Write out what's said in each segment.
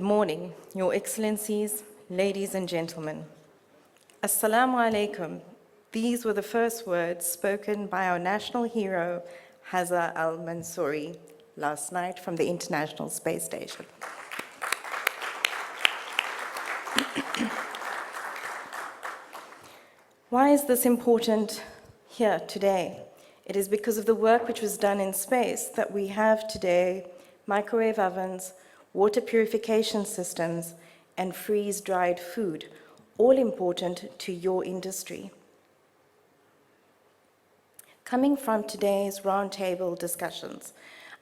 morning, Your Excellencies, ladies and gentlemen. Assalamu alaikum. These were the first words spoken by our national hero, Hazza al-Mansouri, last night from the International Space Station. Why is this important here today? It is because of the work which was done in space that we have today microwave ovens, water purification systems, and freeze-dried food, all important to your industry. Coming from today's roundtable discussions,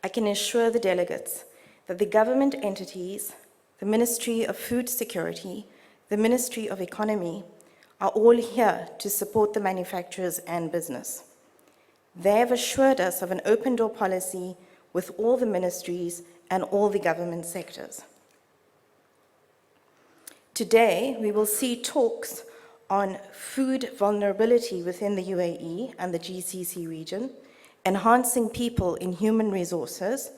I can assure the delegates that the government entities, the Ministry of Food Security, the Ministry of Economy, are all here to support the manufacturers and business. They have assured us of an open door policy with all the ministries and all the government sectors. Today, we will see talks on food vulnerability within the UAE and the GCC region, enhancing people in human resources,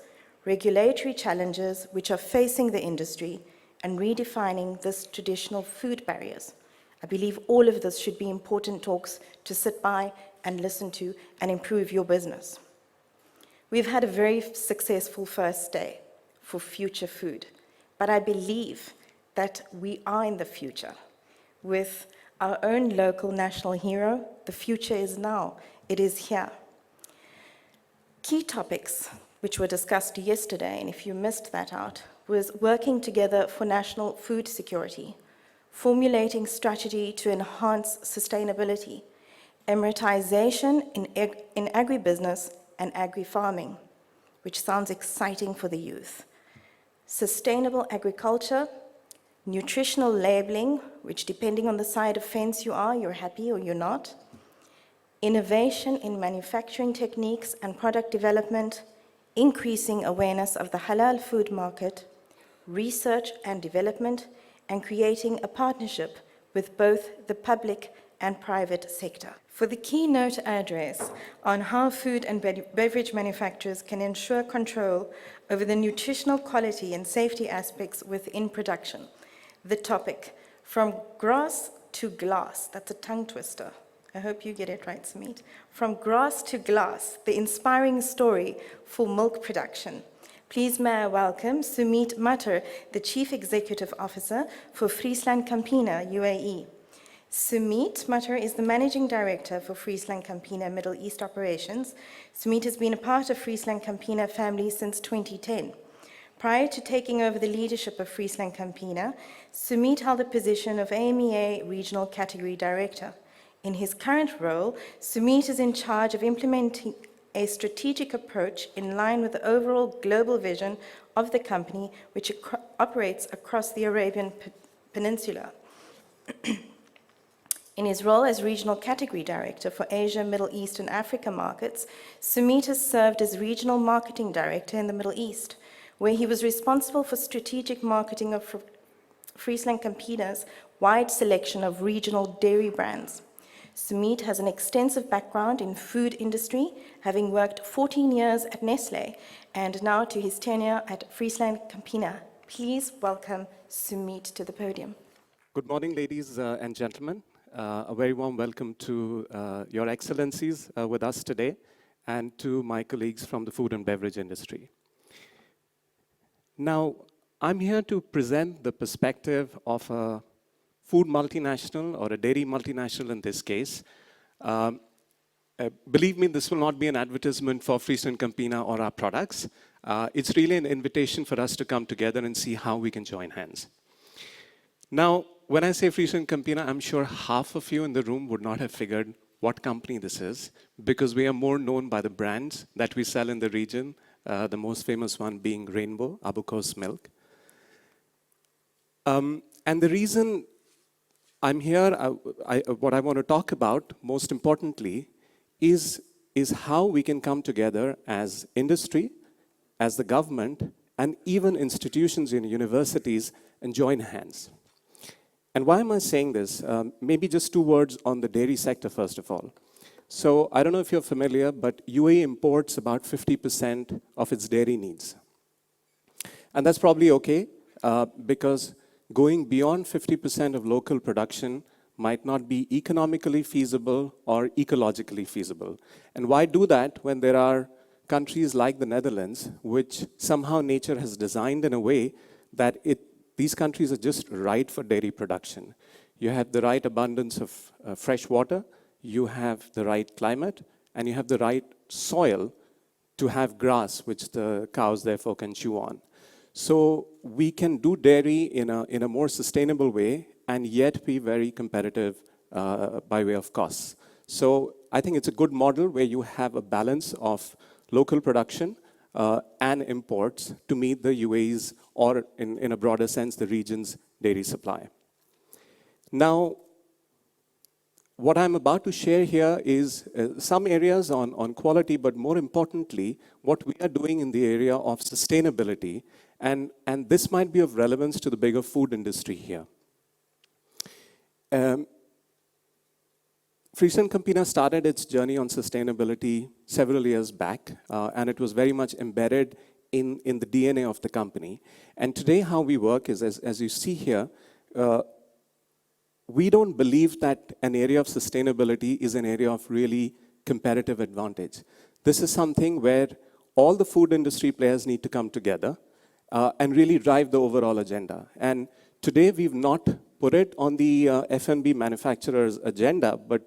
regulatory challenges which are facing the industry, and redefining this traditional food barriers. I believe all of this should be important talks to sit by and listen to and improve your business. We've had a very successful first day for future food, but I believe that we are in the future. With our own local national hero, the future is now, it is here. Key topics which were discussed yesterday, and if you missed that out, was working together for national food security, formulating strategy to enhance sustainability, emiratization in agribusiness and agri-farming, which sounds exciting for the youth, sustainable agriculture, nutritional labeling, which depending on the side of fence you are, you're happy or you're not, innovation in manufacturing techniques and product development, increasing awareness of the halal food market, research and development, and creating a partnership with both the public and private sector. For the keynote address on how food and beverage manufacturers can ensure control over the nutritional quality and safety aspects within production, the topic, From Grass to Glass, that's a tongue twister. I hope you get it right, Sumit. From Grass to Glass, the inspiring story for milk production. Please may I welcome Sumit Matter, the Chief Executive Officer for Friesland Campina, UAE. Sumit Matter is the Managing Director for Friesland Campina Middle East Operations. Sumit has been a part of Friesland Campina family since 2010. Prior to taking over the leadership of Friesland Campina, Sumit held the position of AMEA Regional Category Director. In his current role, Sumit is in charge of implementing a strategic approach in line with the overall global vision of the company, which operates across the Arabian Peninsula. In his role as Regional Category Director for Asia, Middle East, and Africa markets, Sumit has served as Regional Marketing Director in the Middle East, where he was responsible for strategic marketing of Friesland Campina's wide selection of regional dairy brands. Sumit has an extensive background in food industry, having worked 14 years at Nestlé, and now to his tenure at Friesland Campina. Please welcome Sumit to the podium. Good morning, ladies and gentlemen. A very warm welcome to Your Excellencies with us today and to my colleagues from the food and beverage industry. Now, I'm here to present the perspective of a food multinational or a dairy multinational in this case. Believe me, this will not be an advertisement for Friesland Campina or our products. It's really an invitation for us to come together and see how we can join hands. Now, when I say Friesland Campina, I'm sure half of you in the room would not have figured what company this is, because we are more known by the brands that we sell in the region, the most famous one being Rainbow, Abu Qos milk. And the reason I'm here, what I want to talk about, most importantly, is how we can come together as industry, as the government, and even institutions in universities and join hands. And why am I saying this? Maybe just 2 words on the dairy sector, first of all. So I don't know if you're familiar, but UAE imports about 50% of its dairy needs. And that's probably okay. because going beyond 50% of local production might not be economically feasible or ecologically feasible. And why do that when there are countries like the Netherlands, which somehow nature has designed in a way that these countries are just right for dairy production. You have the right abundance of fresh water, you have the right climate, and you have the right soil to have grass, which the cows therefore can chew on. So we can do dairy in a more sustainable way and yet be very competitive by way of costs. So I think it's a good model where you have a balance of local production and imports to meet the UAE's, or in a broader sense, the region's dairy supply. Now, what I'm about to share here is some areas on quality, but more importantly, what we are doing in the area of sustainability. And this might be of relevance to the bigger food industry here. Friesen Campina started its journey on sustainability several years back, and it was very much embedded in the DNA of the company. And today how we work is, as you see here, we don't believe that an area of sustainability is an area of really competitive advantage. This is something where all the food industry players need to come together and really drive the overall agenda. And today we've not put it on the F&B manufacturers' agenda, but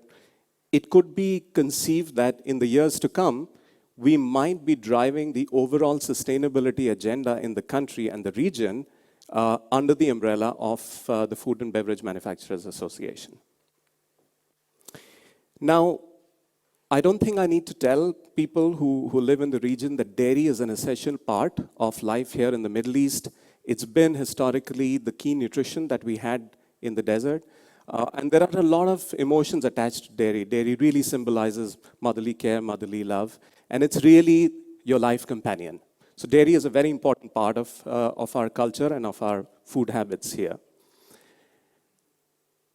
it could be conceived that in the years to come, we might be driving the overall sustainability agenda in the country and the region under the umbrella of the Food and Beverage Manufacturers Association. Now, I don't think I need to tell people who live in the region that dairy is an essential part of life here in the Middle East. It's been historically the key nutrition that we had in the desert. And there are a lot of emotions attached to dairy. Dairy really symbolizes motherly care, motherly love, and it's really your life companion. So dairy is a very important part of our culture and of our food habits here.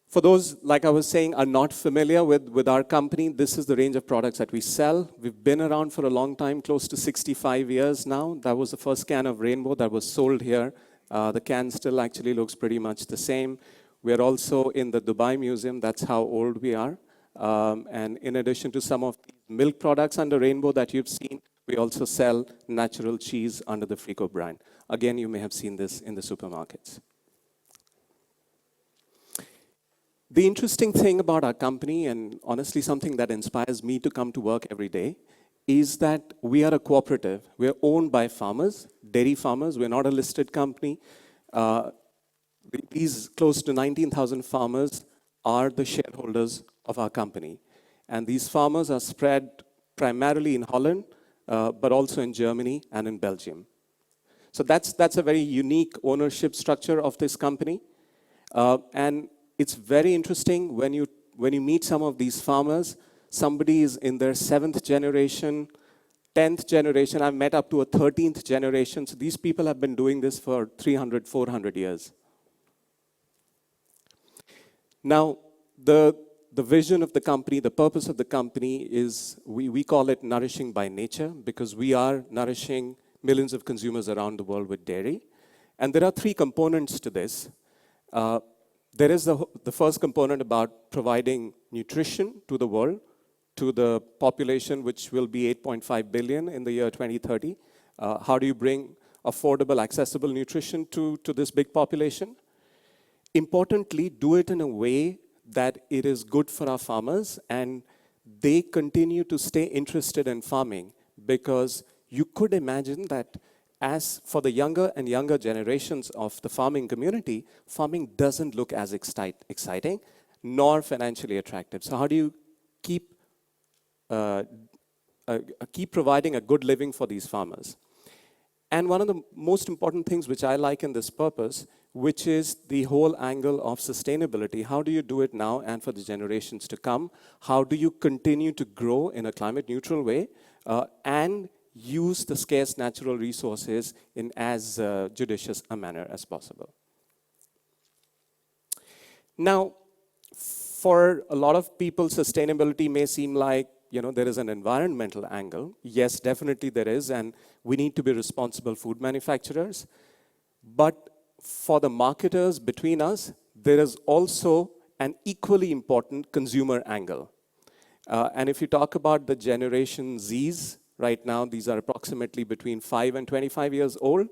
For those, like I was saying, are not familiar with our company, this is the range of products that we sell. We've been around for a long time, close to 65 years now. That was the first can of Rainbow that was sold here. The can still actually looks pretty much the same. We're also in the Dubai Museum, that's how old we are. And in addition to some of the milk products under Rainbow that you've seen, we also sell natural cheese under the Frico brand. Again, you may have seen this in the supermarkets. The interesting thing about our company, and honestly something that inspires me to come to work every day, is that we are a cooperative. We're owned by farmers, dairy farmers. We're not a listed company. These close to 19,000 farmers are the shareholders of our company. And these farmers are spread primarily in Holland, but also in Germany and in Belgium. So that's a very unique ownership structure of this company. And it's very interesting when you meet some of these farmers, somebody is in their 7th generation, 10th generation, I've met up to a 13th generation. So these people have been doing this for 300, 400 years. Now, the vision of the company, the purpose of the company is, we call it nourishing by nature, because we are nourishing millions of consumers around the world with dairy. And there are 3 components to this. There is the first component about providing nutrition to the world, to the population, which will be 8.5 billion in the year 2030. How do you bring affordable, accessible nutrition to this big population? Importantly, do it in a way that it is good for our farmers and they continue to stay interested in farming, because you could imagine that as for the younger and younger generations of the farming community, farming doesn't look as exciting nor financially attractive. So how do you keep providing a good living for these farmers? And one of the most important things which I like in this purpose, which is the whole angle of sustainability. How do you do it now and for the generations to come? How do you continue to grow in a climate neutral way and use the scarce natural resources in as judicious a manner as possible? Now, for a lot of people, sustainability may seem like, there is an environmental angle. Yes, definitely there is, and we need to be responsible food manufacturers. But for the marketers between us, there is also an equally important consumer angle. And if you talk about the Generation Zs, right now, these are approximately between 5 and 25 years old,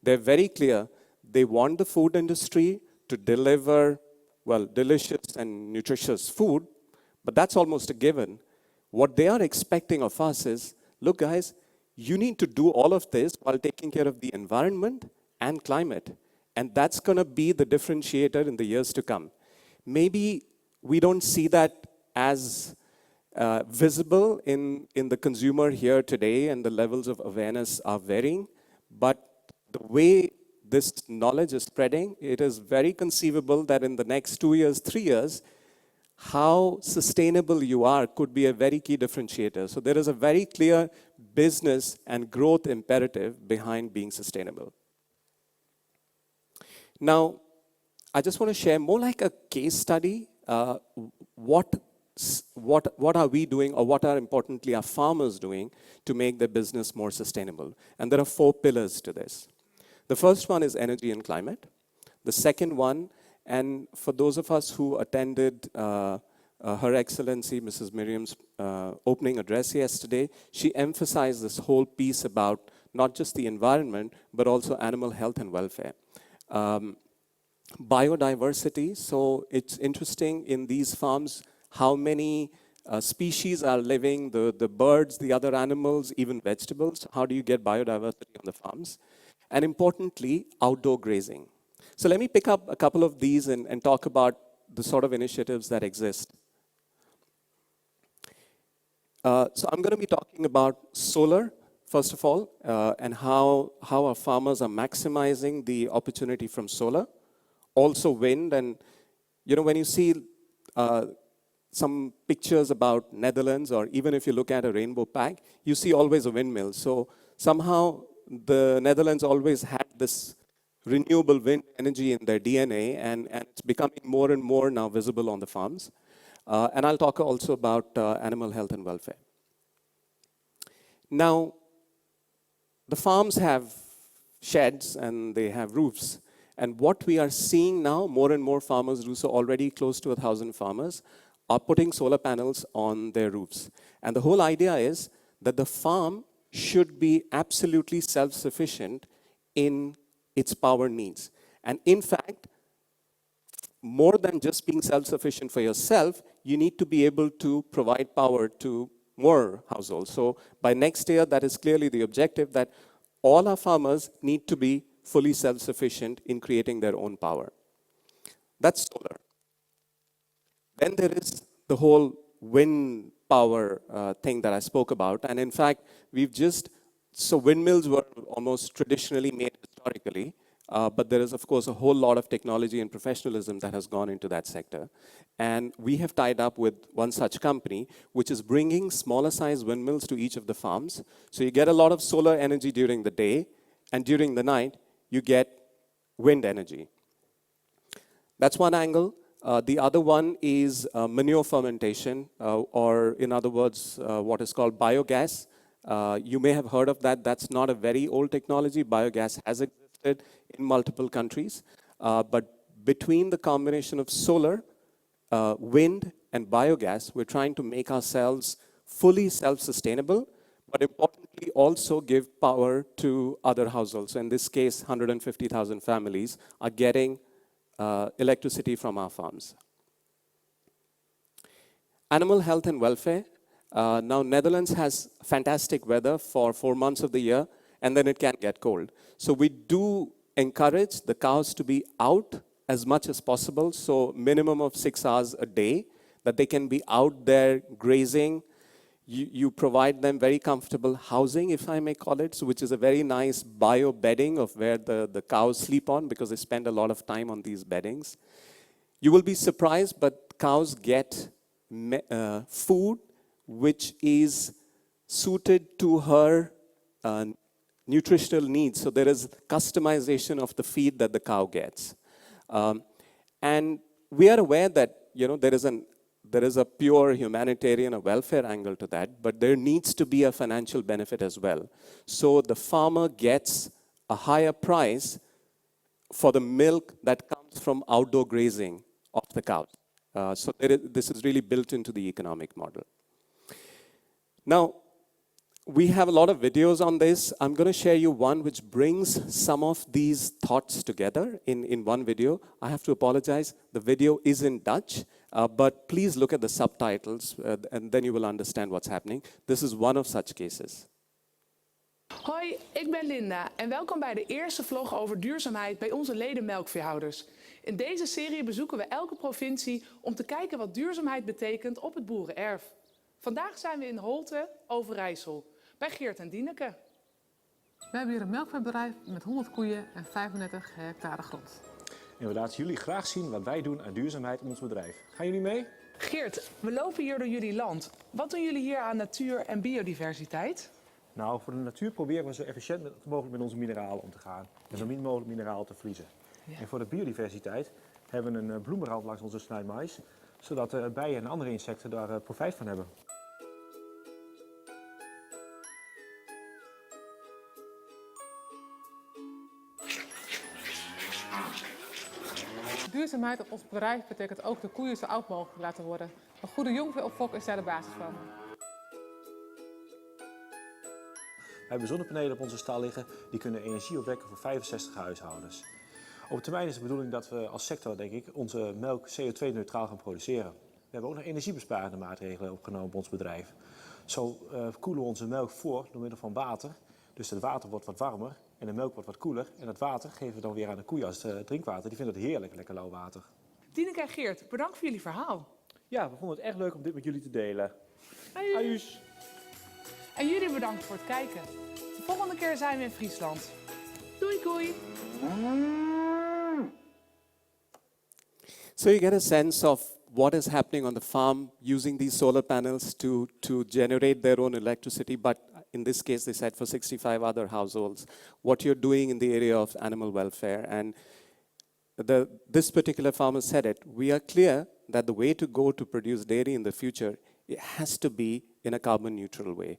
they're very clear. They want the food industry to deliver, well, delicious and nutritious food, but that's almost a given. What they are expecting of us is, look, guys, you need to do all of this while taking care of the environment and climate. And that's going to be the differentiator in the years to come. Maybe we don't see that as visible in the consumer here today, and the levels of awareness are varying. But the way this knowledge is spreading, it is very conceivable that in the next 2 years, 3 years, how sustainable you are could be a very key differentiator. So there is a very clear business and growth imperative behind being sustainable. Now, I just want to share more like a case study. What are we doing, or what are importantly our farmers doing to make their business more sustainable? And there are 4 pillars to this. The first one is energy and climate. The second one, and for those of us who attended Her Excellency Mrs. Miriam's opening address yesterday, she emphasized this whole piece about not just the environment, but also animal health and welfare. Biodiversity, so it's interesting in these farms how many species are living, the birds, the other animals, even vegetables. How do you get biodiversity on the farms? And importantly, outdoor grazing. So let me pick up a couple of these and talk about the sort of initiatives that exist. So I'm going to be talking about solar, first of all, and how our farmers are maximizing the opportunity from solar. Also wind, and when you see some pictures about Netherlands, or even if you look at a rainbow pack, you see always a windmill. So somehow the Netherlands always had this renewable wind energy in their DNA, and it's becoming more and more now visible on the farms. And I'll talk also about animal health and welfare. Now, the farms have sheds and they have roofs. And what we are seeing now, more and more farmers do, so already close to 1,000 farmers are putting solar panels on their roofs. And the whole idea is that the farm should be absolutely self-sufficient in its power needs. And in fact, more than just being self-sufficient for yourself, you need to be able to provide power to more households. So by next year, that is clearly the objective, that all our farmers need to be fully self-sufficient in creating their own power. That's solar. Then there is the whole wind power thing that I spoke about. And in fact, so windmills were almost traditionally made historically, but there is, of course, a whole lot of technology and professionalism that has gone into that sector. And we have tied up with one such company, which is bringing smaller size windmills to each of the farms. So you get a lot of solar energy during the day, and during the night, you get wind energy. That's one angle. The other one is manure fermentation, or in other words, what is called biogas. You may have heard of that. That's not a very old technology. Biogas has existed in multiple countries. But between the combination of solar, wind, and biogas, we're trying to make ourselves fully self-sustainable, but importantly also give power to other households. So in this case, 150,000 families are getting electricity from our farms. Animal health and welfare. Now, Netherlands has fantastic weather for 4 months of the year, and then it can get cold. So we do encourage the cows to be out as much as possible, so minimum of 6 hours a day, that they can be out there grazing. You provide them very comfortable housing, if I may call it, so which is a very nice bio bedding of where the cows sleep on, because they spend a lot of time on these beddings. You will be surprised, but cows get food which is suited to her nutritional needs. So there is customization of the feed that the cow gets. And we are aware that there is a pure humanitarian or welfare angle to that, but there needs to be a financial benefit as well. So the farmer gets a higher price for the milk that comes from outdoor grazing of the cows. So this is really built into the economic model. Now, we have a lot of videos on this. I'm going to share you one which brings some of these thoughts together in one video. I have to apologize. The video is in Dutch, but please look at the subtitles and then you will understand what's happening. This is one of such cases. Hoi, ik ben Linda en welkom bij de eerste vlog over duurzaamheid bij onze ledenmelkveehouders. In deze serie bezoeken we elke provincie om te kijken wat duurzaamheid betekent op het boerenerf. Vandaag zijn we in Holte, Overijssel, bij Geert en Dieneke. We hebben hier een melkveebedrijf met 100 koeien en 35 hectare grond. En we laten jullie graag zien wat wij doen aan duurzaamheid in ons bedrijf. Gaan jullie mee? Geert, we lopen hier door jullie land. Wat doen jullie hier aan natuur en biodiversiteit? Nou, voor de natuur proberen we zo efficiënt mogelijk met onze mineralen om te gaan. En zo min mogelijk mineraal te verliezen. Ja. En voor de biodiversiteit hebben we een bloemenrand langs onze snijmais, zodat bijen en andere insecten daar profijt van hebben. Duurzaamheid op ons bedrijf betekent ook de koeien zo oud mogelijk laten worden. Een goede jongveeopfok is daar de basis van. We hebben zonnepanelen op onze stal liggen, die kunnen energie opwekken voor 65 huishoudens. Op termijn is de bedoeling dat we als sector, denk ik, onze melk CO2-neutraal gaan produceren. We hebben ook nog energiebesparende maatregelen opgenomen op ons bedrijf. Zo koelen we onze melk voor door middel van water. Dus het water wordt wat warmer en de melk wordt wat koeler. En dat water geven we dan weer aan de koeien als drinkwater. Die vinden het heerlijk, lekker lauw water. Dieneke en Geert, bedankt voor jullie verhaal. Ja, we vonden het echt leuk om dit met jullie te delen. Ajuus. En jullie bedankt voor het kijken. De volgende keer zijn we in Friesland. Doei koei! So you get a sense of what is happening on the farm using these solar panels to generate their own electricity, but in this case they said for 65 other households, what you're doing in the area of animal welfare. And this particular farmer said it, we are clear that the way to go to produce dairy in the future, it has to be in a carbon neutral way.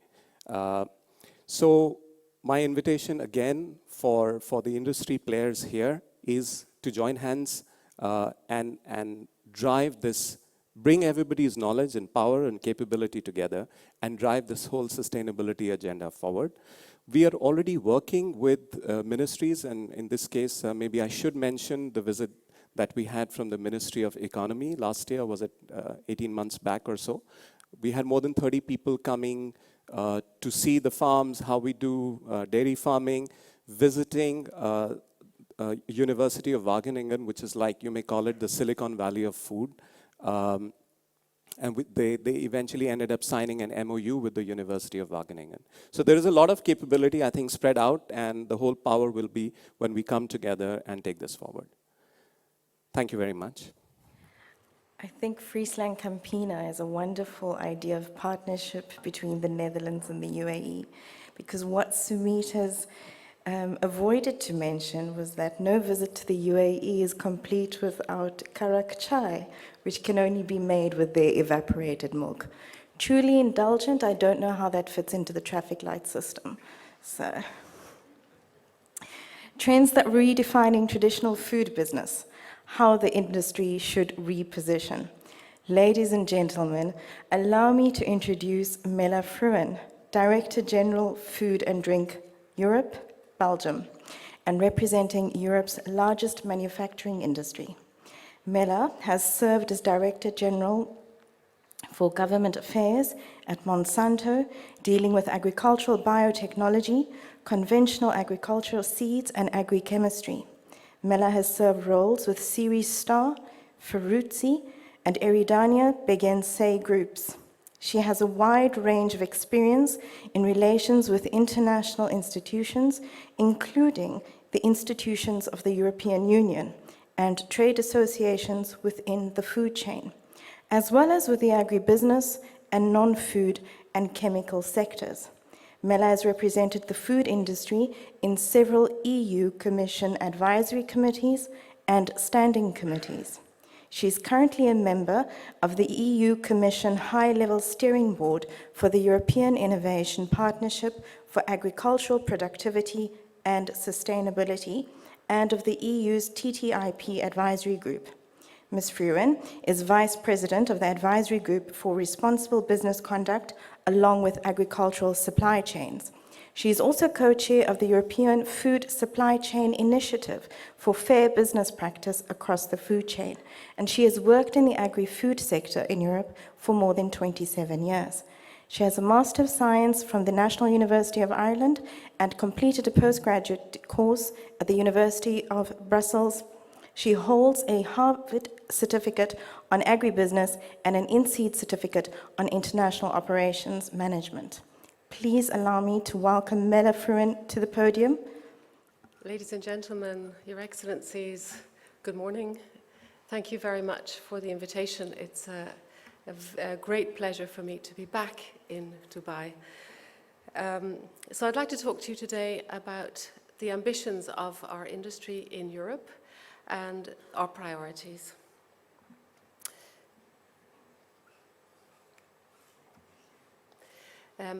So my invitation again for the industry players here is to join hands and drive this, bring everybody's knowledge and power and capability together and drive this whole sustainability agenda forward. We are already working with ministries, and in this case, maybe I should mention the visit that we had from the Ministry of Economy last year, was it 18 months back or so. We had more than 30 people coming to see the farms, how we do dairy farming, visiting University of Wageningen, which is like, you may call it the Silicon Valley of food. And they eventually ended up signing an MOU with the University of Wageningen. So there is a lot of capability, I think, spread out, and the whole power will be when we come together and take this forward. Thank you very much. I think Friesland Campina is a wonderful idea of partnership between the Netherlands and the UAE, because what Sumit has avoided to mention was that no visit to the UAE is complete without karak chai, which can only be made with their evaporated milk. Truly indulgent, I don't know how that fits into the traffic light system. So, trends that redefining traditional food business, how the industry should reposition. Ladies and gentlemen, allow me to introduce Mela Fruin, Director General Food and Drink Europe, Belgium, and representing Europe's largest manufacturing industry. Mela has served as Director General for Government Affairs at Monsanto, dealing with agricultural biotechnology, conventional agricultural seeds, and agrochemistry. Mela has served roles with Ceres Star, Ferruzzi, and Eridania Begensei groups. She has a wide range of experience in relations with international institutions, including the institutions of the European Union and trade associations within the food chain, as well as with the agribusiness and non-food and chemical sectors. Mela has represented the food industry in several EU Commission advisory committees and standing committees. She is currently a member of the EU Commission High-Level Steering Board for the European Innovation Partnership for Agricultural Productivity and Sustainability, and of the EU's TTIP Advisory Group. Ms. Fruin is Vice President of the Advisory Group for Responsible Business Conduct along with Agricultural Supply Chains. She is also co-chair of the European Food Supply Chain Initiative for fair business practice across the food chain, and she has worked in the agri-food sector in Europe for more than 27 years. She has a Master of Science from the National University of Ireland and completed a postgraduate course at the University of Brussels. She holds a Harvard certificate on agribusiness and an INSEAD certificate on international operations management. Please allow me to welcome Melle Fruin to the podium. Ladies and gentlemen, Your Excellencies, good morning. Thank you very much for the invitation. It's a great pleasure for me to be back in Dubai. So I'd like to talk to you today about the ambitions of our industry in Europe and our priorities.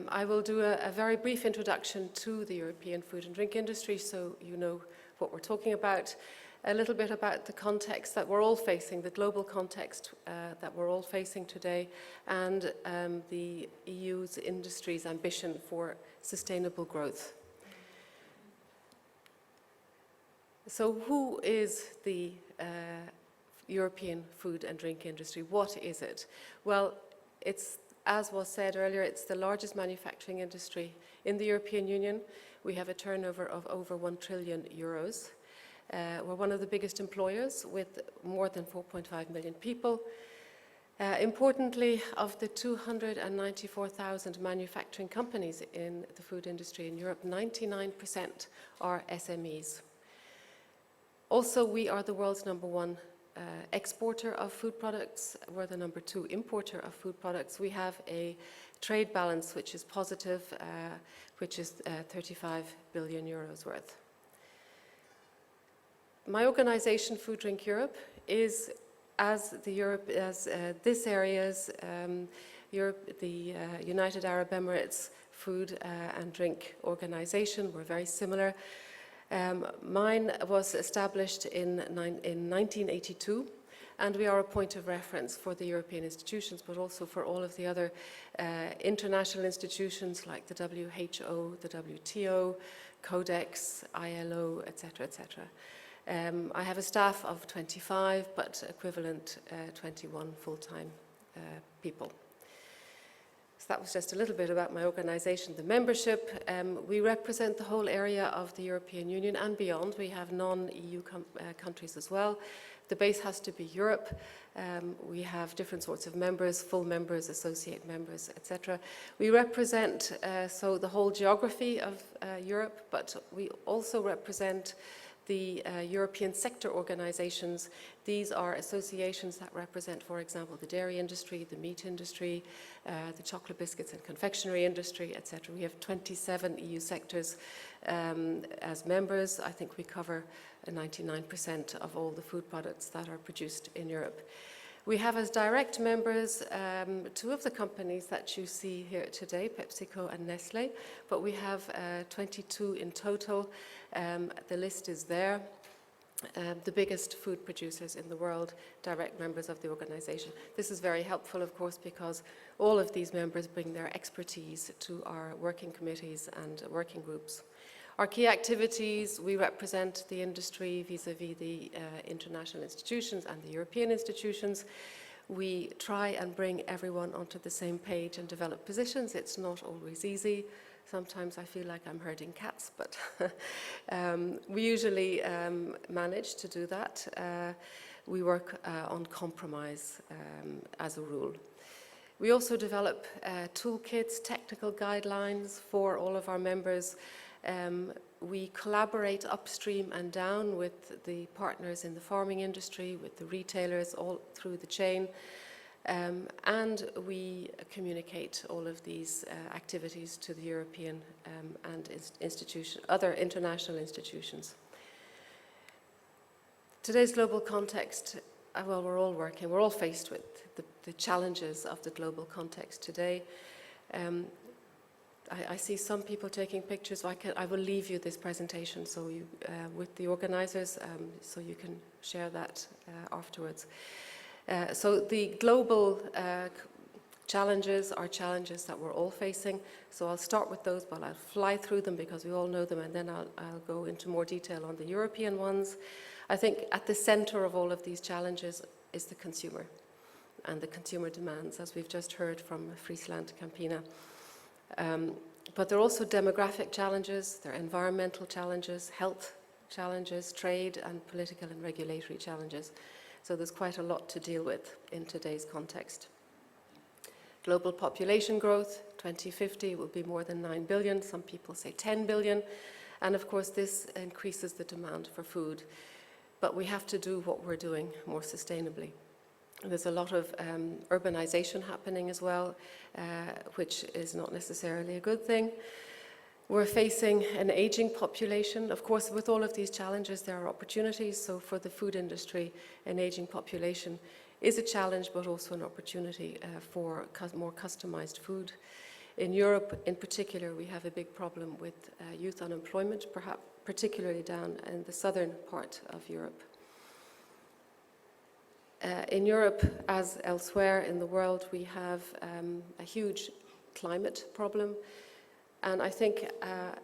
I will do a very brief introduction to the European food and drink industry so you know what we're talking about, a little bit about the context that we're all facing, the global context that we're all facing today, and the EU's industry's ambition for sustainable growth. So who is the European food and drink industry? What is it? Well, it's, as was said earlier, it's the largest manufacturing industry in the European Union. We have a turnover of over 1 trillion euros. We're one of the biggest employers with more than 4.5 million people. Importantly, of the 294,000 manufacturing companies in the food industry in Europe, 99% are SMEs. Also, we are the world's #1 exporter of food products. We're the #2 importer of food products. We have a trade balance which is positive, which is 35 billion euros worth. My organization, Food Drink Europe, is this area's the United Arab Emirates Food and Drink Organization. We're very similar. Mine was established in 1982, and we are a point of reference for the European institutions, but also for all of the other international institutions like the WHO, the WTO, Codex, ILO, etc., etc. I have a staff of 25, but equivalent 21 full-time people. So that was just a little bit about my organization. The membership, we represent the whole area of the European Union and beyond. We have non-EU countries as well. The base has to be Europe. We have different sorts of members, full members, associate members, etc. We represent so the whole geography of Europe, but we also represent the European sector organizations. These are associations that represent, for example, the dairy industry, the meat industry, the chocolate biscuits and confectionery industry, etc. We have 27 EU sectors as members. I think we cover 99% of all the food products that are produced in Europe. We have as direct members 2 of the companies that you see here today, PepsiCo and Nestle, but we have 22 in total. The list is there. The biggest food producers in the world, direct members of the organization. This is very helpful, of course, because all of these members bring their expertise to our working committees and working groups. Our key activities, we represent the industry vis-à-vis the international institutions and the European institutions. We try and bring everyone onto the same page and develop positions. It's not always easy. Sometimes I feel like I'm herding cats, but we usually manage to do that. We work on compromise as a rule. We also develop toolkits, technical guidelines for all of our members. We collaborate upstream and down with the partners in the farming industry, with the retailers, all through the chain. And we communicate all of these activities to the European and other international institutions. Today's global context, well, we're all faced with the challenges of the global context today. I see some people taking pictures. So I will leave you this presentation so you, with the organizers, so you can share that afterwards. So the global challenges are challenges that we're all facing. So I'll start with those, but I'll fly through them because we all know them, and then I'll go into more detail on the European ones. I think at the center of all of these challenges is the consumer and the consumer demands, as we've just heard from Friesland Campina. But there are also demographic challenges, there are environmental challenges, health challenges, trade and political and regulatory challenges. So there's quite a lot to deal with in today's context. Global population growth, 2050 will be more than 9 billion, some people say 10 billion. And of course this increases the demand for food. But we have to do what we're doing more sustainably. There's a lot of urbanization happening as well, which is not necessarily a good thing. We're facing an aging population. Of course, with all of these challenges, there are opportunities. So for the food industry, an aging population is a challenge, but also an opportunity for more customized food. In Europe, in particular, we have a big problem with youth unemployment, perhaps particularly down in the southern part of Europe. In Europe, as elsewhere in the world, we have a huge climate problem. And I think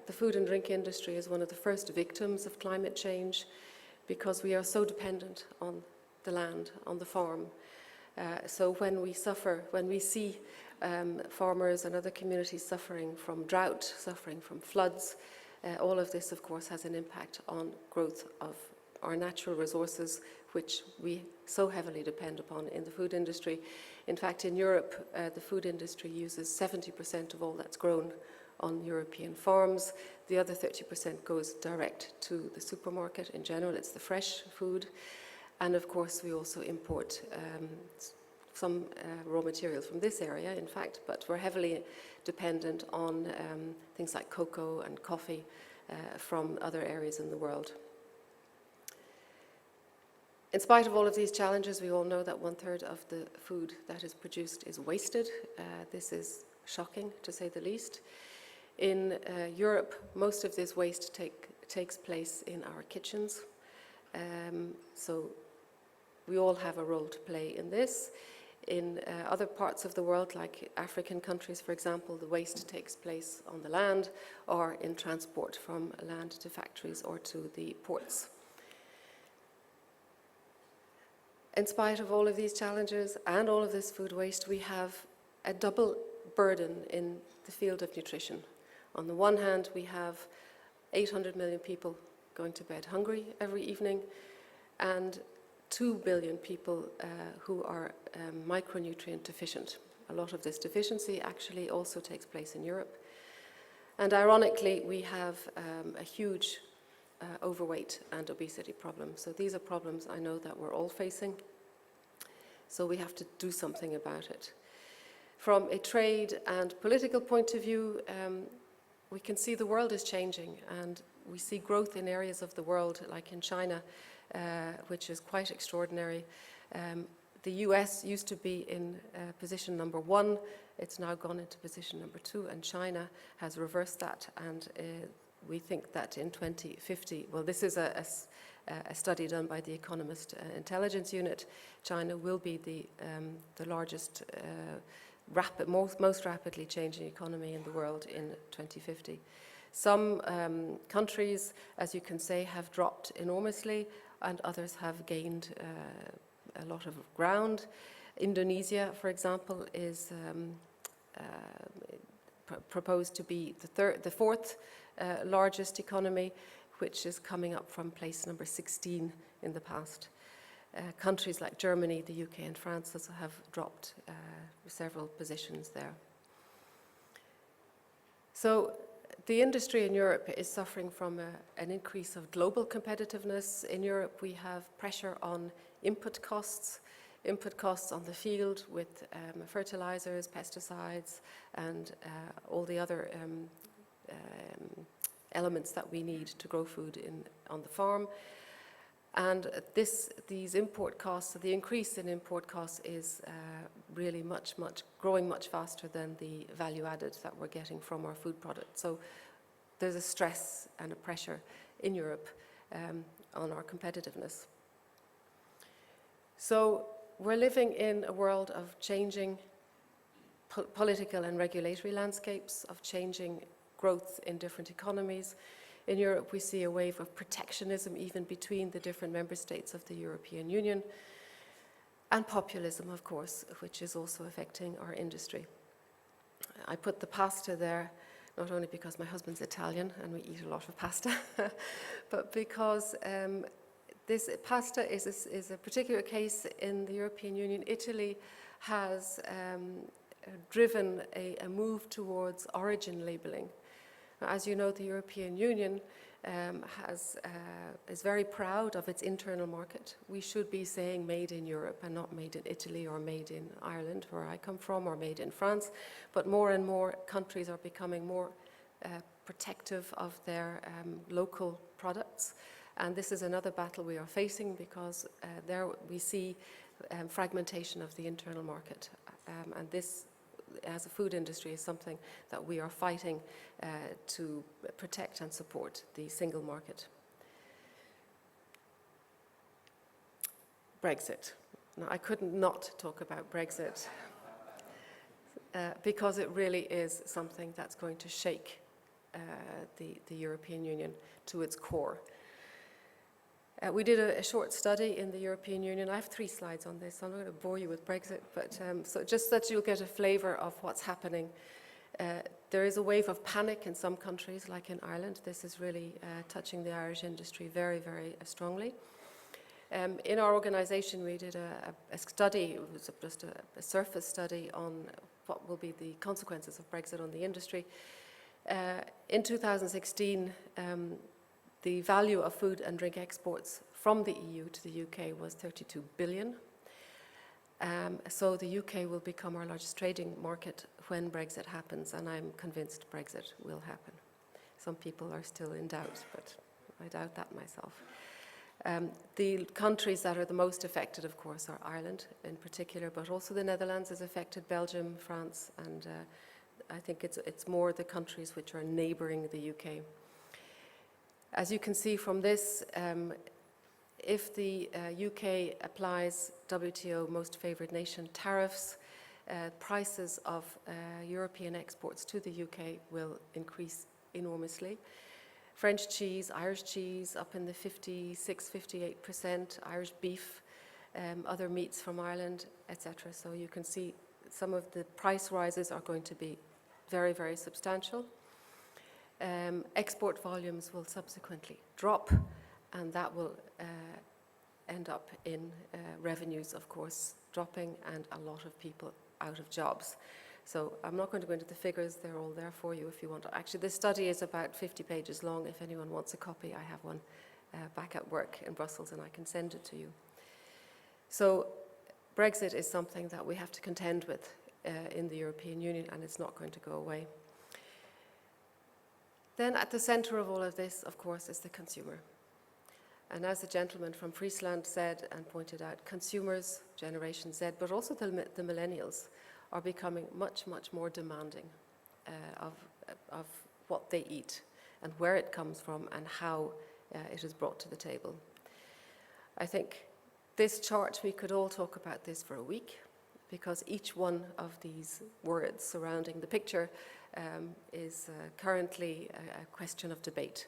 the food and drink industry is one of the first victims of climate change because we are so dependent on the land, on the farm. So when we suffer, when we see farmers and other communities suffering from drought, suffering from floods, all of this, of course, has an impact on growth of our natural resources, which we so heavily depend upon in the food industry. In fact, in Europe, the food industry uses 70% of all that's grown on European farms. The other 30% goes direct to the supermarket. In general, it's the fresh food. And of course, we also import some raw materials from this area, in fact, but we're heavily dependent on things like cocoa and coffee from other areas in the world. In spite of all of these challenges, we all know that 1/3 of the food that is produced is wasted. This is shocking, to say the least. In Europe, most of this waste takes place in our kitchens. So we all have a role to play in this. In other parts of the world, like African countries, for example, the waste takes place on the land or in transport from land to factories or to the ports. In spite of all of these challenges and all of this food waste, we have a double burden in the field of nutrition. On the one hand, we have 800 million people going to bed hungry every evening, and 2 billion people who are micronutrient deficient. A lot of this deficiency actually also takes place in Europe. And ironically, we have a huge overweight and obesity problem. So these are problems I know that we're all facing. So we have to do something about it. From a trade and political point of view, we can see the world is changing, and we see growth in areas of the world, like in China, which is quite extraordinary. The US used to be in position number 1. It's now gone into position number 2, and China has reversed that. And we think that in 2050, well, this is a study done by the Economist Intelligence Unit, China will be the largest, most rapidly changing economy in the world in 2050. Some countries, as you can say, have dropped enormously, and others have gained a lot of ground. Indonesia, for example, is proposed to be the fourth largest economy, which is coming up from place number 16 in the past. Countries like Germany, the UK and France also have dropped several positions there. So the industry in Europe is suffering from an increase of global competitiveness. In Europe, we have pressure on input costs on the field with fertilizers, pesticides, and all the other elements that we need to grow food on the farm. And these import costs, the increase in import costs is really growing much faster than the value added that we're getting from our food products. So there's a stress and a pressure in Europe on our competitiveness. So we're living in a world of changing political and regulatory landscapes, of changing growth in different economies. In Europe, we see a wave of protectionism even between the different member states of the European Union, and populism, of course, which is also affecting our industry. I put the pasta there not only because my husband's Italian and we eat a lot of pasta, but because this pasta is a particular case in the European Union. Italy has driven a move towards origin labelling. As you know, the European Union is very proud of its internal market. We should be saying made in Europe and not made in Italy or made in Ireland, where I come from, or made in France. But more and more countries are becoming more protective of their local products. And this is another battle we are facing, because there we see fragmentation of the internal market. And this, as a food industry, is something that we are fighting to protect and support the single market. Brexit. Now, I couldn't not talk about Brexit because it really is something that's going to shake the European Union to its core. We did a short study in the European Union. I have 3 slides on this, so I'm not going to bore you with Brexit, but so just that you'll get a flavour of what's happening. There is a wave of panic in some countries, like in Ireland. This is really touching the Irish industry very, very strongly. In our organisation, we did a study. It was just a surface study on what will be the consequences of Brexit on the industry. In 2016, the value of food and drink exports from the EU to the UK was 32 billion. So the UK will become our largest trading market when Brexit happens, and I'm convinced Brexit will happen. Some people are still in doubt, but I doubt that myself. The countries that are the most affected, of course, are Ireland in particular, but also the Netherlands is affected, Belgium, France, and I think it's more the countries which are neighbouring the UK. As you can see from this, if the UK applies WTO most favoured nation tariffs, prices of European exports to the UK will increase enormously. French cheese, Irish cheese up in the 56-58%, Irish beef, other meats from Ireland, etc. So you can see some of the price rises are going to be very, very substantial. Export volumes will subsequently drop, and that will end up in revenues, of course, dropping, and a lot of people out of jobs. So I'm not going to go into the figures. They're all there for you if you want to. Actually, this study is about 50 pages long. If anyone wants a copy, I have one back at work in Brussels, and I can send it to you. So Brexit is something that we have to contend with in the European Union, and it's not going to go away. Then at the center of all of this, of course, is the consumer. And as the gentleman from Friesland said and pointed out, consumers, Generation Z, but also the millennials, are becoming much, much more demanding of what they eat and where it comes from and how it is brought to the table. I think this chart, we could all talk about this for a week, because each one of these words surrounding the picture is currently a question of debate.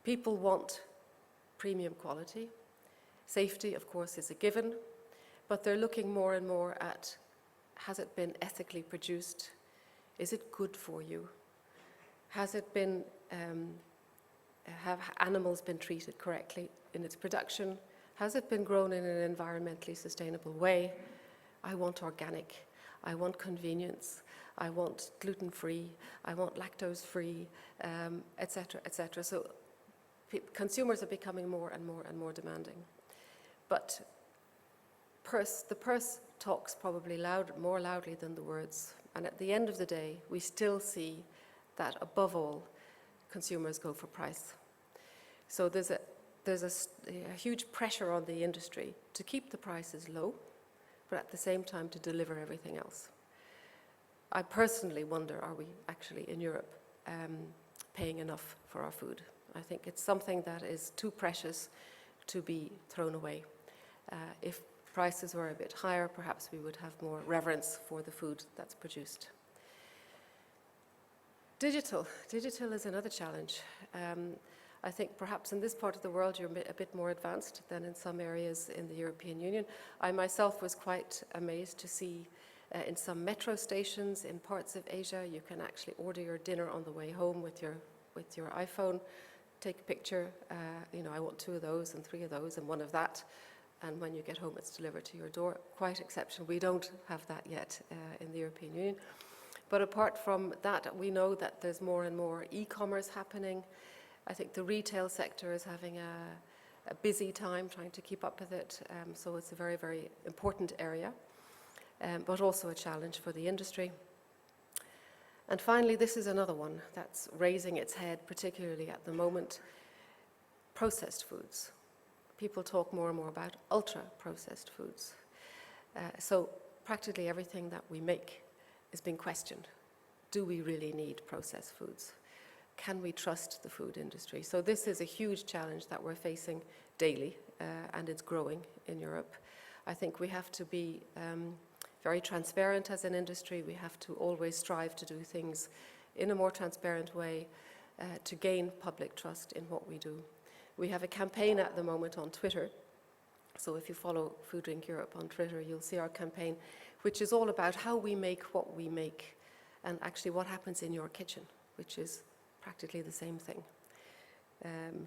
People want premium quality. Safety, of course, is a given, but they're looking more and more at, has it been ethically produced? Is it good for you? Has it been, have animals been treated correctly in its production? Has it been grown in an environmentally sustainable way? I want organic. I want convenience. I want gluten-free. I want lactose-free, etc., etc. So consumers are becoming more and more and more demanding. But the purse talks probably more loudly than the words. And at the end of the day, we still see that above all, consumers go for price. So there's a huge pressure on the industry to keep the prices low, but at the same time to deliver everything else. I personally wonder, are we actually in Europe paying enough for our food? I think it's something that is too precious to be thrown away. If prices were a bit higher, perhaps we would have more reverence for the food that's produced. Digital is another challenge. I think perhaps in this part of the world you're a bit more advanced than in some areas in the European Union. I myself was quite amazed to see in some metro stations in parts of Asia, you can actually order your dinner on the way home with your iPhone, take a picture, I want 2 of those and 3 of those and 1 of that, and when you get home it's delivered to your door. Quite exceptional. We don't have that yet in the European Union. But apart from that, we know that there's more and more e-commerce happening. I think the retail sector is having a busy time trying to keep up with it, so it's a very, very important area. But also a challenge for the industry. And finally, this is another one that's raising its head, particularly at the moment, processed foods. People talk more and more about ultra-processed foods. So practically everything that we make is being questioned. Do we really need processed foods? Can we trust the food industry? So this is a huge challenge that we're facing daily, and it's growing in Europe. I think we have to be very transparent as an industry. We have to always strive to do things in a more transparent way to gain public trust in what we do. We have a campaign at the moment on Twitter. So if you follow Food Drink Europe on Twitter, you'll see our campaign, which is all about how we make what we make and actually what happens in your kitchen, which is practically the same thing.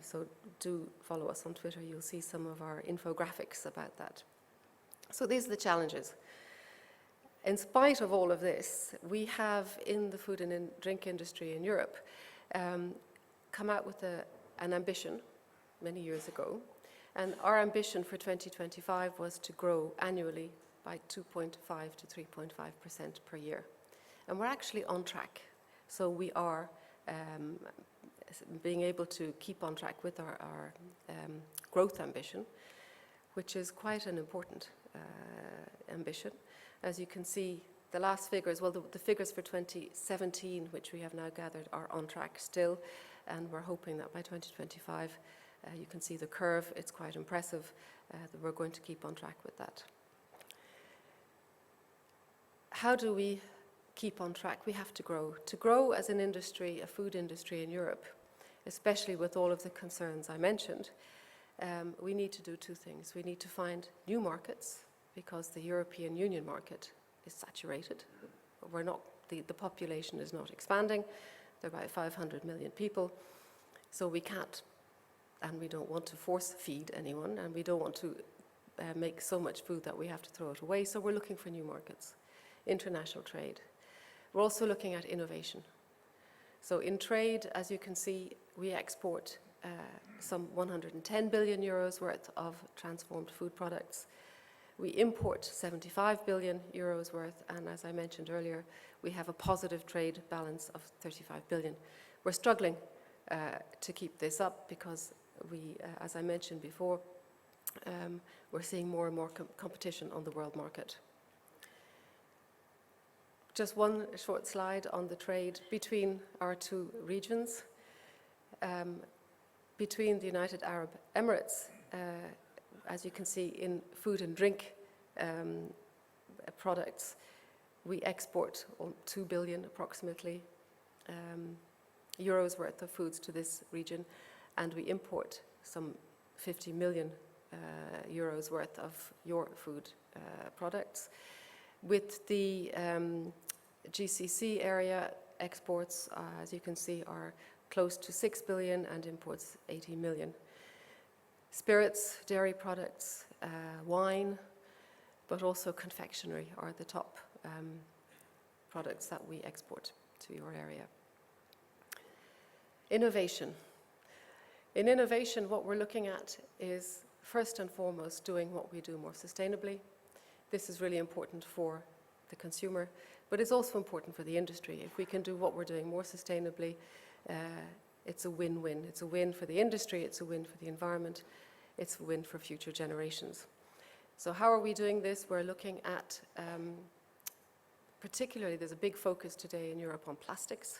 So do follow us on Twitter. You'll see some of our infographics about that. So these are the challenges. In spite of all of this, we have in the food and drink industry in Europe come out with an ambition many years ago. And our ambition for 2025 was to grow annually by 2.5 to 3.5% per year. And we're actually on track. So we are being able to keep on track with our growth ambition, which is quite an important ambition. As you can see, the last figures, well, the figures for 2017, which we have now gathered, are on track still, and we're hoping that by 2025, you can see the curve, it's quite impressive, that we're going to keep on track with that. How do we keep on track? We have to grow. To grow as an industry, a food industry in Europe, especially with all of the concerns I mentioned, we need to do 2 things. We need to find new markets, because the European Union market is saturated. The population is not expanding. There are about 500 million people. So we can't, and we don't want to force feed anyone, and we don't want to make so much food that we have to throw it away. So we're looking for new markets, international trade. We're also looking at innovation. So in trade, as you can see, we export some 110 billion euros worth of transformed food products. We import 75 billion euros worth, and as I mentioned earlier, we have a positive trade balance of 35 billion. We're struggling to keep this up because we, as I mentioned before, we're seeing more and more competition on the world market. Just one short slide on the trade between our 2 regions. Between the United Arab Emirates, as you can see in food and drink products, we export 2 billion approximately euros worth of foods to this region, and we import some 50 million euros worth of your food products. With the GCC area, exports, as you can see, are close to 6 billion and imports 80 million. Spirits, dairy products, wine, but also confectionery are the top products that we export to your area. Innovation. In innovation, what we're looking at is first and foremost doing what we do more sustainably. This is really important for the consumer, but it's also important for the industry. If we can do what we're doing more sustainably, it's a win-win. It's a win for the industry, it's a win for the environment, it's a win for future generations. So how are we doing this? We're looking at, particularly there's a big focus today in Europe on plastics,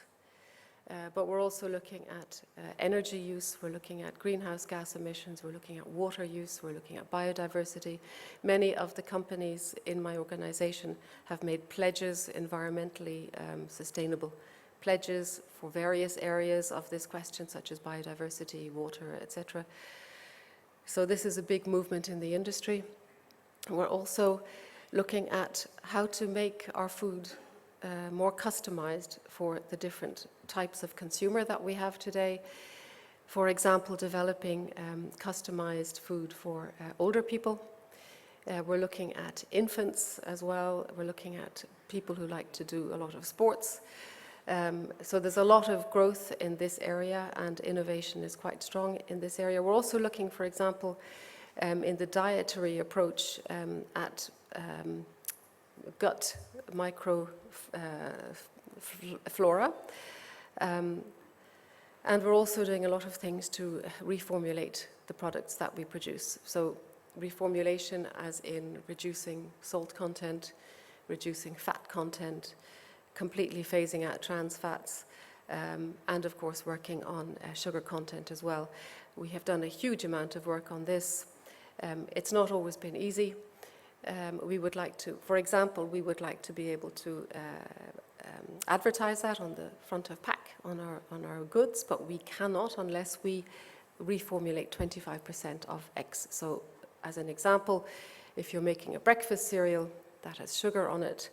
but we're also looking at energy use, we're looking at greenhouse gas emissions, we're looking at water use, we're looking at biodiversity. Many of the companies in my organization have made pledges, environmentally sustainable pledges for various areas of this question, such as biodiversity, water, etc. So this is a big movement in the industry. We're also looking at how to make our food more customized for the different types of consumer that we have today. For example, developing customized food for older people. We're looking at infants as well. We're looking at people who like to do a lot of sports. So there's a lot of growth in this area, and innovation is quite strong in this area. We're also looking, for example, in the dietary approach at gut microflora. And we're also doing a lot of things to reformulate the products that we produce. So reformulation as in reducing salt content, reducing fat content, completely phasing out trans fats, and of course working on sugar content as well. We have done a huge amount of work on this. It's not always been easy. We would like to, for example, we would like to be able to advertise that on the front of pack on our goods, but we cannot unless we reformulate 25% of X. So as an example, if you're making a breakfast cereal that has sugar on it,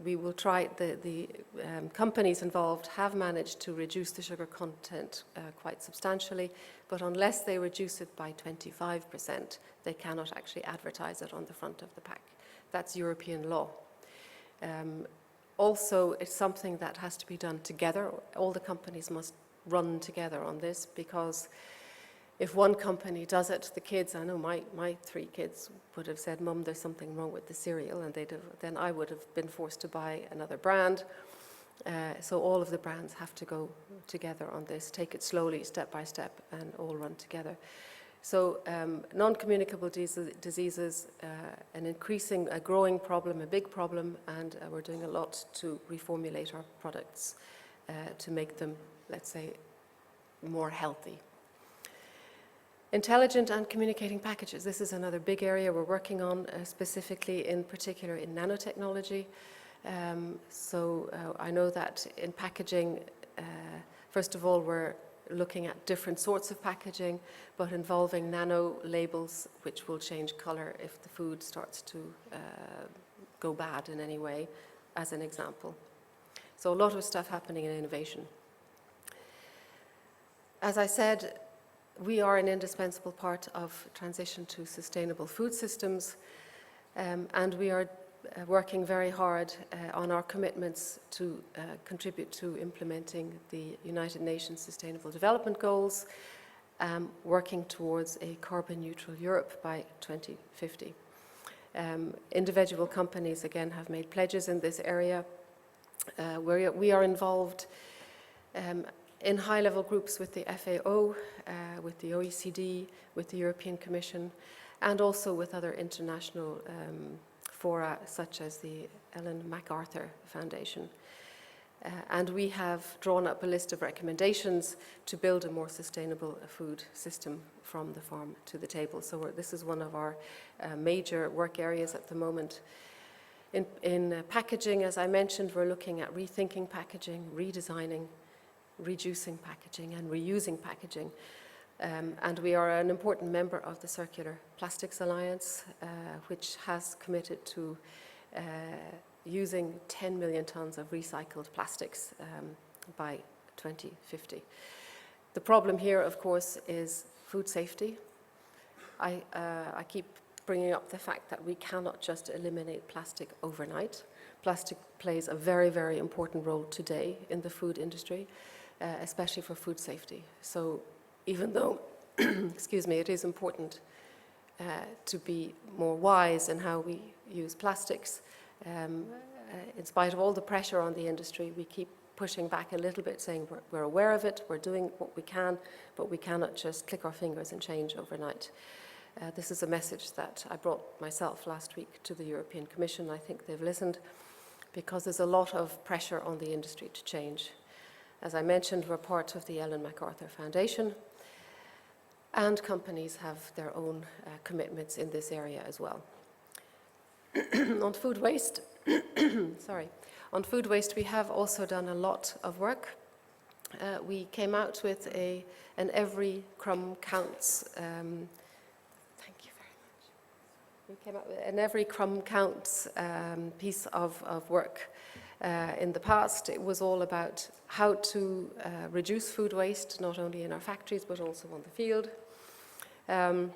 we will try, the companies involved have managed to reduce the sugar content quite substantially, but unless they reduce it by 25%, they cannot actually advertise it on the front of the pack. That's European law. Also, it's something that has to be done together. All the companies must run together on this, because if one company does it, the kids, I know my 3 kids would have said, "Mum, there's something wrong with the cereal," and then I would have been forced to buy another brand. So all of the brands have to go together on this, take it slowly, step by step, and all run together. So non-communicable diseases, a growing problem, a big problem, and we're doing a lot to reformulate our products to make them, let's say, more healthy. Intelligent and communicating packages. This is another big area we're working on, specifically in particular in nanotechnology. I know that in packaging, first of all, we're looking at different sorts of packaging, but involving nano labels, which will change color if the food starts to go bad in any way, as an example. So a lot of stuff happening in innovation. As I said, we are an indispensable part of transition to sustainable food systems, and we are working very hard on our commitments to contribute to implementing the United Nations Sustainable Development Goals, working towards a carbon neutral Europe by 2050. Individual companies, again, have made pledges in this area. We are involved in high-level groups with the FAO, with the OECD, with the European Commission, and also with other international fora, such as the Ellen MacArthur Foundation. And we have drawn up a list of recommendations to build a more sustainable food system from the farm to the table. So this is one of our major work areas at the moment. In packaging, as I mentioned, we're looking at rethinking packaging, redesigning, reducing packaging, and reusing packaging. And we are an important member of the Circular Plastics Alliance, which has committed to using 10 million tons of recycled plastics by 2050. The problem here, of course, is food safety. I keep bringing up the fact that we cannot just eliminate plastic overnight. Plastic plays a very, very important role today in the food industry, especially for food safety. So even though, excuse me, it is important to be more wise in how we use plastics, in spite of all the pressure on the industry, we keep pushing back a little bit, saying we're aware of it, we're doing what we can, but we cannot just click our fingers and change overnight. This is a message that I brought myself last week to the European Commission. I think they've listened, because there's a lot of pressure on the industry to change. As I mentioned, we're part of the Ellen MacArthur Foundation, and companies have their own commitments in this area as well. On food waste, on food waste, we have also done a lot of work. We came out with an Every Crumb Counts. Thank you very much. We came out with an Every Crumb Counts piece of work. In the past, it was all about how to reduce food waste, not only in our factories but also on the field, and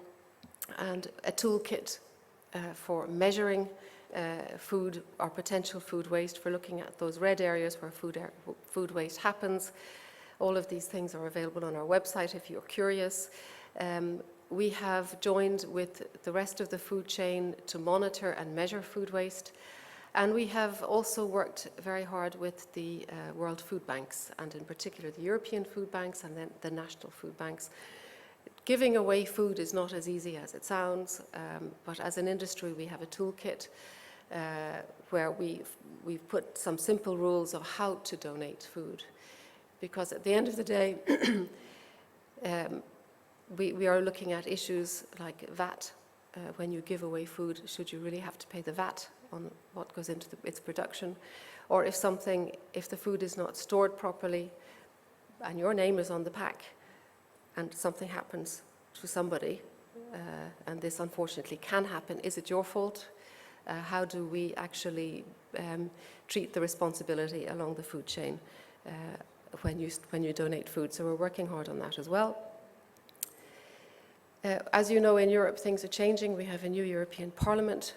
a toolkit for measuring food or potential food waste, for looking at those red areas where food waste happens. All of these things are available on our website if you're curious. We have joined with the rest of the food chain to monitor and measure food waste. And we have also worked very hard with the World Food Banks, and in particular the European food banks and then the national food banks. Giving away food is not as easy as it sounds, but as an industry we have a toolkit where we've put some simple rules of how to donate food. Because at the end of the day, we are looking at issues like VAT. When you give away food, should you really have to pay the VAT on what goes into its production? Or if the food is not stored properly and your name is on the pack and something happens to somebody, and this unfortunately can happen, is it your fault? How do we actually treat the responsibility along the food chain when you donate food? So we're working hard on that as well. As you know, in Europe, things are changing. We have a new European Parliament,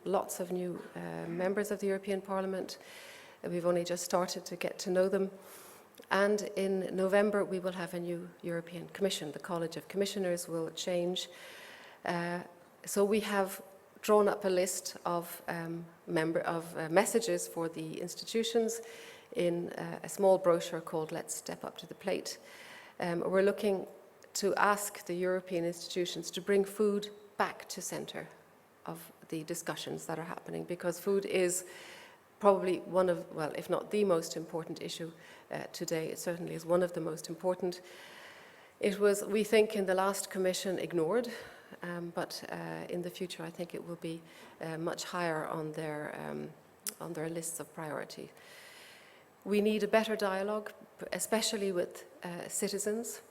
lots of new members of the European Parliament. We've only just started to get to know them. And in November, we will have a new European Commission. The College of Commissioners will change. So we have drawn up a list of messages for the institutions in a small brochure called Let's Step Up to the Plate. We're looking to ask the European institutions to bring food back to center of the discussions that are happening, because food is probably one of, well, if not the most important issue today. It certainly is one of the most important. It was, we think, in the last Commission ignored, but in the future I think it will be much higher on their lists of priority. We need a better dialogue, especially with citizens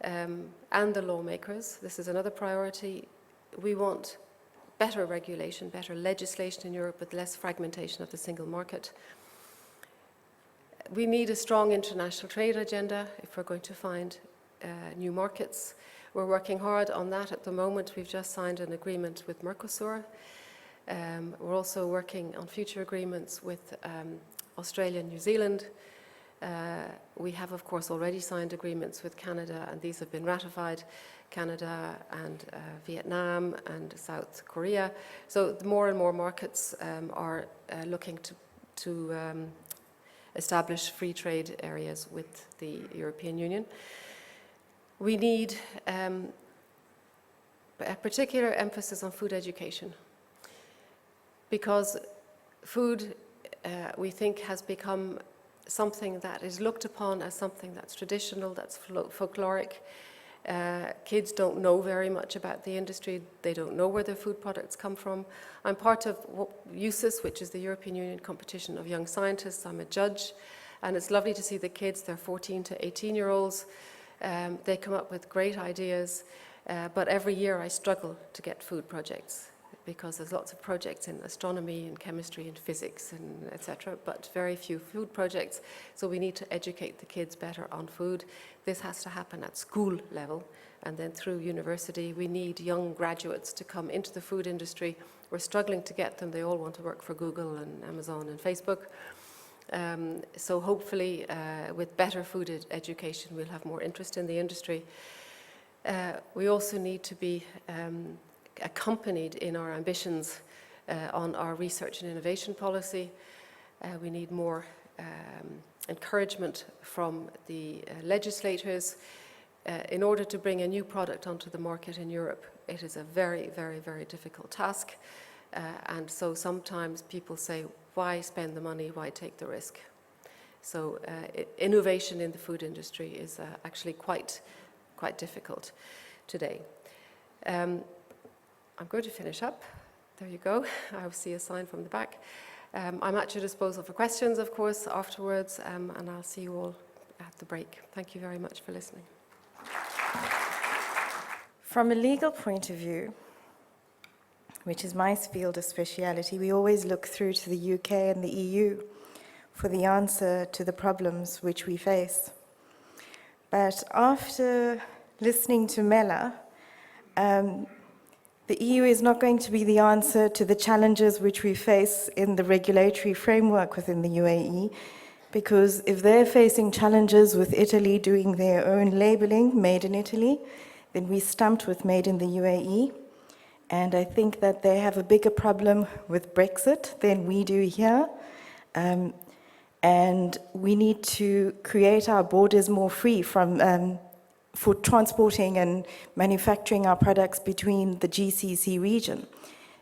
and the lawmakers. This is another priority. We want better regulation, better legislation in Europe with less fragmentation of the single market. We need a strong international trade agenda if we're going to find new markets. We're working hard on that at the moment. We've just signed an agreement with Mercosur. We're also working on future agreements with Australia and New Zealand. We have, of course, already signed agreements with Canada, and these have been ratified. Canada and Vietnam and South Korea. So more and more markets are looking to establish free trade areas with the European Union. We need a particular emphasis on food education, because food, we think, has become something that is looked upon as something that's traditional, that's folkloric. Kids don't know very much about the industry. They don't know where their food products come from. I'm part of USIS, which is the European Union Competition of Young Scientists. I'm a judge, and it's lovely to see the kids. They're 14 to 18-year-olds. They come up with great ideas, but every year I struggle to get food projects, because there's lots of projects in astronomy and chemistry and physics and etc., but very few food projects. So we need to educate the kids better on food. This has to happen at school level, and then through university. We need young graduates to come into the food industry. We're struggling to get them. They all want to work for Google and Amazon and Facebook. So hopefully with better food education we'll have more interest in the industry. We also need to be accompanied in our ambitions on our research and innovation policy. We need more encouragement from the legislators. In order to bring a new product onto the market in Europe, it is a very, very, very difficult task. And so sometimes people say, why spend the money, why take the risk? So innovation in the food industry is actually quite difficult today. I'm going to finish up. There you go. I see a sign from the back. I'm at your disposal for questions, of course, afterwards, and I'll see you all at the break. Thank you very much for listening. From a legal point of view, which is my field of speciality, we always look through to the UK and the EU for the answer to the problems which we face. But after listening to Mela, the EU is not going to be the answer to the challenges which we face in the regulatory framework within the UAE, because if they're facing challenges with Italy doing their own labeling, made in Italy, then we stumped with made in the UAE. And I think that they have a bigger problem with Brexit than we do here. And we need to create our borders more free for transporting and manufacturing our products between the GCC region.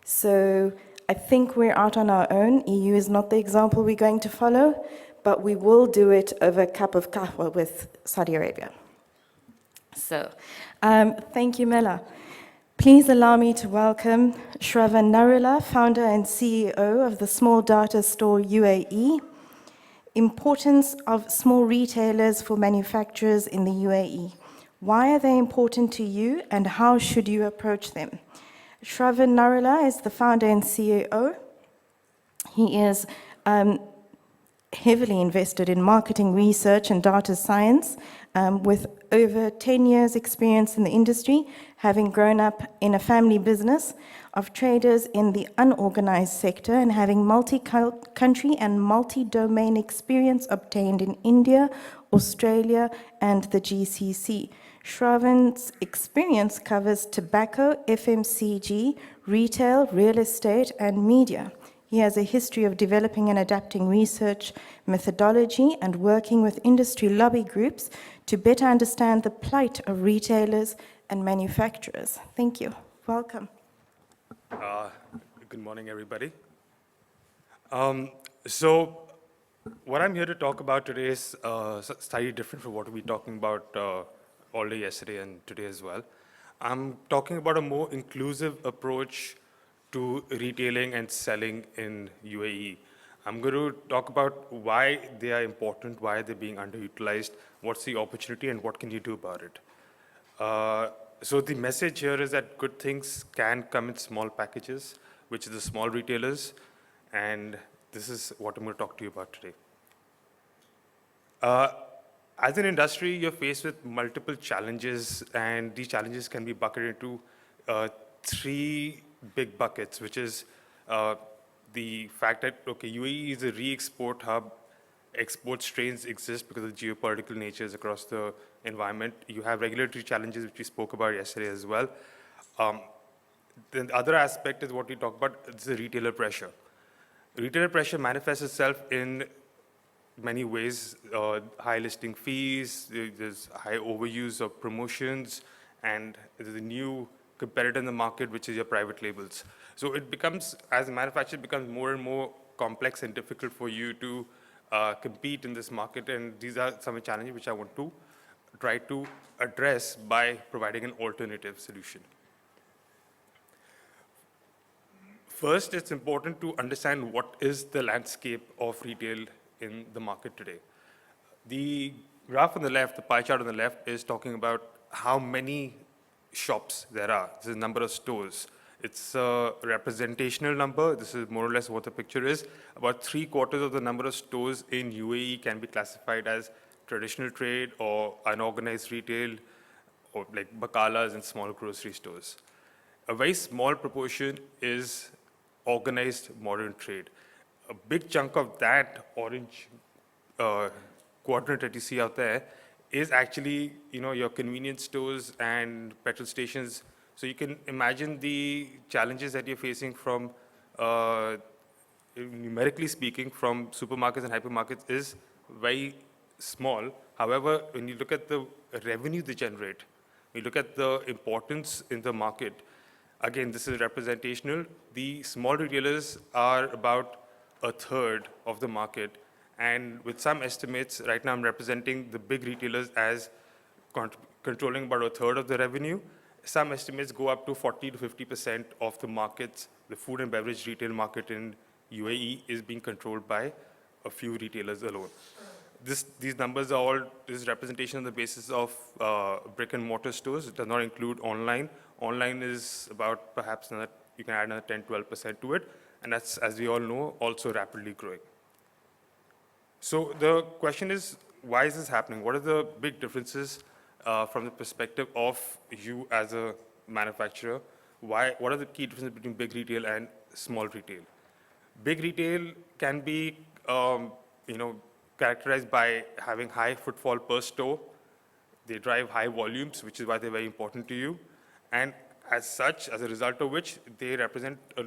So I think we're out on our own. EU is not the example we're going to follow, but we will do it over a cup of kahwa with Saudi Arabia. So, thank you, Mela. Please allow me to welcome Shravan Narula, founder and CEO of the Small Data Store UAE. Importance of small retailers for manufacturers in the UAE. Why are they important to you and how should you approach them? Shravan Narula is the founder and CEO. He is heavily invested in marketing research and data science with over 10 years experience in the industry, having grown up in a family business of traders in the unorganized sector and having multi-country and multi-domain experience obtained in India, Australia, and the GCC. Shravan's experience covers tobacco, FMCG, retail, real estate, and media. He has a history of developing and adapting research methodology and working with industry lobby groups to better understand the plight of retailers and manufacturers. Thank you. Welcome. Good morning, everybody. So what I'm here to talk about today is slightly different from what we were talking about all day yesterday and today as well. I'm talking about a more inclusive approach to retailing and selling in UAE. I'm going to talk about why they are important, why they're being underutilized, what's the opportunity, and what can you do about it. So the message here is that good things can come in small packages, which is the small retailers, and this is what I'm going to talk to you about today. As an industry, you're faced with multiple challenges, and these challenges can be bucketed into three big buckets, which is the fact that, okay, UAE is a re-export hub. Export strains exist because of geopolitical natures across the environment. You have regulatory challenges, which we spoke about yesterday as well. Then the other aspect is what we talk about, it's the retailer pressure. Retailer pressure manifests itself in many ways, high listing fees, there's high overuse of promotions, and there's a new competitor in the market, which is your private labels. So it becomes, as a manufacturer, it becomes more and more complex and difficult for you to compete in this market, and these are some of the challenges which I want to try to address by providing an alternative solution. First, it's important to understand what is the landscape of retail in the market today. The graph on the left, the pie chart on the left, is talking about how many shops there are. This is the number of stores. It's a representational number. This is more or less what the picture is. About 3/4 of the number of stores in UAE can be classified as traditional trade or unorganized retail, or like bakalas and small grocery stores. A very small proportion is organized modern trade. A big chunk of that orange quadrant that you see out there is actually, your convenience stores and petrol stations. So you can imagine the challenges that you're facing from, numerically speaking, from supermarkets and hypermarkets is very small. However, when you look at the revenue they generate, you look at the importance in the market, Again, this is representational. The small retailers are about a third of the market. And with some estimates, right now I'm representing the big retailers as controlling about a third of the revenue. Some estimates go up to 40 to 50% of the markets. The food and beverage retail market in UAE is being controlled by a few retailers alone. These numbers are all, this is representation on the basis of brick and mortar stores. It does not include online. Online is about perhaps another, you can add another 10, 12% to it. And that's, as we all know, also rapidly growing. So the question is, why is this happening? What are the big differences from the perspective of you as a manufacturer? What are the key differences between big retail and small retail? Big retail can be, characterized by having high footfall per store. They drive high volumes, which is why they're very important to you. And as such, as a result of which, they represent a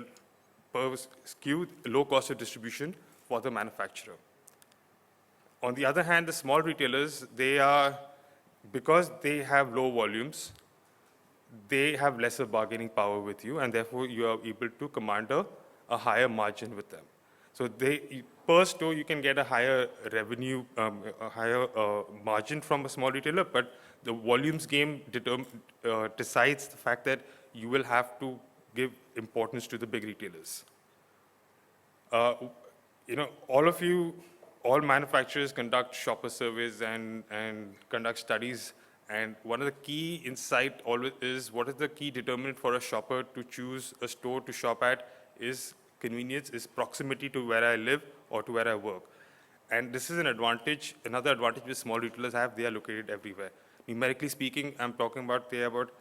per SKU low cost of distribution for the manufacturer. On the other hand, the small retailers, because they have low volumes, they have lesser bargaining power with you, and therefore you are able to command a higher margin with them. So per store, you can get a higher revenue, a higher margin from a small retailer, but the volumes game decides the fact that you will have to give importance to the big retailers. All manufacturers conduct shopper surveys and conduct studies. And one of the key insight always is what is the key determinant for a shopper to choose a store to shop at is convenience, is proximity to where I live or to where I work. And this is an advantage, another advantage which small retailers have, they are located everywhere. Numerically speaking, I'm talking about they are about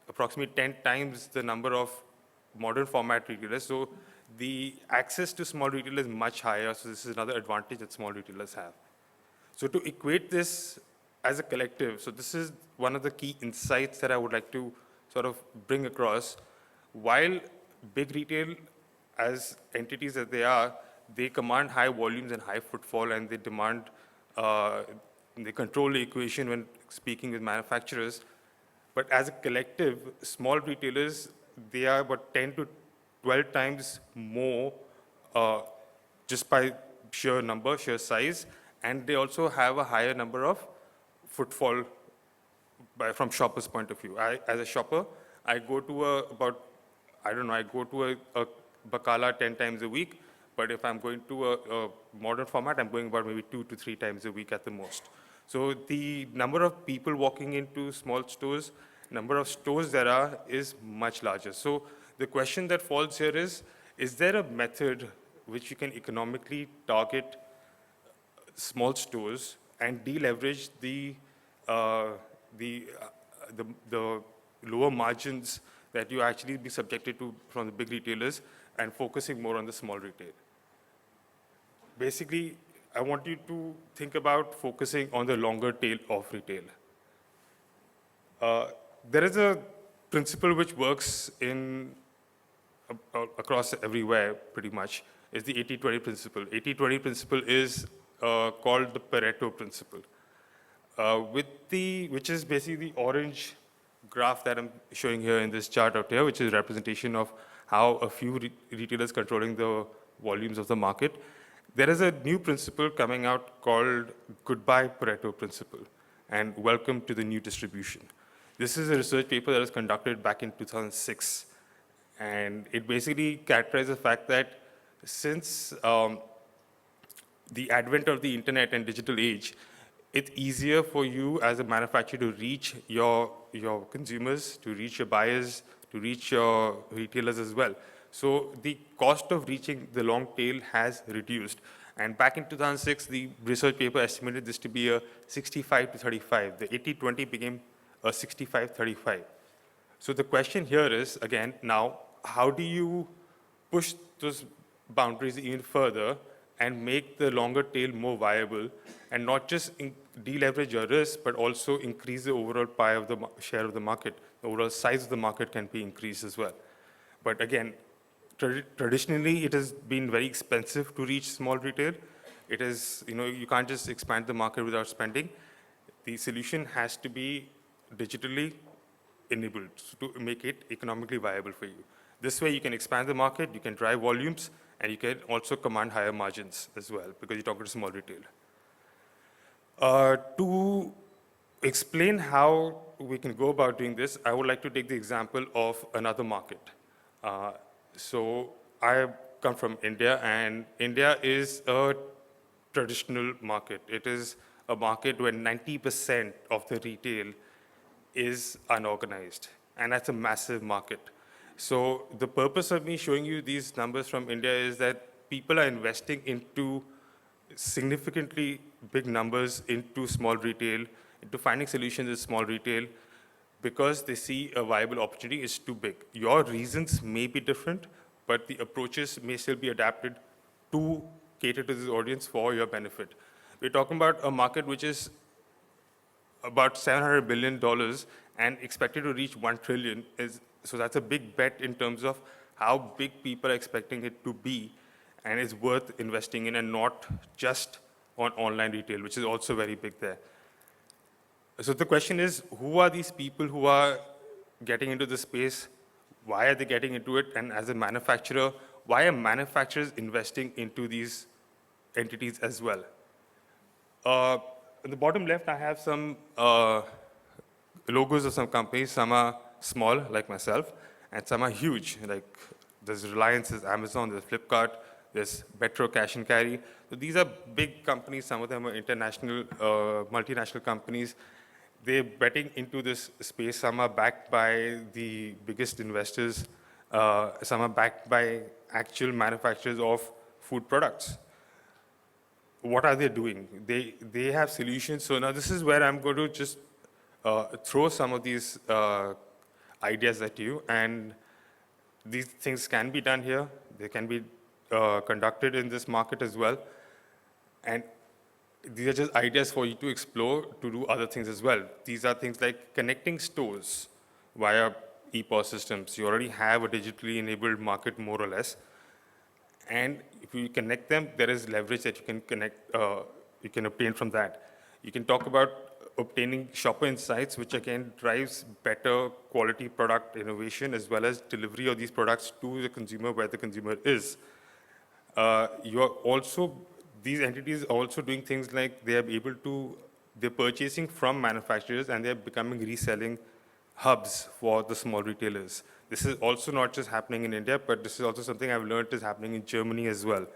approximately 10 times the number of modern format retailers. So the access to small retail is much higher, so this is another advantage that small retailers have. So to equate this as a collective, so this is one of the key insights that I would like to sort of bring across. While big retail, as entities that they are, they command high volumes and high footfall, and they demand, they control the equation when speaking with manufacturers. But as a collective, small retailers, they are about 10 to 12 times more just by sheer number, sheer size, and they also have a higher number of footfall from shoppers' point of view. As a shopper, I go to I go to a Bacala 10 times a week, but if I'm going to a modern format, I'm going about maybe 2 to 3 times a week at the most. So the number of people walking into small stores, number of stores there are, is much larger. So the question that falls here is there a method which you can economically target small stores and deleverage the lower margins that you actually be subjected to from the big retailers and focusing more on the small retail? Basically, I want you to think about focusing on the longer tail of retail. There is a principle which works across everywhere pretty much, is the 80-20 principle. 80-20 principle is called the Pareto principle, which is basically the orange graph that I'm showing here in this chart out here, which is a representation of how a few retailers controlling the volumes of the market. There is a new principle coming out called Goodbye Pareto principle, and welcome to the new distribution. This is a research paper that was conducted back in 2006, and it basically characterizes the fact that since the advent of the internet and digital age, it's easier for you as a manufacturer to reach your consumers, to reach your buyers, to reach your retailers as well. So the cost of reaching the long tail has reduced. And back in 2006, the research paper estimated this to be a 65 to 35. The 80-20 became a 65-35. So the question here is, again, now, how do you push those boundaries even further and make the longer tail more viable, and not just deleverage your risk, but also increase the overall pie of the share of the market? The overall size of the market can be increased as well. But again, traditionally, it has been very expensive to reach small retail. It is, you can't just expand the market without spending. The solution has to be digitally enabled to make it economically viable for you. This way you can expand the market, you can drive volumes, and you can also command higher margins as well because you're talking to small retail. To explain how we can go about doing this, I would like to take the example of another market. So I come from India, and India is a traditional market. It is a market where 90% of the retail is unorganized, and that's a massive market. So the purpose of me showing you these numbers from India is that people are investing into significantly big numbers into small retail, into finding solutions in small retail, because they see a viable opportunity is too big. Your reasons may be different, but the approaches may still be adapted to cater to this audience for your benefit. We're talking about a market which is about $700 billion and expected to reach 1 trillion. So that's a big bet in terms of how big people are expecting it to be, and it's worth investing in, and not just on online retail, which is also very big there. So the question is, who are these people who are getting into the space? Why are they getting into it? And as a manufacturer, why are manufacturers investing into these entities as well? In the bottom left, I have some logos of some companies. Some are small, like myself, and some are huge, like there's Reliance, there's Amazon, there's Flipkart, there's Metro Cash and Carry. So these are big companies. Some of them are international, multinational companies. They're betting into this space. Some are backed by the biggest investors. Some are backed by actual manufacturers of food products. What are they doing? They have solutions. So now this is where I'm going to just throw some of these ideas at you. And these things can be done here. They can be conducted in this market as well. And these are just ideas for you to explore, to do other things as well. These are things like connecting stores via EPOS systems. You already have a digitally enabled market, more or less. And if you connect them, there is leverage that you can obtain from that. You can talk about obtaining shopper insights, which again drives better quality product innovation as well as delivery of these products to the consumer where the consumer is. These entities are also doing things like they're purchasing from manufacturers and they're becoming reselling hubs for the small retailers. This is also not just happening in India, but this is also something I've learned is happening in Germany as well,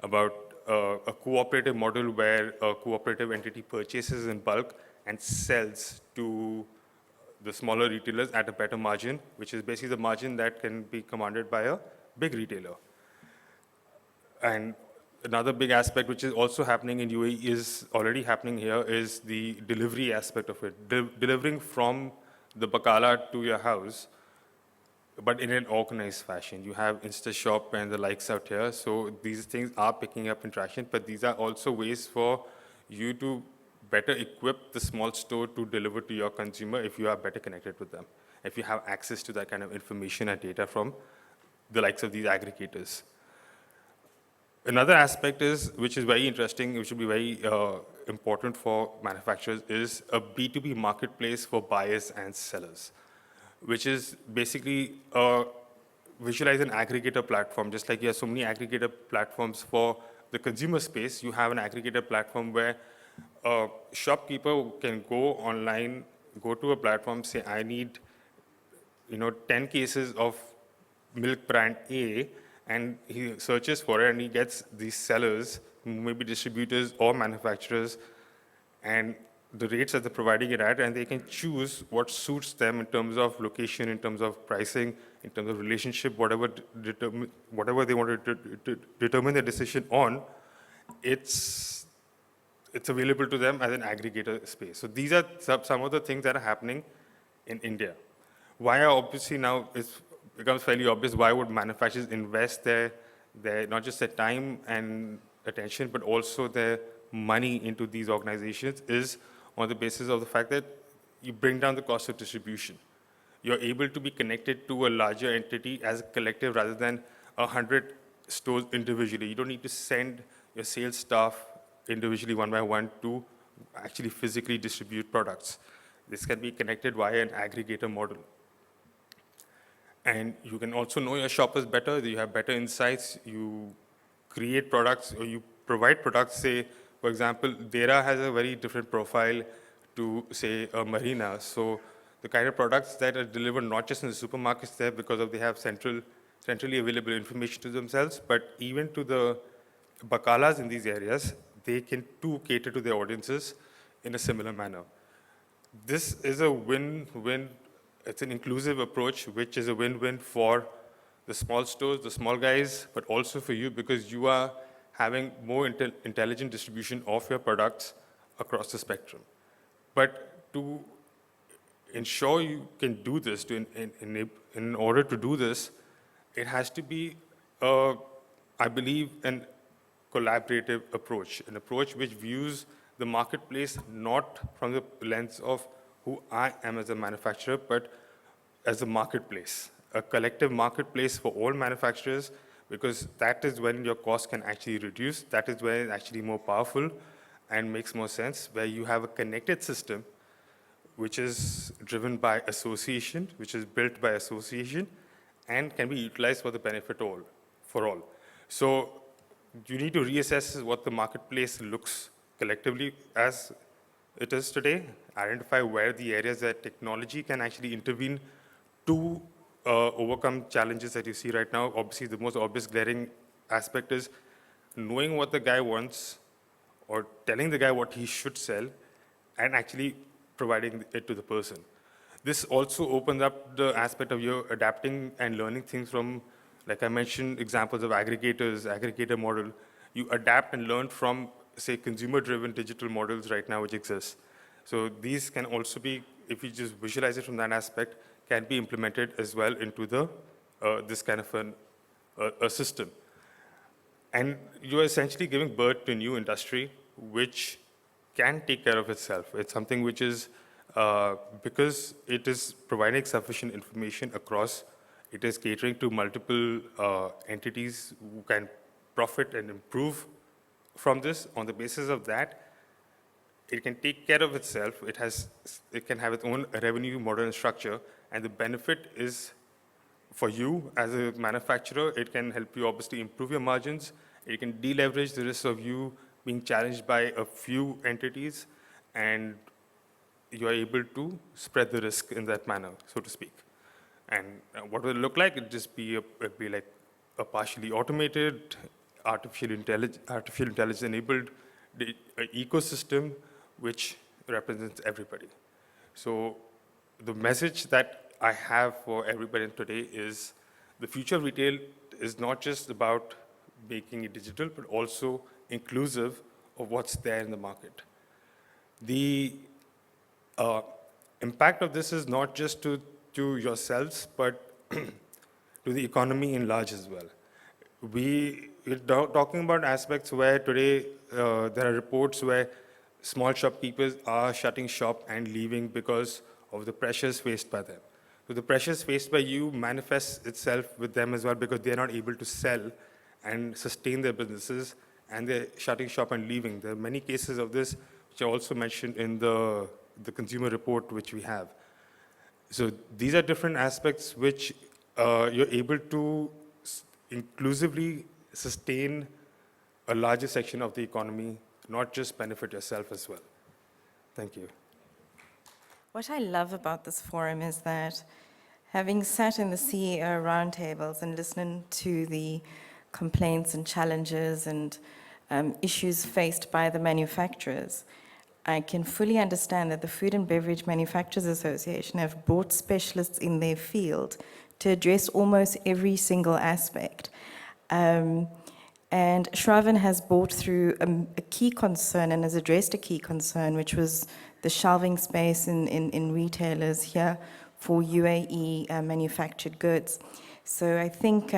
about a cooperative model where a cooperative entity purchases in bulk and sells to the smaller retailers at a better margin, which is basically the margin that can be commanded by a big retailer. And another big aspect which is also happening in UAE is already happening here is the delivery aspect of it. Delivering from the bakala to your house, but in an organized fashion. You have InstaShop and the likes out here, so these things are picking up in traction, but these are also ways for you to better equip the small store to deliver to your consumer if you are better connected with them, if you have access to that kind of information and data from the likes of these aggregators. Another aspect is, which is very interesting, which will be very important for manufacturers, is a B2B marketplace for buyers and sellers, which is basically visualize an aggregator platform. Just like you have so many aggregator platforms for the consumer space, you have an aggregator platform where a shopkeeper can go online, go to a platform, say, I need 10 cases of milk brand A, and he searches for it and he gets these sellers, maybe distributors or manufacturers, and the rates that they're providing it at, and they can choose what suits them in terms of location, in terms of pricing, in terms of relationship, whatever they want to determine their decision on, it's available to them as an aggregator space. So these are some of the things that are happening in India. Why are obviously now it becomes fairly obvious why would manufacturers invest their not just their time and attention, but also their money into these organizations is on the basis of the fact that you bring down the cost of distribution. You're able to be connected to a larger entity as a collective rather than 100 stores individually. You don't need to send your sales staff individually one by one to actually physically distribute products. This can be connected via an aggregator model. And you can also know your shoppers better, you have better insights, you create products or you provide products, say, for example, Dera has a very different profile to, say, a Marina. So the kind of products that are delivered not just in the supermarkets there because of they have centrally available information to themselves, but even to the bakalas in these areas, they can too cater to their audiences in a similar manner. This is a win-win, it's an inclusive approach, which is a win-win for the small stores, the small guys, but also for you because you are having more intelligent distribution of your products across the spectrum. But to ensure you can do this, in order to do this, it has to be, I believe, an collaborative approach, an approach which views the marketplace not from the lens of who I am as a manufacturer, but as a marketplace, a collective marketplace for all manufacturers, because that is when your costs can actually reduce, that is when it's actually more powerful and makes more sense, where you have a connected system which is driven by association, which is built by association, and can be utilized for the benefit for all. So you need to reassess what the marketplace looks collectively as it is today, identify where the areas that technology can actually intervene to overcome challenges that you see right now. Obviously, the most obvious glaring aspect is knowing what the guy wants or telling the guy what he should sell and actually providing it to the person. This also opens up the aspect of you adapting and learning things from, like I mentioned, examples of aggregators, aggregator model. You adapt and learn from, say, consumer-driven digital models right now which exist. So these can also be, if you just visualize it from that aspect, can be implemented as well into the this kind of a system. And you're essentially giving birth to a new industry which can take care of itself. It's something which is, because it is providing sufficient information across, it is catering to multiple entities who can profit and improve from this. On the basis of that, it can take care of itself. It can have its own revenue model and structure, and the benefit is for you as a manufacturer. It can help you obviously improve your margins. It can deleverage the risk of you being challenged by a few entities, and you are able to spread the risk in that manner, so to speak. And what will it look like? It'll just be like a partially automated, artificial intelligence enabled ecosystem which represents everybody. So the message that I have for everybody today is the future of retail is not just about making it digital, but also inclusive of what's there in the market. The impact of this is not just to yourselves, but to the economy in large as well. We're talking about aspects where today there are reports where small shopkeepers are shutting shop and leaving because of the pressures faced by them. So the pressures faced by you manifests itself with them as well because they're not able to sell and sustain their businesses, and they're shutting shop and leaving. There are many cases of this, which I also mentioned in the consumer report which we have. So these are different aspects which you're able to inclusively sustain a larger section of the economy, not just benefit yourself as well. Thank you. What I love about this forum is that having sat in the CEO roundtables and listened to the complaints and challenges and issues faced by the manufacturers, I can fully understand that the Food and Beverage Manufacturers Association have brought specialists in their field to address almost every single aspect. And Shravan has brought through a key concern and has addressed a key concern, which was the shelving space in retailers here for UAE manufactured goods. So I think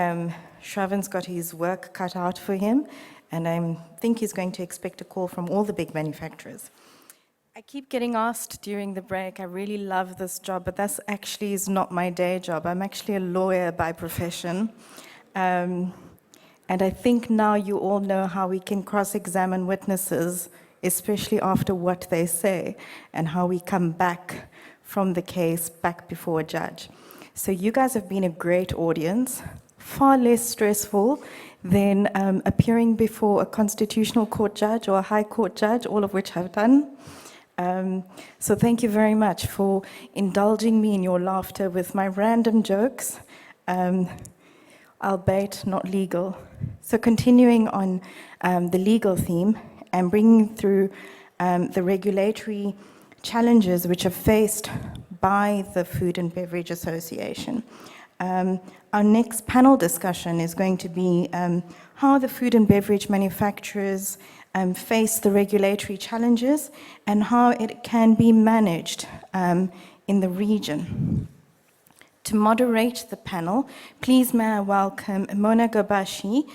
Shravan's got his work cut out for him, and I think he's going to expect a call from all the big manufacturers. I keep getting asked during the break, I really love this job, but that actually is not my day job. I'm actually a lawyer by profession. And I think now you all know how we can cross-examine witnesses, especially after what they say, and how we come back from the case back before a judge. So you guys have been a great audience, far less stressful than appearing before a constitutional court judge or a high court judge, all of which I've done. So thank you very much for indulging me in your laughter with my random jokes, albeit not legal. So continuing on the legal theme and bringing through the regulatory challenges which are faced by the Food and Beverage Association. Our next panel discussion is going to be how the food and beverage manufacturers face the regulatory challenges and how it can be managed in the region. To moderate the panel, please may I welcome Mona Gabashi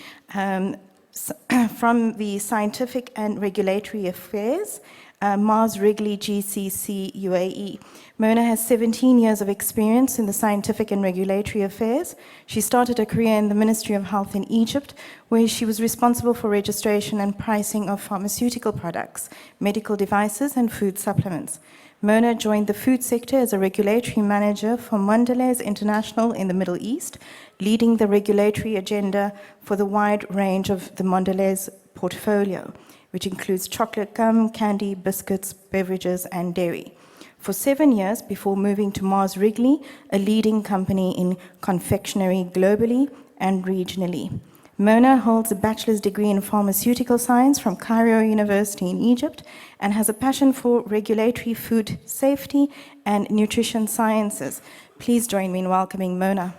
from the Scientific and Regulatory Affairs, Mars Wrigley GCC UAE. Mona has 17 years of experience in the scientific and regulatory affairs. She started her career in the Ministry of Health in Egypt, where she was responsible for registration and pricing of pharmaceutical products, medical devices, and food supplements. Mona joined the food sector as a regulatory manager for Mondelez International in the Middle East, leading the regulatory agenda for the wide range of the Mondelez portfolio, which includes chocolate gum, candy, biscuits, beverages, and dairy. For 7 years before moving to Mars Wrigley, a leading company in confectionery globally and regionally. Mona holds a bachelor's degree in pharmaceutical science from Cairo University in Egypt and has a passion for regulatory food safety and nutrition sciences. Please join me in welcoming Mona.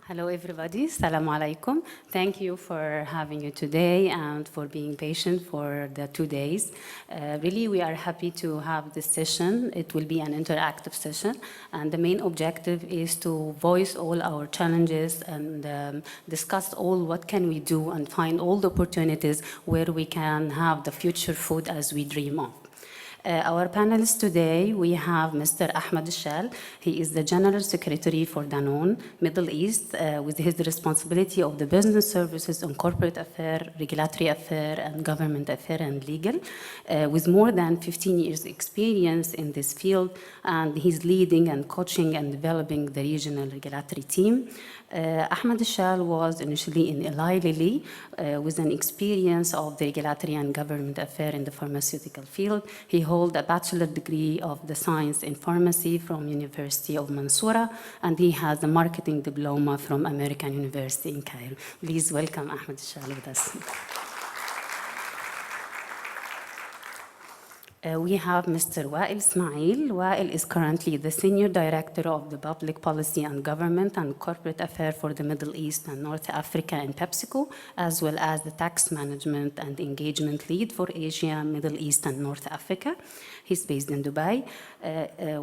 Hello, everybody. Assalamu alaikum. Thank you for having you today and for being patient for the 2 days. Really, we are happy to have this session. It will be an interactive session, and the main objective is to voice all our challenges and discuss all what can we do and find all the opportunities where we can have the future food as we dream of. Our panelists today, we have Mr. Ahmed Shal. He is the General Secretary for Danone, Middle East, with his responsibility of the business services on corporate affairs, regulatory affairs, and government affairs and legal, with more than 15 years experience in this field, and he's leading and coaching and developing the regional regulatory team. Ahmed Shal was initially in Eli Lilly with an experience of the regulatory and government affairs in the pharmaceutical field. He holds a bachelor degree of the science in pharmacy from University of Mansoura, and he has a marketing diploma from American University in Cairo. Please welcome Ahmed Shal with us. We have Mr. Wael Ismail. Wael is currently the Senior Director of the Public Policy and Government and Corporate Affairs for the Middle East and North Africa in PepsiCo, as well as the Tax Management and Engagement Lead for Asia, Middle East, and North Africa. He's based in Dubai.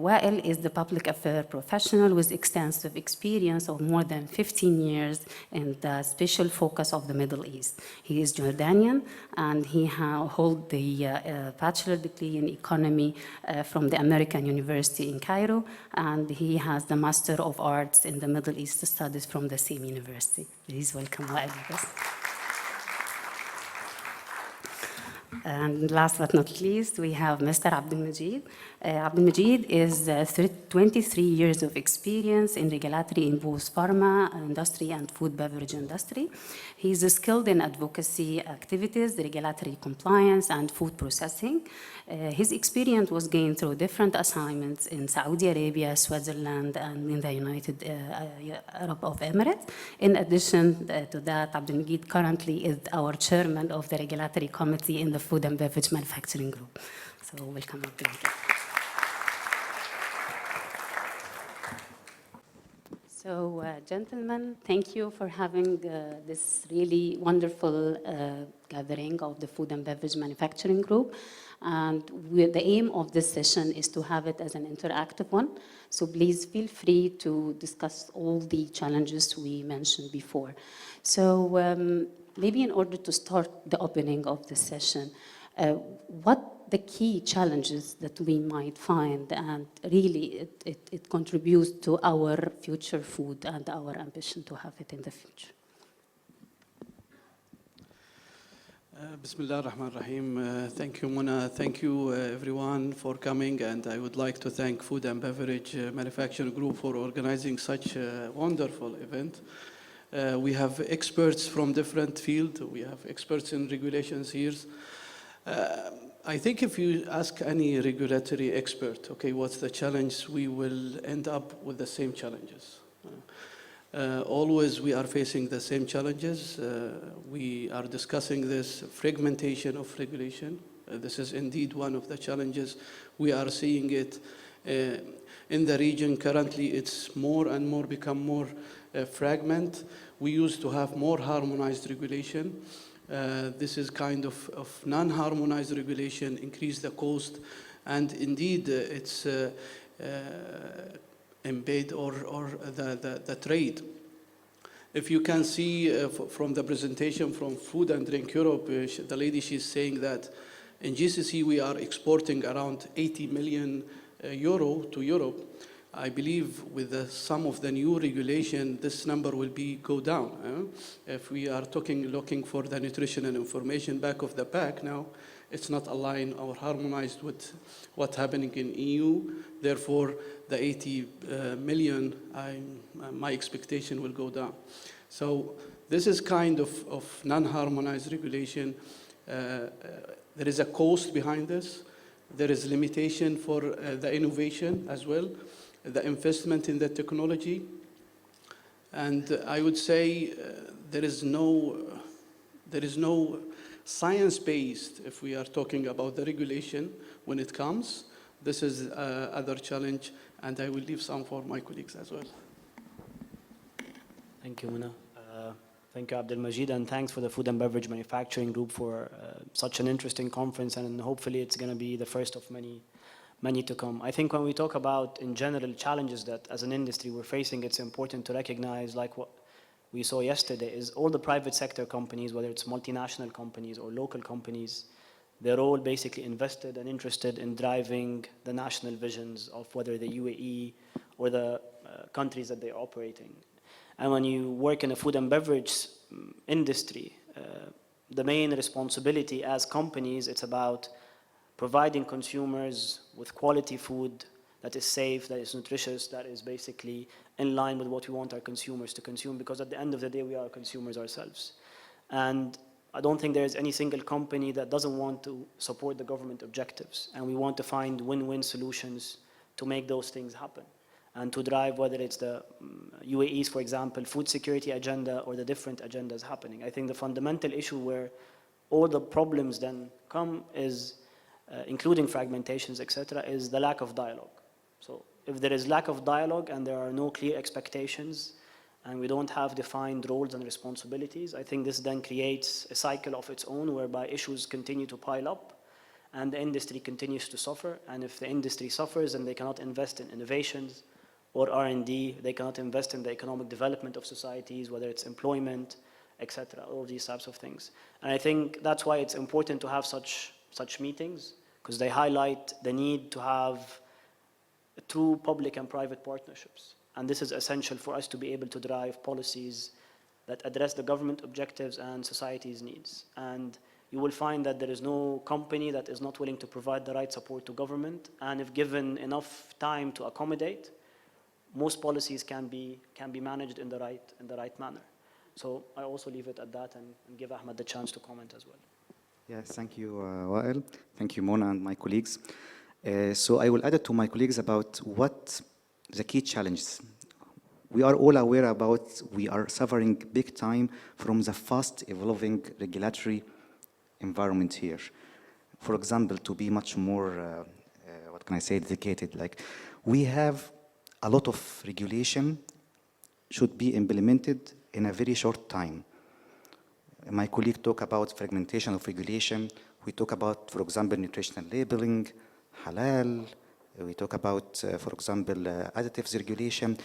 Wael is the public affairs professional with extensive experience of more than 15 years in the special focus of the Middle East. He is Jordanian, and he holds the bachelor degree in economy from the American University in Cairo, and he has the Master of Arts in the Middle East Studies from the same university. Please welcome Wael with us. And last but not least, we have Mr. Abdul Majid. Abdul Majid is 23 years of experience in regulatory in both pharma industry and food beverage industry. He's skilled in advocacy activities, regulatory compliance, and food processing. His experience was gained through different assignments in Saudi Arabia, Switzerland, and in the United Arab Emirates. In addition to that, Abdul Majid currently is our chairman of the regulatory committee in the Food and Beverage Manufacturing Group. So welcome, Abdul Majid. So, gentlemen, thank you for having this really wonderful gathering of the Food and Beverage Manufacturing Group. And the aim of this session is to have it as an interactive one. So please feel free to discuss all the challenges we mentioned before. So maybe in order to start the opening of the session, what the key challenges that we might find, and really it contributes to our future food and our ambition to have it in the future. Bismillah ar-Rahman ar-Rahim. Thank you, Mona. Thank you, everyone, for coming. And I would like to thank Food and Beverage Manufacturing Group for organizing such a wonderful event. We have experts from different fields. We have experts in regulations here. I think if you ask any regulatory expert, okay, what's the challenge, we will end up with the same challenges. Always we are facing the same challenges. We are discussing this fragmentation of regulation. This is indeed one of the challenges. We are seeing it in the region. Currently, it's more and more become more fragment. We used to have more harmonized regulation. This is kind of non-harmonized regulation, increase the cost, and indeed it's embed or the trade. If you can see from the presentation from Food and Drink Europe, the lady, she's saying that in GCC we are exporting around 80 million euro to Europe. I believe with some of the new regulation, this number will go down. If we are looking for the nutrition and information back of the pack now, it's not aligned or harmonized with what's happening in EU. Therefore, the 80 million, my expectation will go down. So this is kind of non-harmonized regulation. There is a cost behind this. There is limitation for the innovation as well, the investment in the technology. And I would say there is no science-based, if we are talking about the regulation when it comes. This is other challenge, and I will leave some for my colleagues as well. Thank you, Muna. Thank you, Abdul Majid, and thanks for the Food and Beverage Manufacturing Group for such an interesting conference, and hopefully it's going to be the first of many to come. I think when we talk about, in general, challenges that as an industry we're facing, it's important to recognize, like what we saw yesterday, is all the private sector companies, whether it's multinational companies or local companies, they're all basically invested and interested in driving the national visions of whether the UAE or the countries that they're operating. And when you work in a food and beverage industry, the main responsibility as companies, it's about providing consumers with quality food that is safe, that is nutritious, that is basically in line with what we want our consumers to consume, because at the end of the day, we are consumers ourselves. And I don't think there is any single company that doesn't want to support the government objectives. And we want to find win-win solutions to make those things happen and to drive, whether it's the UAE's, for example, food security agenda or the different agendas happening. I think the fundamental issue where all the problems then come is, including fragmentations, etc., is the lack of dialogue. So if there is lack of dialogue and there are no clear expectations and we don't have defined roles and responsibilities, I think this then creates a cycle of its own whereby issues continue to pile up and the industry continues to suffer. And if the industry suffers and they cannot invest in innovations or R&D, they cannot invest in the economic development of societies, whether it's employment, etc., all of these types of things. And I think that's why it's important to have such meetings, because they highlight the need to have true public and private partnerships. And this is essential for us to be able to drive policies that address the government objectives and society's needs. And you will find that there is no company that is not willing to provide the right support to government. And if given enough time to accommodate, most policies can be managed in the right manner. So I also leave it at that and give Ahmed the chance to comment as well. Yes, thank you, Wael. Thank you, Mona and my colleagues. So I will add it to my colleagues about what the key challenges. We are all aware about we are suffering big time from the fast evolving regulatory environment here. For example, to be much more, what can I say, dedicated, like we have a lot of regulation should be implemented in a very short time. My colleague talked about fragmentation of regulation. We talk about, for example, nutritional labeling, halal. We talk about, for example, additives regulation.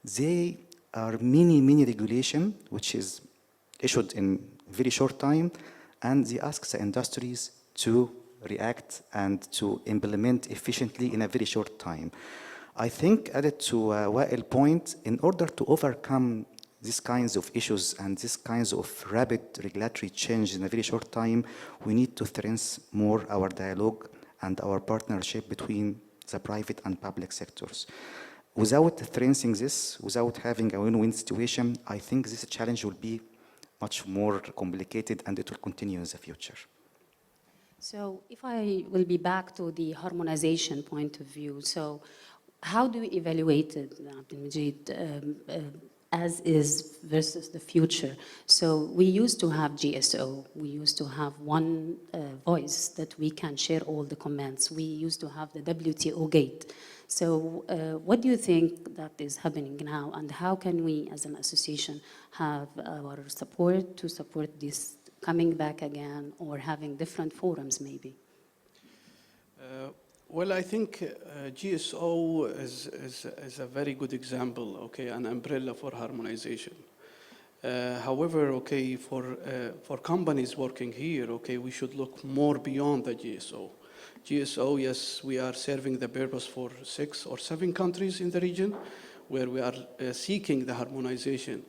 They are many regulation which is issued in very short time, and they ask the industries to react and to implement efficiently in a very short time. I think, added to Wael's point, in order to overcome these kinds of issues and these kinds of rapid regulatory change in a very short time, we need to strengthen more our dialogue and our partnership between the private and public sectors. Without strengthening this, without having a win-win situation, I think this challenge will be much more complicated and it will continue in the future. So if I will be back to the harmonization point of view, so how do we evaluate it, Abdelmajid, as is versus the future? So we used to have GSO, we used to have one voice that we can share all the comments. We used to have the WTO gate. So what do you think that is happening now, and how can we as an association have our support to support this coming back again, or having different forums maybe? Well, I think GSO is a very good example, okay, an umbrella for harmonization. However, okay, for companies working here, okay, we should look more beyond the GSO. GSO, yes, we are serving the purpose for 6 or 7 countries in the region where we are seeking the harmonization.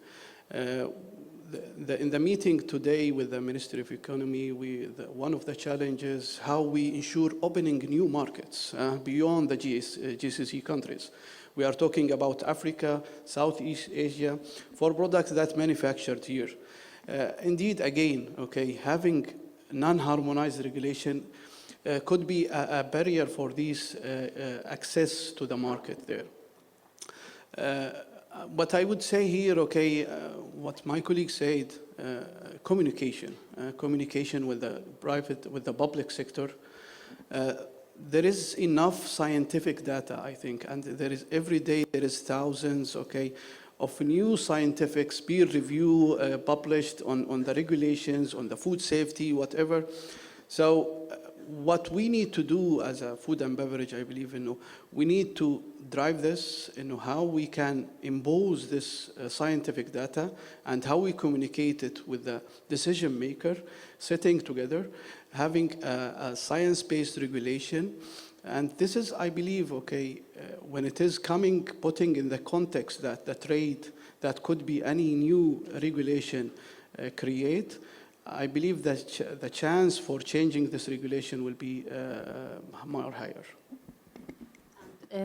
In the meeting today with the Ministry of Economy, one of the challenges how we ensure opening new markets beyond the GCC countries. We are talking about Africa, Southeast Asia, for products that manufactured here. Indeed, again, okay, having non-harmonized regulation could be a barrier for this access to the market there. But I would say here, okay, what my colleague said, communication with the private, with the public sector. There is enough scientific data, I think, and there is every day there is thousands, okay, of new scientific peer review published on the regulations, on the food safety, whatever. So what we need to do as a food and beverage, I believe, we need to drive this, how we can impose this scientific data and how we communicate it with the decision maker, sitting together, having a science-based regulation. And this is, I believe, okay, when it is putting in the context that the trade that could be any new regulation create, I believe that the chance for changing this regulation will be more higher.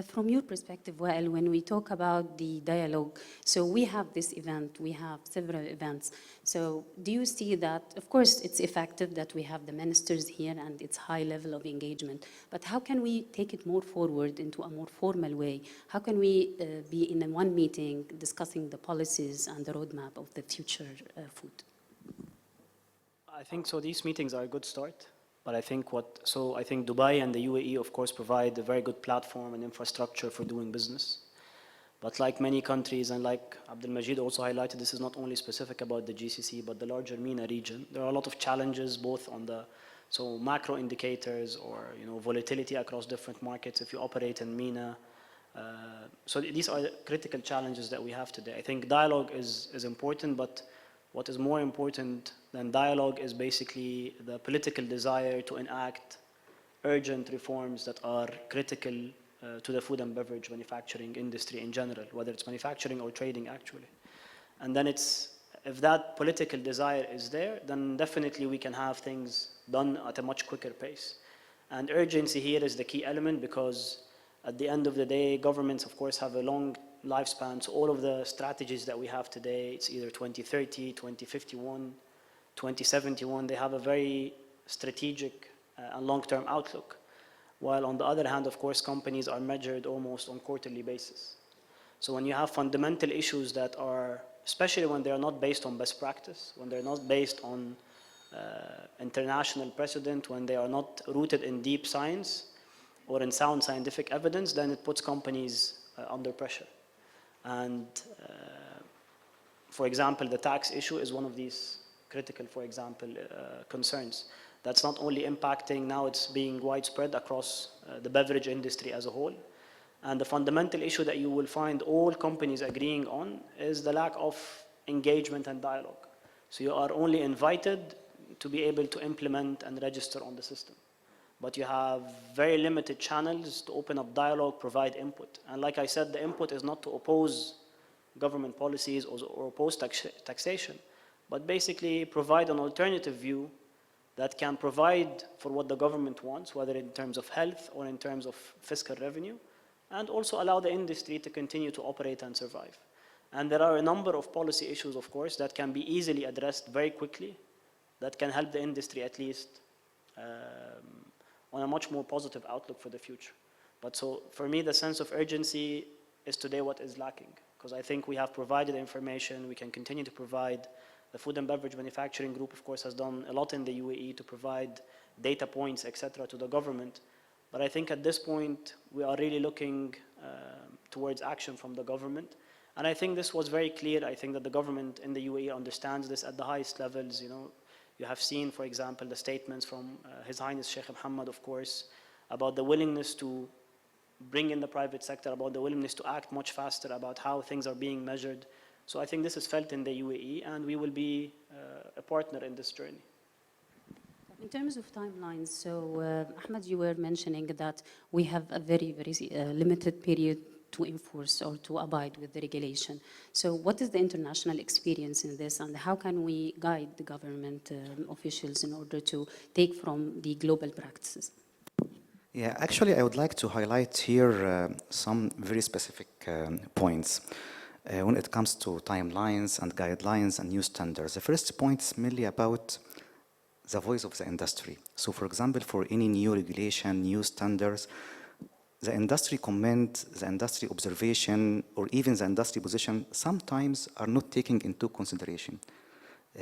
From your perspective, Wael, when we talk about the dialogue, so we have this event, we have several events. So do you see that, of course, it's effective that we have the ministers here and it's high level of engagement, but how can we take it more forward into a more formal way? How can we be in one meeting discussing the policies and the roadmap of the future food? I think so. These meetings are a good start, but I think I think Dubai and the UAE, of course, provide a very good platform and infrastructure for doing business. But like many countries, and like Abdelmajid also highlighted, this is not only specific about the GCC, but the larger MENA region. There are a lot of challenges, both on the macro indicators or volatility across different markets if you operate in MENA. So these are critical challenges that we have today. I think dialogue is important, but what is more important than dialogue is basically the political desire to enact urgent reforms that are critical to the food and beverage manufacturing industry in general, whether it's manufacturing or trading actually. And then if that political desire is there, then definitely we can have things done at a much quicker pace. And urgency here is the key element, because at the end of the day, governments, of course, have a long lifespan. So all of the strategies that we have today, it's either 2030, 2051, 2071, they have a very strategic and long-term outlook. While on the other hand, of course, companies are measured almost on quarterly basis. So when you have fundamental issues that are, especially when they are not based on best practice, when they're not based on international precedent, when they are not rooted in deep science or in sound scientific evidence, then it puts companies under pressure. And for example, the tax issue is one of these critical, for example, concerns. That's not only impacting, now it's being widespread across the beverage industry as a whole. And the fundamental issue that you will find all companies agreeing on is the lack of engagement and dialogue. So you are only invited to be able to implement and register on the system. But you have very limited channels to open up dialogue, provide input. And like I said, the input is not to oppose government policies or oppose taxation, but basically provide an alternative view that can provide for what the government wants, whether in terms of health or in terms of fiscal revenue, and also allow the industry to continue to operate and survive. And there are a number of policy issues, of course, that can be easily addressed very quickly, that can help the industry at least on a much more positive outlook for the future. But so for me, the sense of urgency is today what is lacking, because I think we have provided information, we can continue to provide. The Food and Beverage Manufacturing Group, of course, has done a lot in the UAE to provide data points, etc., to the government. But I think at this point, we are really looking towards action from the government. And I think this was very clear. I think that the government in the UAE understands this at the highest levels. You know, you have seen, for example, the statements from His Highness Sheikh Mohammed, of course, about the willingness to bring in the private sector, about the willingness to act much faster, about how things are being measured. So I think this is felt in the UAE, and we will be a partner in this journey. In terms of timelines, so Ahmed, you were mentioning that we have a very, very limited period to enforce or to abide with the regulation. So what is the international experience in this, and how can we guide the government officials in order to take from the global practices? Yeah, actually, I would like to highlight here some very specific points. When it comes to timelines and guidelines and new standards. The first point is mainly about the voice of the industry. So for example, for any new regulation, new standards, the industry comment, the industry observation, or even the industry position sometimes are not taken into consideration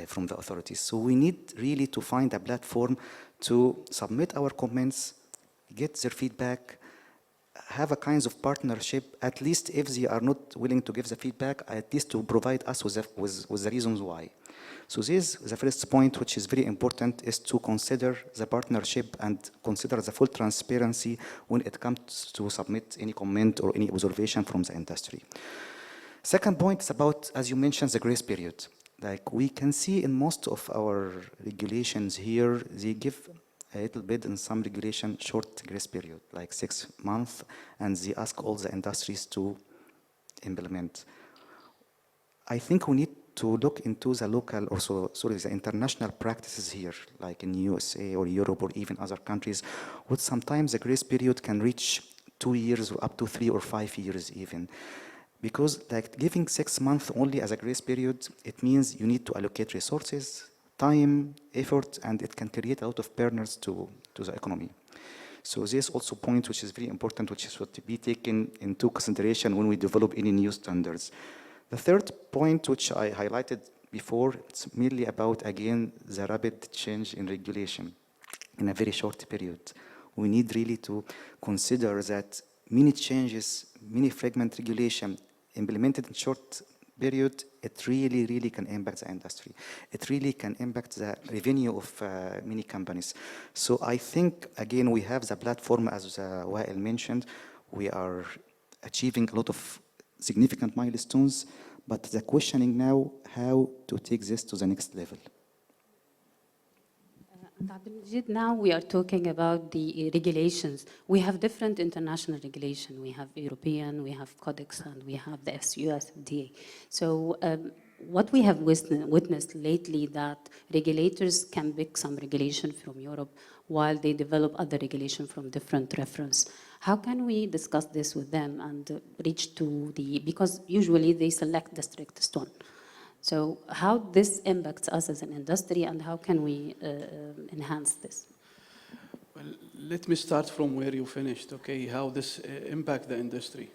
from the authorities. So we need really to find a platform to submit our comments, get their feedback, have a kind of partnership, at least if they are not willing to give the feedback, at least to provide us with the reasons why. So this, the first point, which is very important, is to consider the partnership and consider the full transparency when it comes to submit any comment or any observation from the industry. Second point is about, as you mentioned, the grace period. Like we can see in most of our regulations here, they give a little bit in some regulation short grace period, like 6 months, and they ask all the industries to implement. I think we need to look into the local, the international practices here, like in USA or Europe or even other countries, which sometimes the grace period can reach 2 years or up to 3 or 5 years even. Because like giving 6 months only as a grace period, it means you need to allocate resources, time, effort, and it can create a lot of burners to the economy. So this also point which is very important, which is what to be taken into consideration when we develop any new standards. The third point, which I highlighted before, it's merely about, again, the rapid change in regulation in a very short period. We need really to consider that many changes, many fragment regulation implemented in short period, it really, really can impact the industry. It really can impact the revenue of many companies. So I think, again, we have the platform, as Wael mentioned, we are achieving a lot of significant milestones, but the questioning now, how to take this to the next level. Now we are talking about the regulations. We have different international regulations. We have European, we have Codex, and we have the US FDA. So what we have witnessed lately that regulators can pick some regulation from Europe while they develop other regulation from different reference. How can we discuss this with them and reach to because usually they select the strictest one. So how this impacts us as an industry and how can we enhance this? Well, let me start from where you finished, okay, how this impact the industry.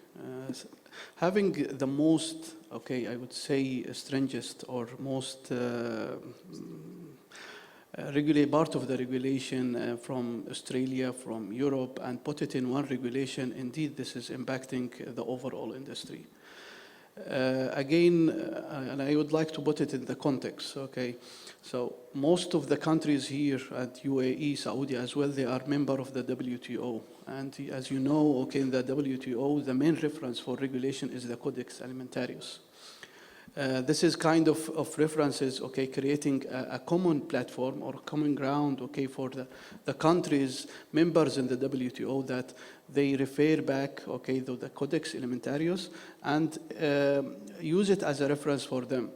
Having the most, okay, I would say stringent or most part of the regulation from Australia, from Europe, and put it in one regulation, indeed this is impacting the overall industry. Again, and I would like to put it in the context, okay? So most of the countries here at UAE, Saudi as well, they are member of the WTO. And as you know, okay, in the WTO, the main reference for regulation is the Codex Alimentarius. This is kind of references, okay, creating a common platform or common ground, okay, for the countries, members in the WTO, that they refer back, okay, to the Codex Alimentarius and use it as a reference for them.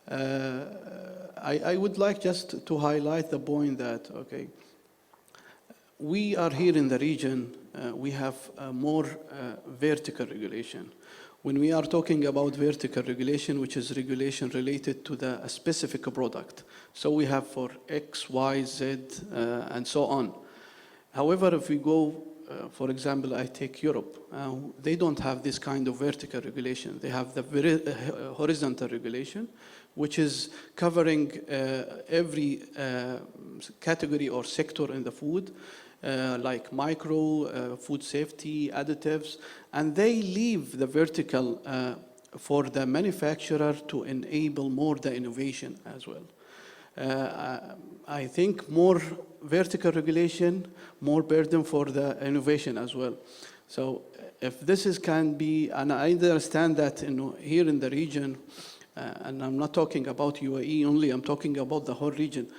I would like just to highlight the point that, okay, we are here in the region, we have more vertical regulation. When we are talking about vertical regulation, which is regulation related to a specific product. So we have for X, Y, Z, and so on. However, if we go, for example, I take Europe, they don't have this kind of vertical regulation. They have the horizontal regulation, which is covering every category or sector in the food, like micro, food safety, additives, and they leave the vertical for the manufacturer to enable more the innovation as well. I think more vertical regulation, more burden for the innovation as well. So if this can be, and I understand that here in the region, and I'm not talking about UAE only, I'm talking about the whole region,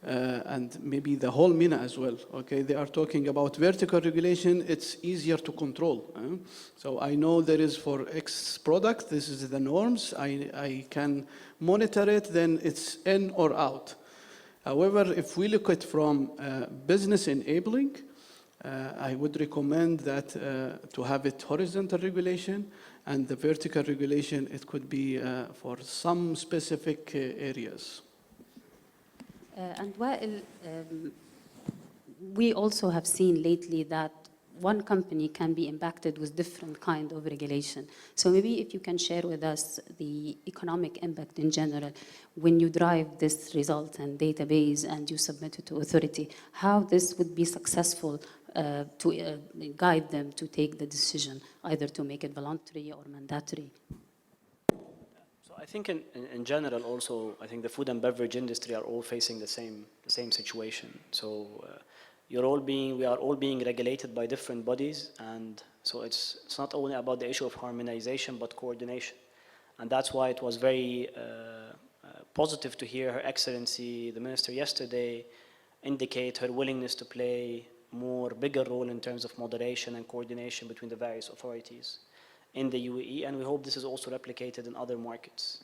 and maybe the whole MENA as well, okay? They are talking about vertical regulation, it's easier to control. So I know there is for X product, this is the norms, I can monitor it, then it's in or out. However, if we look at from business enabling, I would recommend that to have it horizontal regulation, and the vertical regulation, it could be for some specific areas. And Wael, we also have seen lately that one company can be impacted with different kind of regulation. So maybe if you can share with us the economic impact in general, when you drive this result and database and you submit it to authority, how this would be successful to guide them to take the decision, either to make it voluntary or mandatory? I think in general also, I think the food and beverage industry are all facing the same situation. So we are all being regulated by different bodies, and so it's not only about the issue of harmonization but coordination. And that's why it was very positive to hear Her Excellency, the Minister yesterday, indicate her willingness to play bigger role in terms of moderation and coordination between the various authorities in the UAE, and we hope this is also replicated in other markets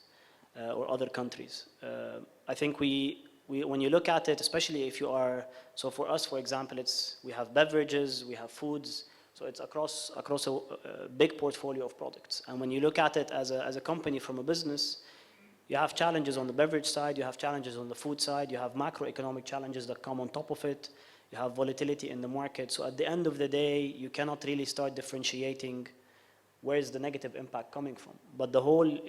or other countries. I think when you look at it, especially if you are, so for us, for example, we have beverages, we have foods, so it's across a big portfolio of products. And when you look at it as a company from a business, you have challenges on the beverage side, you have challenges on the food side, you have macroeconomic challenges that come on top of it, you have volatility in the market. So at the end of the day, you cannot really start differentiating where is the negative impact coming from. But the whole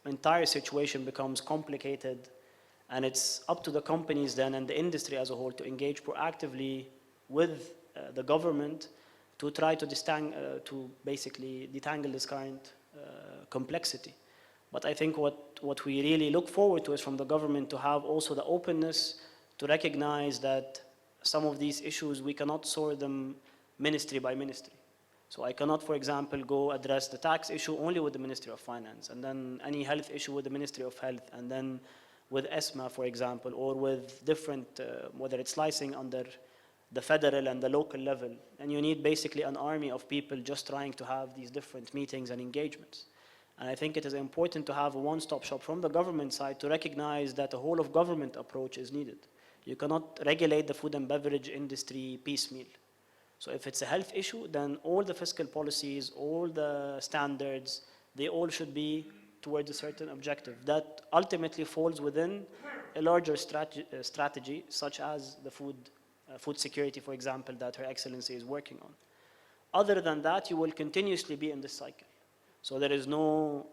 entire situation becomes complicated, and it's up to the companies then and the industry as a whole to engage proactively with the government to try to basically detangle this current complexity. But I think what we really look forward to is from the government to have also the openness to recognize that some of these issues, we cannot sort them ministry by ministry. So I cannot, for example, go address the tax issue only with the Ministry of Finance, and then any health issue with the Ministry of Health, and then with ESMA, for example, or with different, whether it's slicing under the federal and the local level. And you need basically an army of people just trying to have these different meetings and engagements. And I think it is important to have a one-stop shop from the government side to recognize that a whole of government approach is needed. You cannot regulate the food and beverage industry piecemeal. So if it's a health issue, then all the fiscal policies, all the standards, they all should be towards a certain objective that ultimately falls within a larger strategy, such as the food security, for example, that Her Excellency is working on. Other than that, you will continuously be in this cycle. So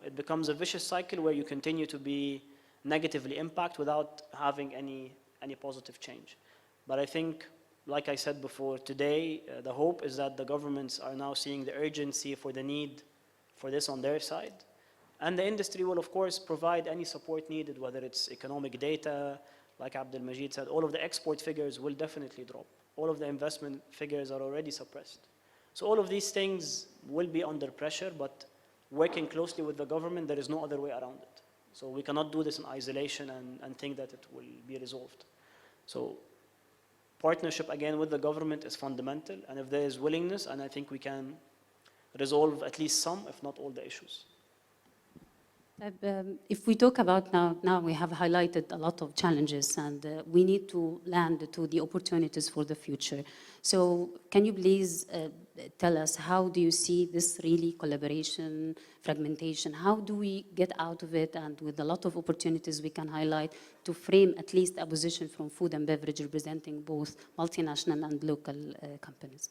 it becomes a vicious cycle where you continue to be negatively impacted without having any positive change. But I think, like I said before, today, the hope is that the governments are now seeing the urgency for the need for this on their side. And the industry will, of course, provide any support needed, whether it's economic data, like Abdul Majid said, all of the export figures will definitely drop. All of the investment figures are already suppressed. So all of these things will be under pressure, but working closely with the government, there is no other way around it. So we cannot do this in isolation and think that it will be resolved. So partnership again with the government is fundamental, and if there is willingness, and I think we can resolve at least some, if not all, the issues. If we talk about now we have highlighted a lot of challenges, and we need to land to the opportunities for the future. So can you please tell us, how do you see this really collaboration, fragmentation? How do we get out of it, and with a lot of opportunities we can highlight to frame at least a position from food and beverage representing both multinational and local companies?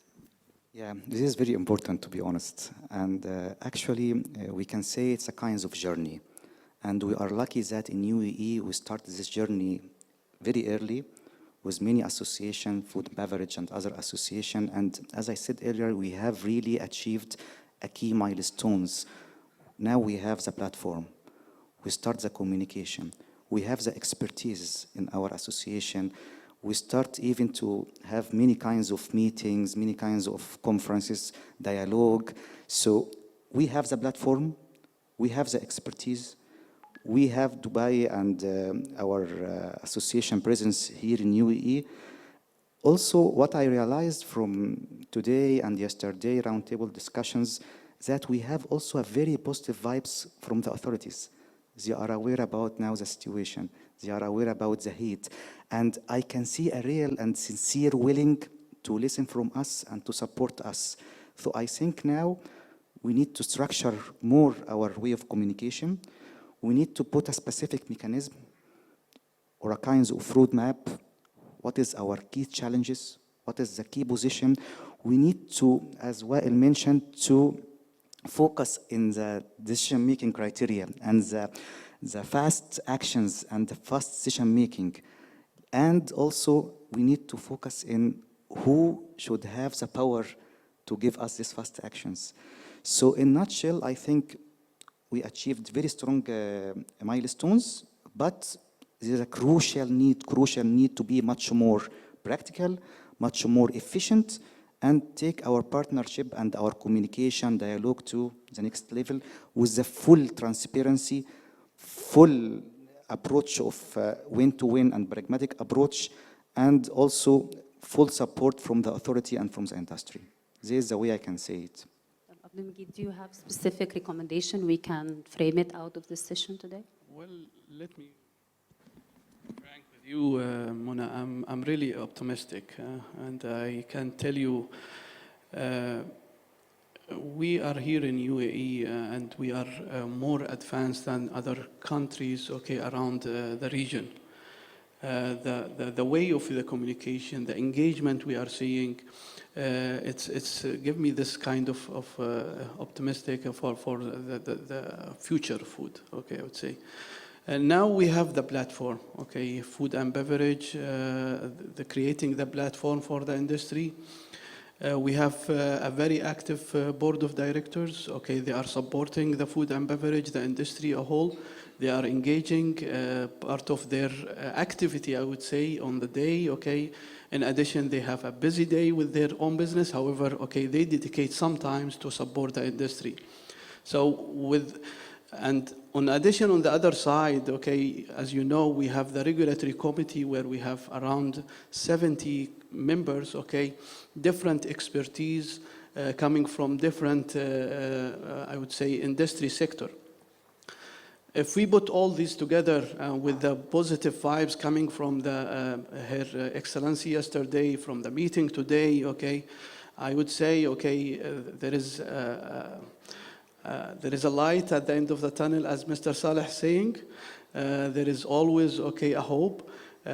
Yeah, this is very important, to be honest. And actually, we can say it's a kind of journey. And we are lucky that in UAE, we started this journey very early with many associations, food and beverage and other associations. And as I said earlier, we have really achieved a key milestones. Now we have the platform. We start the communication. We have the expertise in our association. We start even to have many kinds of meetings, many kinds of conferences, dialogue. So we have the platform, we have the expertise, we have Dubai and our association presence here in UAE. Also, what I realized from today and yesterday roundtable discussions, that we have also a very positive vibes from the authorities. They are aware about now the situation. They are aware about the heat. And I can see a real and sincere willing to listen from us and to support us. So I think now we need to structure more our way of communication. We need to put a specific mechanism or a kind of roadmap. What is our key challenges? What is the key position? We need to, as Wael mentioned, to focus in the decision-making criteria and the fast actions and the fast decision-making. And also, we need to focus in who should have the power to give us these fast actions. So in a nutshell, I think we achieved very strong milestones, but there's a crucial need to be much more practical, much more efficient, and take our partnership and our communication dialogue to the next level with the full transparency, full approach of win-to-win and pragmatic approach, and also full support from the authority and from the industry. This is the way I can say it. Abdelmajid, do you have specific recommendation we can frame it out of this session today? Well, let me be frank with you, Mona. I'm really optimistic, and I can tell you we are here in UAE and we are more advanced than other countries, around the region. The way of the communication, the engagement we are seeing, it's give me this kind of optimistic for the future food, I would say. And now we have the platform, food and beverage, creating the platform for the industry. We have a very active board of directors. They are supporting the food and beverage, the industry as a whole. They are engaging part of their activity, I would say, on the day. In addition, they have a busy day with their own business. However, they dedicate some time to support the industry. And in addition, on the other side, as you know, we have the regulatory committee where we have around 70 members, different expertise coming from different, I would say, industry sector. If we put all these together with the positive vibes coming from Her Excellency yesterday, from the meeting today, I would say, there is a light at the end of the tunnel, as Mr. Saleh saying. There is always, a hope.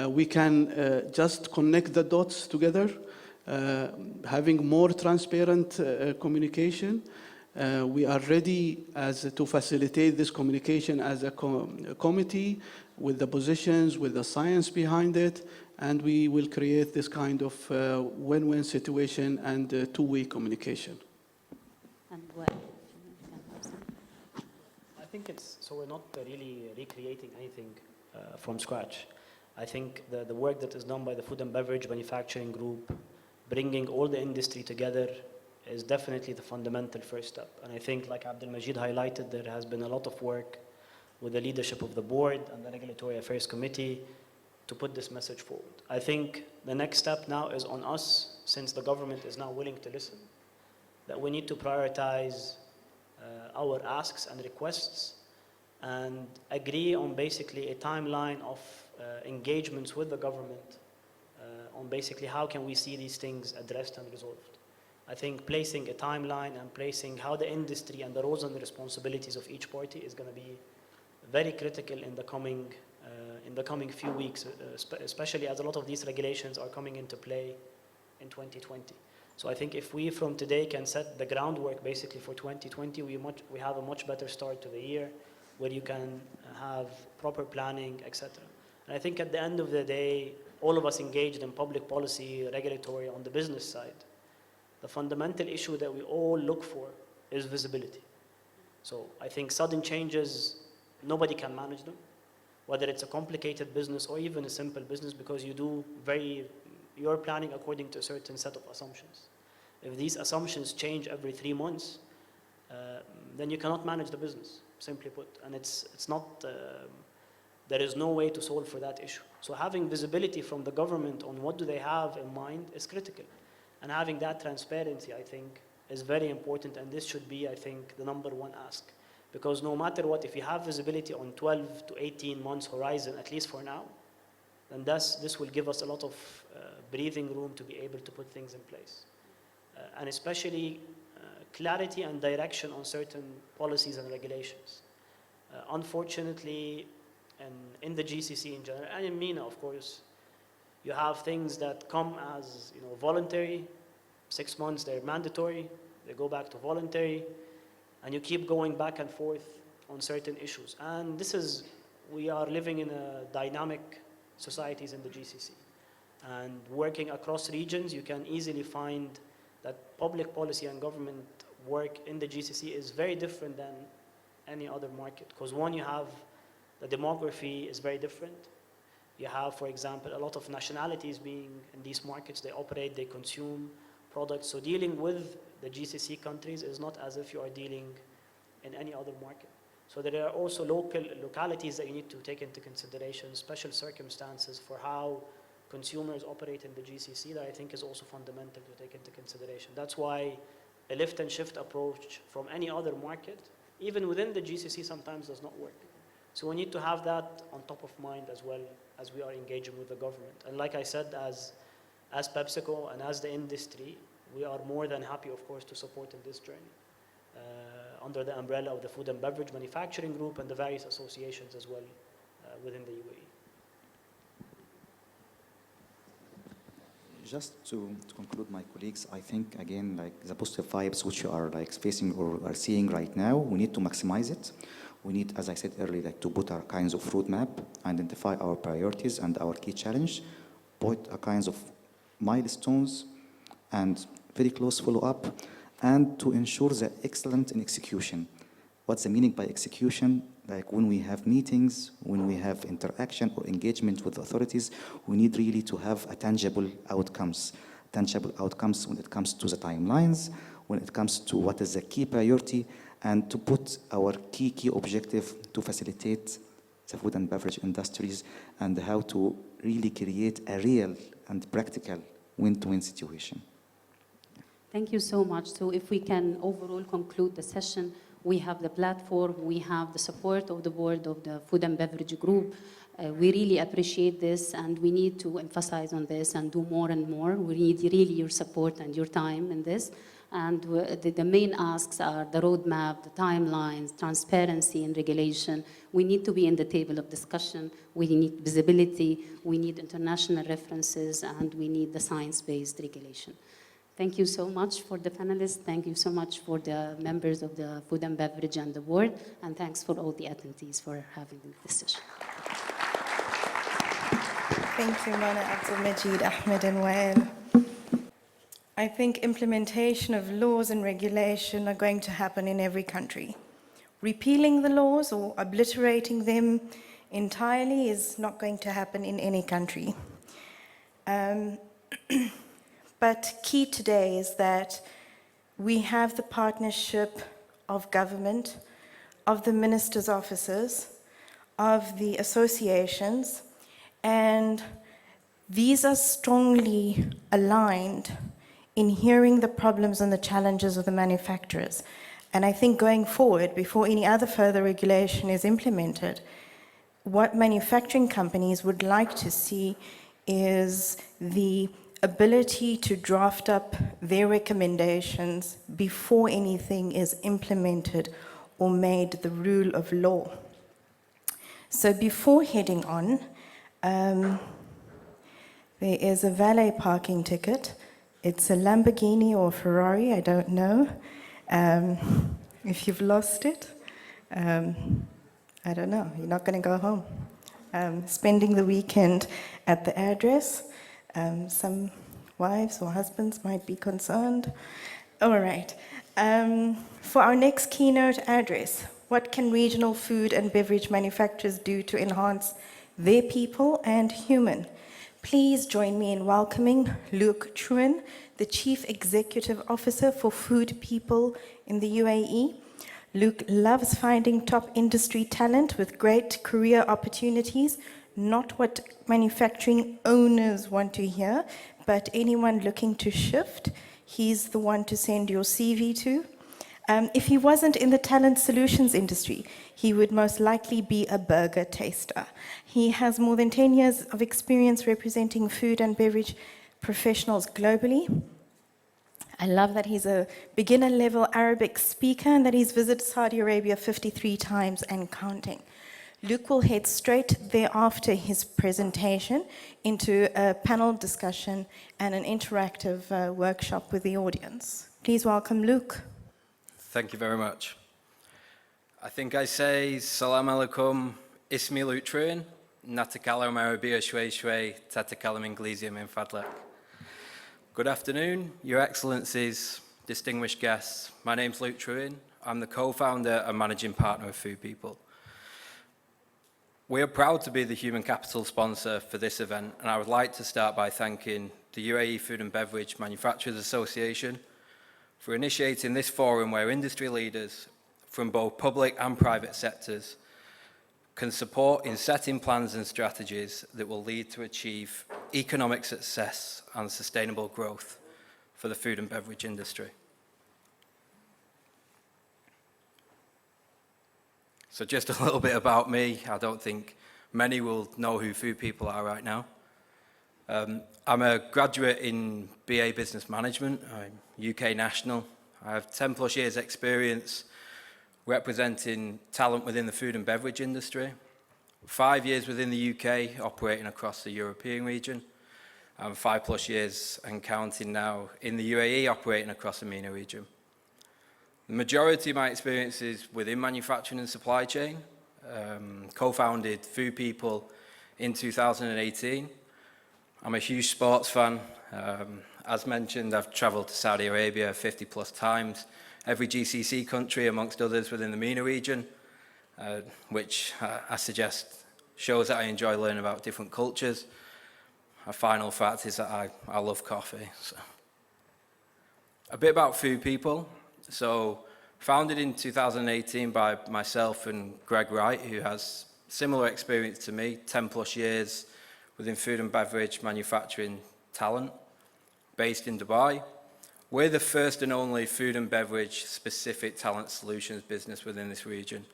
We can just connect the dots together, having more transparent communication. We are ready to facilitate this communication as a committee with the positions, with the science behind it, and we will create this kind of win-win situation and two-way communication. And I think so we're not really recreating anything from scratch. I think the work that is done by the Food and Beverage Manufacturing Group, bringing all the industry together, is definitely the fundamental first step. And I think, like Abdelmajid highlighted, there has been a lot of work with the leadership of the board and the Regulatory Affairs Committee to put this message forward. I think the next step now is on us, since the government is now willing to listen, that we need to prioritize our asks and requests and agree on basically a timeline of engagements with the government on basically how can we see these things addressed and resolved. I think placing a timeline and placing how the industry and the roles and the responsibilities of each party is going to be very critical in the coming few weeks, especially as a lot of these regulations are coming into play in 2020. So I think if we from today can set the groundwork basically for 2020, we have a much better start to the year where you can have proper planning, etc. And I think at the end of the day, all of us engaged in public policy, regulatory, on the business side, the fundamental issue that we all look for is visibility. So I think sudden changes, nobody can manage them, whether it's a complicated business or even a simple business, because you're planning according to a certain set of assumptions. If these assumptions change every 3 months, then you cannot manage the business, simply put. And it's not, there is no way to solve for that issue. So having visibility from the government on what do they have in mind is critical. And having that transparency, I think, is very important. And this should be, I think, the number one ask. Because no matter what, if you have visibility on 12 to 18 months horizon, at least for now, then this will give us a lot of breathing room to be able to put things in place. And especially clarity and direction on certain policies and regulations. Unfortunately, and in the GCC in general, and in MENA, of course, you have things that come as voluntary. 6 months, they're mandatory. They go back to voluntary. And you keep going back and forth on certain issues. And we are living in a dynamic societies in the GCC. And working across regions, you can easily find that public policy and government work in the GCC is very different than any other market. Because one, you have the demography is very different. You have, for example, a lot of nationalities being in these markets. They operate, they consume products. So dealing with the GCC countries is not as if you are dealing in any other market. So there are also localities that you need to take into consideration, special circumstances for how consumers operate in the GCC that I think is also fundamental to take into consideration. That's why a lift and shift approach from any other market, even within the GCC, sometimes does not work. So we need to have that on top of mind as well as we are engaging with the government. And like I said, as PepsiCo and as the industry, we are more than happy, of course, to support in this journey under the umbrella of the Food and Beverage Manufacturing Group and the various associations as well within the UAE. Just to conclude, my colleagues, I think, again, like the positive vibes which you are facing or are seeing right now, we need to maximize it. We need, as I said earlier, to put our kinds of roadmap, identify our priorities and our key challenge, put our kinds of milestones and very close follow-up, and to ensure the excellence in execution. What's the meaning by execution? Like when we have meetings, when we have interaction or engagement with authorities, we need really to have a tangible outcomes when it comes to the timelines, when it comes to what is the key priority, and to put our key objective to facilitate the food and beverage industries and how to really create a real and practical win-to-win situation. Thank you so much. So if we can overall conclude the session, we have the platform, we have the support of the board of the Food and Beverage Group. We really appreciate this, and we need to emphasize on this and do more and more. We need really your support and your time in this. And the main asks are the roadmap, the timelines, transparency and regulation. We need to be in the table of discussion. We need visibility. We need international references, and we need the science-based regulation. Thank you so much for the panelists. Thank you so much for the members of the Food and Beverage and the board. And thanks for all the attendees for having this session. Thank you, Mona Abdelmajid, Ahmed and Wael. I think implementation of laws and regulation are going to happen in every country. Repealing the laws or obliterating them entirely is not going to happen in any country. But key today is that we have the partnership of government, of the ministers' offices, of the associations, and these are strongly aligned in hearing the problems and the challenges of the manufacturers. And I think going forward, before any other further regulation is implemented, what manufacturing companies would like to see is the ability to draft up their recommendations before anything is implemented or made the rule of law. So before heading on, there is a valet parking ticket. It's a Lamborghini or Ferrari, I don't know. If you've lost it, I don't know, you're not going to go home. Spending the weekend at the address, some wives or husbands might be concerned. All right. For our next keynote address, what can regional food and beverage manufacturers do to enhance their people and human? Please join me in welcoming Luke Truen, the Chief Executive Officer for Food People in the UAE. Luke loves finding top industry talent with great career opportunities, not what manufacturing owners want to hear, but anyone looking to shift. He's the one to send your CV to. If he wasn't in the talent solutions industry, he would most likely be a burger taster. He has more than 10 years of experience representing food and beverage professionals globally. I love that he's a beginner-level Arabic speaker and that he's visited Saudi Arabia 53 times and counting. Luke will head straight thereafter his presentation into a panel discussion and an interactive workshop with the audience. Please welcome Luke. Thank you very much. I think I say Salam alaikum, ismi Luke Truen, natakalam Arabia shway shway, tatakalam Inglesium min fadlak. Good afternoon, Your Excellencies, distinguished guests. My name's Luke Truen. I'm the co-founder and managing partner of Food People. We are proud to be the human capital sponsor for this event, and I would like to start by thanking the UAE Food and Beverage Manufacturers Association for initiating this forum where industry leaders from both public and private sectors can support in setting plans and strategies that will lead to achieve economic success and sustainable growth for the food and beverage industry. So just a little bit about me. I don't think many will know who Food People are right now. I'm a graduate in BA Business Management. I'm UK national. I have 10 plus years experience representing talent within the food and beverage industry, 5 years within the UK operating across the European region, and 5 plus years and counting now in the UAE operating across the MENA region. The majority of my experience is within manufacturing and supply chain. Co-founded Food People in 2018. I'm a huge sports fan. As mentioned, I've traveled to Saudi Arabia 50 plus times, every GCC country amongst others within the MENA region, which I suggest shows that I enjoy learning about different cultures. A final fact is that I love coffee. So. A bit about Food People. So, founded in 2018 by myself and Greg Wright, who has similar experience to me, 10 plus years within food and beverage manufacturing talent, based in Dubai. We're the first and only food and beverage specific talent solutions business within this region.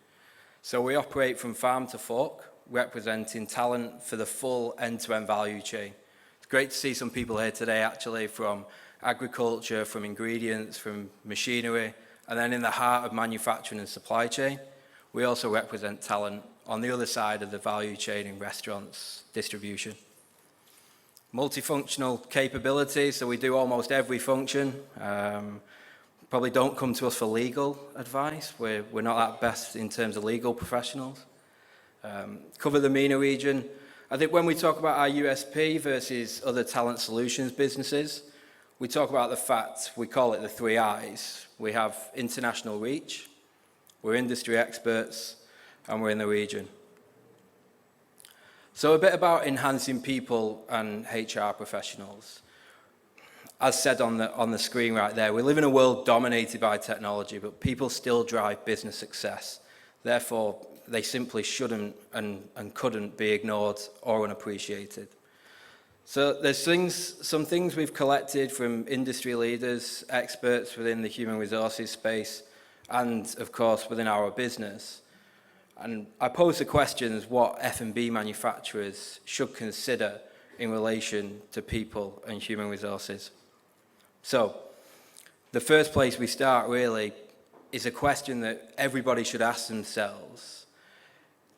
So we operate from farm to fork, representing talent for the full end-to-end value chain. It's great to see some people here today actually from agriculture, from ingredients, from machinery, and then in the heart of manufacturing and supply chain, we also represent talent on the other side of the value chain in restaurants, distribution. Multifunctional capability, so we do almost every function. Probably don't come to us for legal advice. We're not at best in terms of legal professionals. Cover the MENA region. I think when we talk about our USP versus other talent solutions businesses, we talk about the fact, we call it the 3 I's. We have international reach, we're industry experts, and we're in the region. So a bit about enhancing people and HR professionals. as said on the screen right there, we live in a world dominated by technology, but people still drive business success. Therefore, they simply shouldn't and couldn't be ignored or unappreciated. So there's some things we've collected from industry leaders, experts within the human resources space, and of course within our business. And I pose the questions what F&B manufacturers should consider in relation to people and human resources. So the first place we start really is a question that everybody should ask themselves.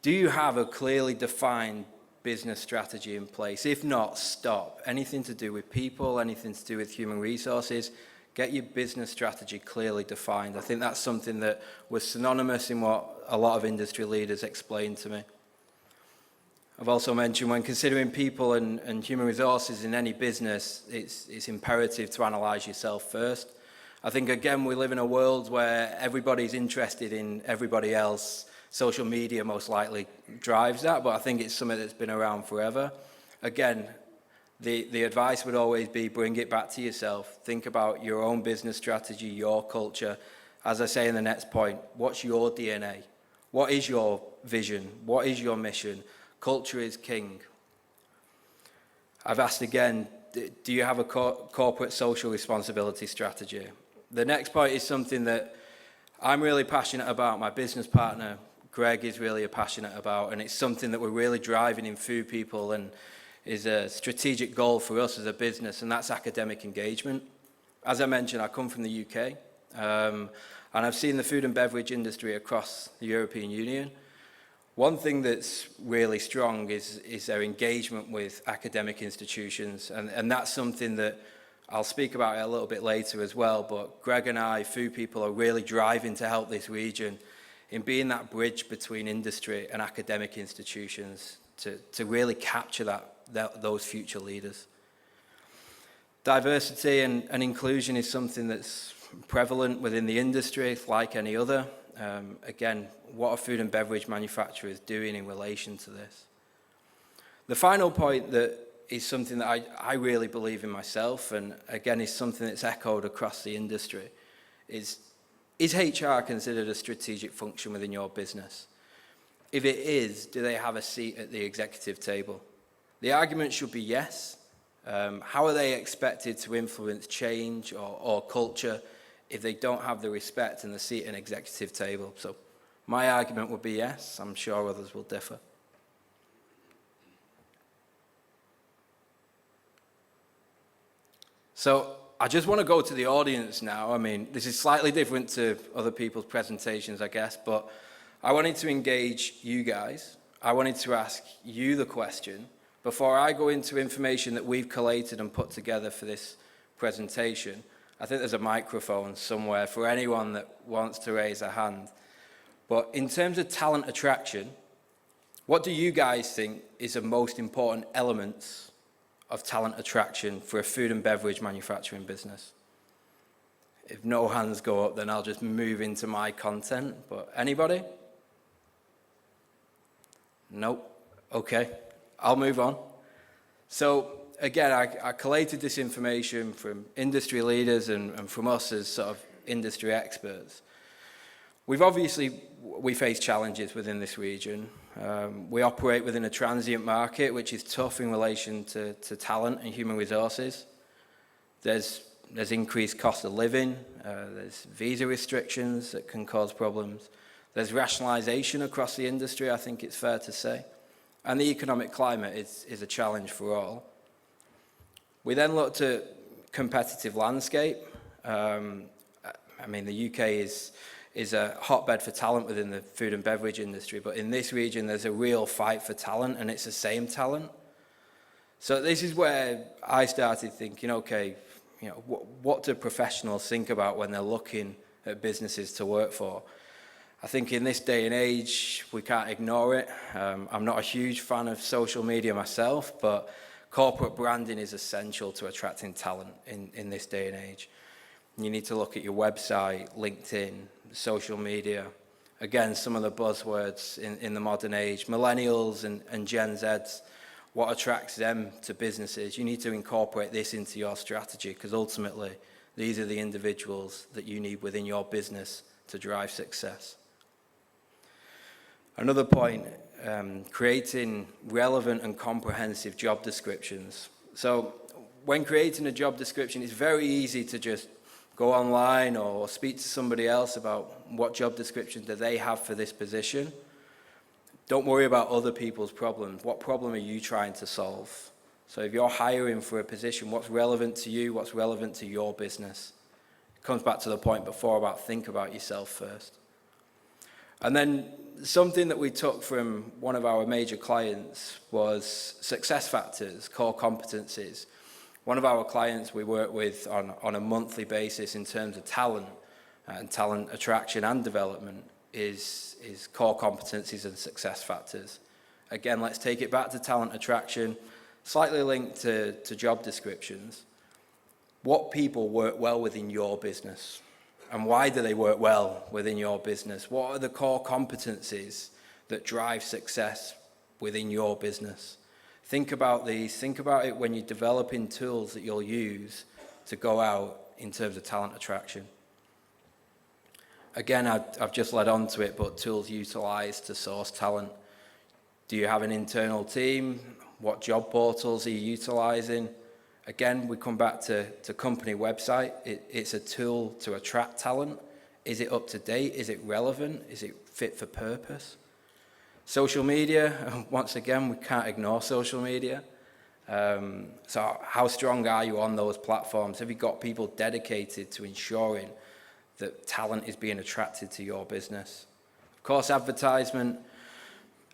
Do you have a clearly defined business strategy in place? If not, stop. Anything to do with people, anything to do with human resources, get your business strategy clearly defined. I think that's something that was synonymous in what a lot of industry leaders explained to me. I've also mentioned when considering people and human resources in any business, it's imperative to analyse yourself first. I think, again, we live in a world where everybody's interested in everybody else. Social media most likely drives that, but I think it's something that's been around forever. Again, the advice would always be bring it back to yourself. Think about your own business strategy, your culture. As I say in the next point, what's your DNA? What is your vision? What is your mission? Culture is king. I've asked again, do you have a corporate social responsibility strategy? The next point is something that I'm really passionate about. My business partner, Greg, is really passionate about, and it's something that we're really driving in Food People and is a strategic goal for us as a business, and that's academic engagement. As I mentioned, I come from the UK, and I've seen the food and beverage industry across the European Union. One thing that's really strong is their engagement with academic institutions, and that's something that I'll speak about it a little bit later as well, but Greg and I, Food People, are really driving to help this region in being that bridge between industry and academic institutions to really capture those future leaders. Diversity and inclusion is something that's prevalent within the industry, like any other. Again, what a food and beverage manufacturer is doing in relation to this. The final point that is something that I really believe in myself, and again is something that's echoed across the industry, is HR considered a strategic function within your business? If it is, do they have a seat at the executive table? The argument should be yes. How are they expected to influence change or culture if they don't have the respect and the seat at an executive table? So my argument would be yes. I'm sure others will differ. So I just want to go to the audience now. I mean, this is slightly different to other people's presentations, I guess, but I wanted to engage you guys. I wanted to ask you the question before I go into information that we've collated and put together for this presentation. I think there's a microphone somewhere for anyone that wants to raise a hand. But in terms of talent attraction, what do you guys think is the most important elements of talent attraction for a food and beverage manufacturing business? If no hands go up, then I'll just move into my content. But anybody? Nope. Okay, I'll move on. So again, I collated this information from industry leaders and from us as sort of industry experts. We face challenges within this region. We operate within a transient market, which is tough in relation to talent and human resources. There's increased cost of living. There's visa restrictions that can cause problems. There's rationalisation across the industry, I think it's fair to say. And the economic climate is a challenge for all. We then looked at competitive landscape. I mean, the UK is a hotbed for talent within the food and beverage industry, but in this region there's a real fight for talent, and it's the same talent. So this is where I started thinking, okay, you know, what do professionals think about when they're looking at businesses to work for? I think in this day and age we can't ignore it. I'm not a huge fan of social media myself, but corporate branding is essential to attracting talent in this day and age. You need to look at your website, LinkedIn, social media. Again, some of the buzzwords in the modern age, millennials and Gen Zs what attracts them to businesses. You need to incorporate this into your strategy, because ultimately these are the individuals that you need within your business to drive success. Another point, creating relevant and comprehensive job descriptions. So when creating a job description, it's very easy to just go online or speak to somebody else about what job description do they have for this position. Don't worry about other people's problems. What problem are you trying to solve? So if you're hiring for a position, what's relevant to you, what's relevant to your business? It comes back to the point before about think about yourself first. And then something that we took from one of our major clients was success factors, core competencies. One of our clients we work with on a monthly basis in terms of talent and talent attraction and development is core competencies and success factors. Again, let's take it back to talent attraction, slightly linked to job descriptions. What people work well within your business? And why do they work well within your business? What are the core competencies that drive success within your business? Think about these. Think about it when you're developing tools that you'll use to go out in terms of talent attraction. Again, I've just led on to it, but tools utilized to source talent. Do you have an internal team? What job portals are you utilizing? Again, we come back to company website. It's a tool to attract talent. Is it up to date? Is it relevant? Is it fit for purpose? Social media, once again, we can't ignore social media. So how strong are you on those platforms? Have you got people dedicated to ensuring that talent is being attracted to your business? Of course, advertisement,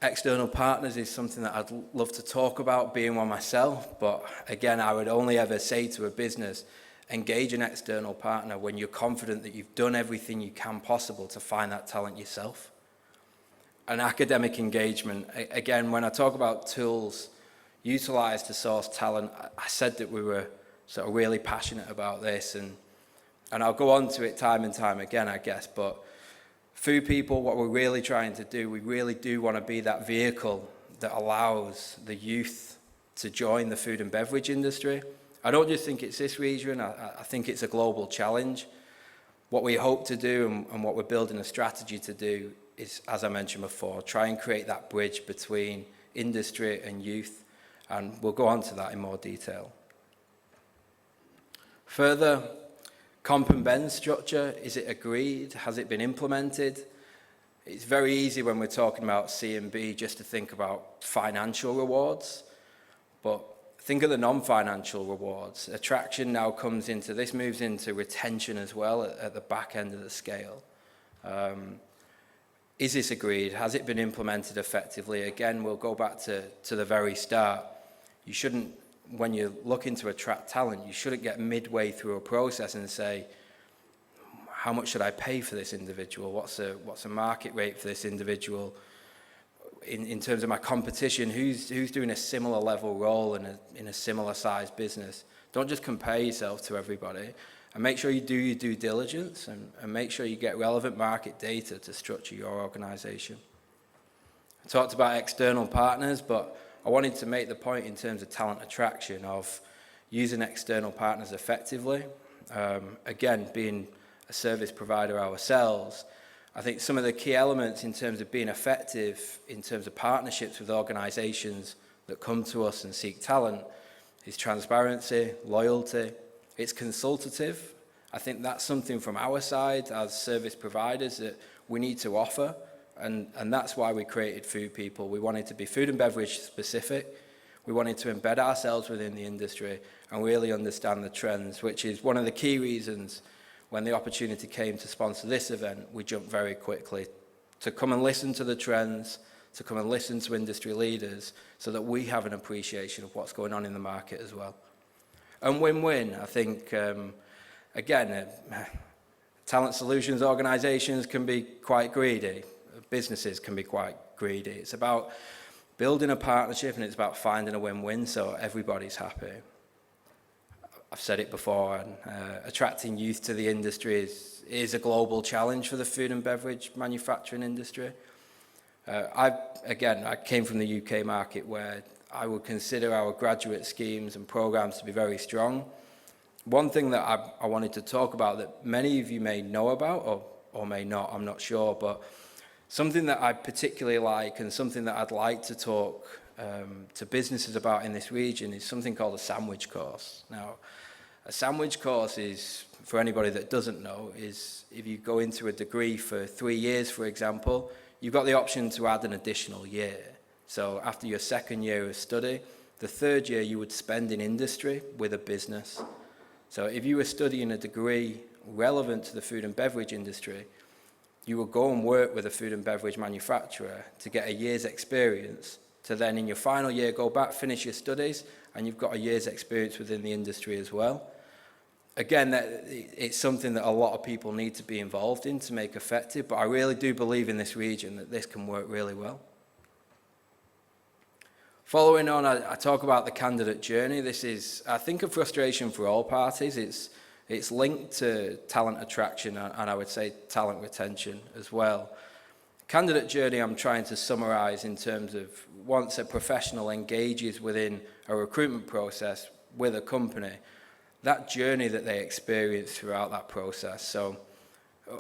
external partners is something that I'd love to talk about, being one myself, but again, I would only ever say to a business, engage an external partner when you're confident that you've done everything you can possible to find that talent yourself. And academic engagement, again, when I talk about tools utilized to source talent, I said that we were sort of really passionate about this, and I'll go on to it time and time again, I guess, but Food People, what we're really trying to do, we really do want to be that vehicle that allows the youth to join the food and beverage industry. I don't just think it's this region, I think it's a global challenge. What we hope to do and what we're building a strategy to do is, as I mentioned before, try and create that bridge between industry and youth, and we'll go on to that in more detail. Further, comp and ben structure, is it agreed? Has it been implemented? It's very easy when we're talking about C&B just to think about financial rewards, but think of the non-financial rewards. Attraction now comes into, this moves into retention as well at the back end of the scale. Is this agreed? Has it been implemented effectively? Again, we'll go back to the very start. You shouldn't, when you're looking to attract talent, you shouldn't get midway through a process and say, how much should I pay for this individual? What's a market rate for this individual? In terms of my competition, who's doing a similar level role in a similar sized business? Don't just compare yourself to everybody, and make sure you do your due diligence and make sure you get relevant market data to structure your organization. I talked about external partners, but I wanted to make the point in terms of talent attraction of using external partners effectively. Again, being a service provider ourselves, I think some of the key elements in terms of being effective in terms of partnerships with organizations that come to us and seek talent is transparency, loyalty. It's consultative. I think that's something from our side as service providers that we need to offer. And that's why we created Food People. We wanted to be food and beverage specific. We wanted to embed ourselves within the industry and really understand the trends, which is one of the key reasons when the opportunity came to sponsor this event, we jumped very quickly to come and listen to the trends, to come and listen to industry leaders so that we have an appreciation of what's going on in the market as well. And win-win, I think, again, talent solutions organizations can be quite greedy. Businesses can be quite greedy. It's about building a partnership and it's about finding a win-win so everybody's happy. I've said it before, and attracting youth to the industry is a global challenge for the food and beverage manufacturing industry. I came from the UK market where I would consider our graduate schemes and programs to be very strong. One thing that I wanted to talk about that many of you may know about or may not, I'm not sure, but something that I particularly like and something that I'd like to talk to businesses about in this region is something called a sandwich course. Now, a sandwich course is, for anybody that doesn't know, is if you go into a degree for 3 years, for example, you've got the option to add an additional year. So after your second year of study, the third year you would spend in industry with a business. So if you were studying a degree relevant to the food and beverage industry, you will go and work with a food and beverage manufacturer to get a year's experience, to then in your final year go back, finish your studies, and you've got a year's experience within the industry as well. Again, it's something that a lot of people need to be involved in to make effective, but I really do believe in this region that this can work really well. Following on, I talk about the candidate journey. This is, I think, a frustration for all parties. It's linked to talent attraction and I would say talent retention as well. Candidate journey I'm trying to summarize in terms of once a professional engages within a recruitment process with a company, that journey that they experience throughout that process. So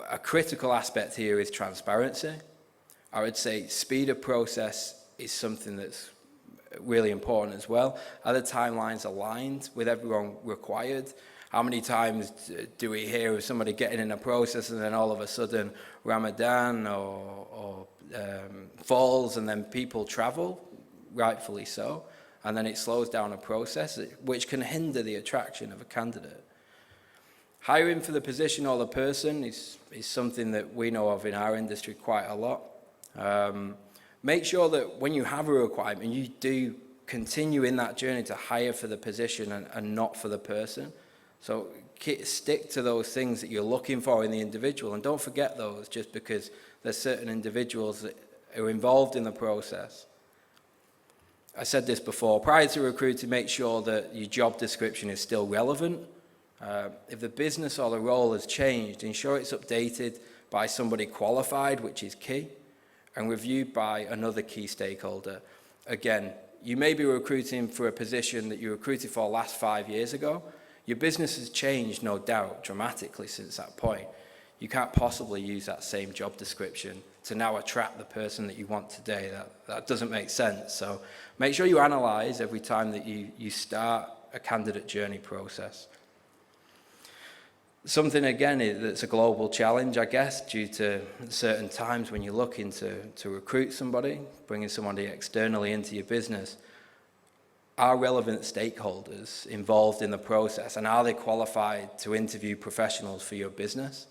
a critical aspect here is transparency. I would say speed of process is something that's really important as well. Are the timelines aligned with everyone required? How many times do we hear of somebody getting in a process and then all of a sudden Ramadan or falls and then people travel, rightfully so, and then it slows down a process, which can hinder the attraction of a candidate. Hiring for the position or the person is something that we know of in our industry quite a lot. Make sure that when you have a requirement, you do continue in that journey to hire for the position and not for the person. So stick to those things that you're looking for in the individual and don't forget those just because there's certain individuals that are involved in the process. I said this before, prior to recruiting, make sure that your job description is still relevant. If the business or the role has changed, ensure it's updated by somebody qualified, which is key, and reviewed by another key stakeholder. Again, you may be recruiting for a position that you recruited for last 5 years ago. Your business has changed, no doubt, dramatically since that point. You can't possibly use that same job description to now attract the person that you want today. That doesn't make sense. So make sure you analyze every time that you start a candidate journey process. Something, again, that's a global challenge, I guess, due to certain times when you're looking to recruit somebody, bringing somebody externally into your business. Are relevant stakeholders involved in the process, and are they qualified to interview professionals for your business?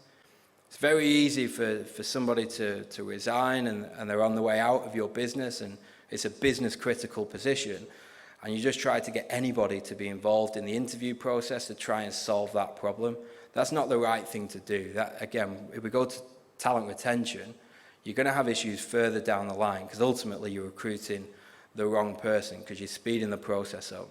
It's very easy for somebody to resign and they're on the way out of your business and it's a business critical position, and you just try to get anybody to be involved in the interview process to try and solve that problem. That's not the right thing to do. That, again, if we go to talent retention, you're going to have issues further down the line because ultimately you're recruiting the wrong person because you're speeding the process up.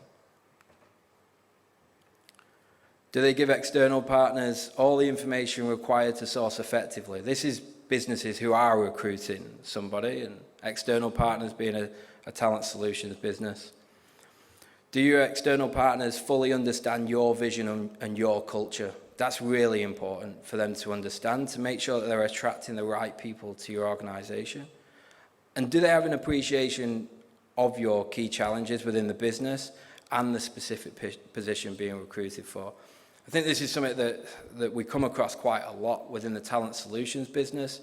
Do they give external partners all the information required to source effectively? This is businesses who are recruiting somebody, and external partners being a talent solutions business. Do your external partners fully understand your vision and your culture? That's really important for them to understand, to make sure that they're attracting the right people to your organization. And do they have an appreciation of your key challenges within the business and the specific position being recruited for? I think this is something that we come across quite a lot within the talent solutions business,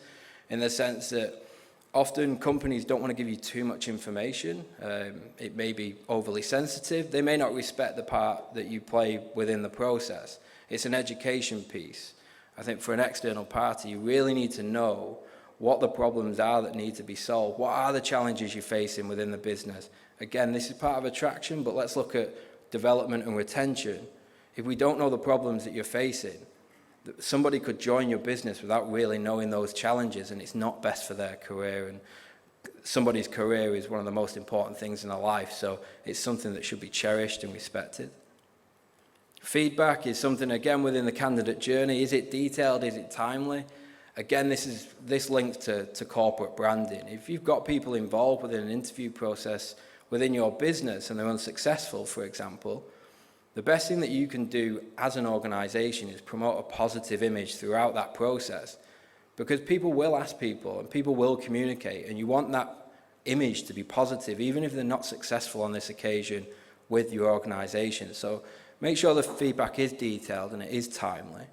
in the sense that often companies don't want to give you too much information. It may be overly sensitive. They may not respect the part that you play within the process. It's an education piece. I think for an external party, you really need to know what the problems are that need to be solved. What are the challenges you're facing within the business? Again, this is part of attraction, but let's look at development and retention. If we don't know the problems that you're facing, somebody could join your business without really knowing those challenges, and it's not best for their career. And somebody's career is one of the most important things in their life, so it's something that should be cherished and respected. Feedback is something, again, within the candidate journey. Is it detailed? Is it timely? Again, this links to corporate branding. If you've got people involved within an interview process within your business and they're unsuccessful, for example, the best thing that you can do as an organization is promote a positive image throughout that process, because people will ask people and people will communicate, and you want that image to be positive, even if they're not successful on this occasion with your organization. So make sure the feedback is detailed and it is timely.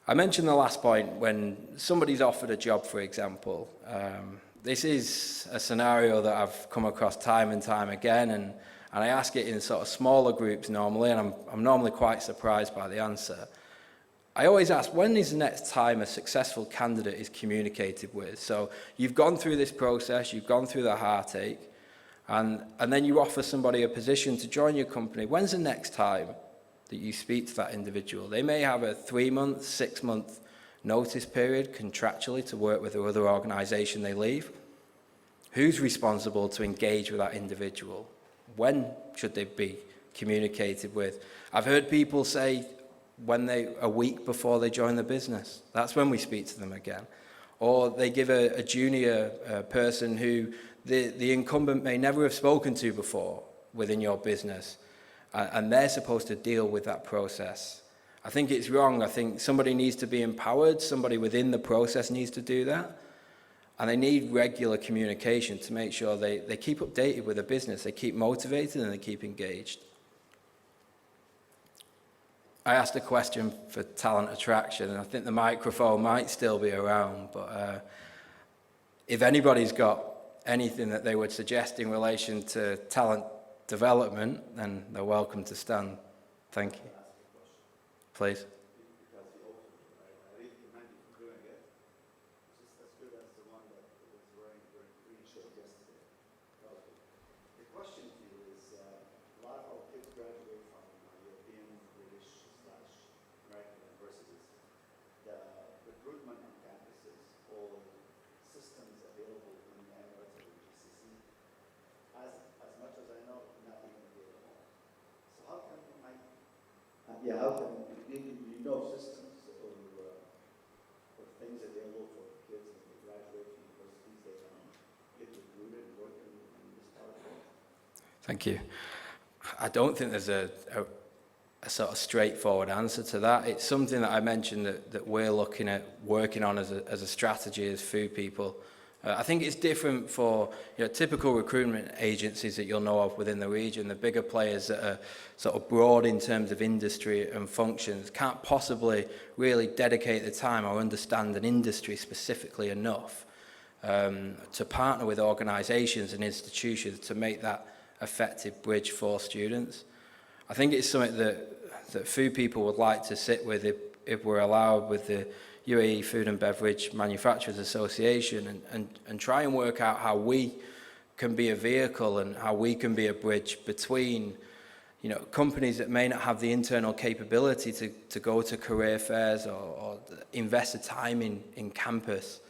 I mentioned the last point, when somebody's offered a job, for example. This is a scenario that I've come across time and time again, and I ask it in sort of smaller groups normally, and I'm normally quite surprised by the answer. I always ask, when is the next time a successful candidate is communicated with? So you've gone through this process, you've gone through the heartache, and then you offer somebody a position to join your company. When's the next time that you speak to that individual? They may have a 3-month, 6-month notice period contractually to work with the other organisation they leave. Who's responsible to engage with that individual? When should they be communicated with? I've heard people say a week before they join the business. That's when we speak to them again. Or they give a junior person who the incumbent may never have spoken to before within your business, and they're supposed to deal with that process. I think it's wrong. I think somebody needs to be empowered, somebody within the process needs to do that, and they need regular communication to make sure they keep updated with the business, they keep motivated and they keep engaged. I asked a question for talent attraction, and I think the microphone might still be around, but if anybody's got anything that they would suggest in relation to talent development, then they're welcome to stand. Thank you. Please. Yeah, how can you know systems or things available for kids when they graduate from universities they can get recruited and work in this part of the world? Thank you. I don't think there's a sort of straightforward answer to that. It's something that I mentioned that we're looking at working on as a strategy as food people. I think it's different for typical recruitment agencies that you'll know of within the region. The bigger players that are sort of broad in terms of industry and functions can't possibly really dedicate the time or understand an industry specifically enough to partner with organisations and institutions to make that effective bridge for students. I think it's something that food people would like to sit with if we're allowed with the UAE Food and Beverage Manufacturers Association and try and work out how we can be a vehicle and how we can be a bridge between companies that may not have the internal capability to go to career fairs or invest the time in campus.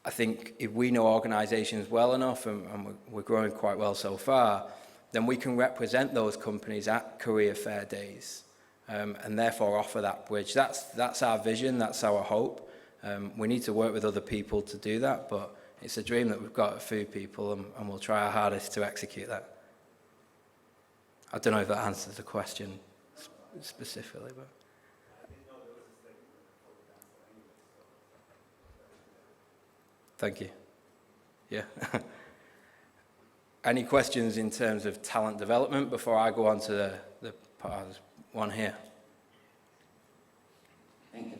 I think if we know organisations well enough, and we're growing quite well so far, then we can represent those companies at career fair days. And therefore offer that bridge. That's our vision, that's our hope. We need to work with other people to do that, but it's a dream that we've got at Food People, and we'll try our hardest to execute that. I don't know if that answers the question specifically, but... Thank you. Yeah. Any questions in terms of talent development before I go on to the part of one here? Thank you.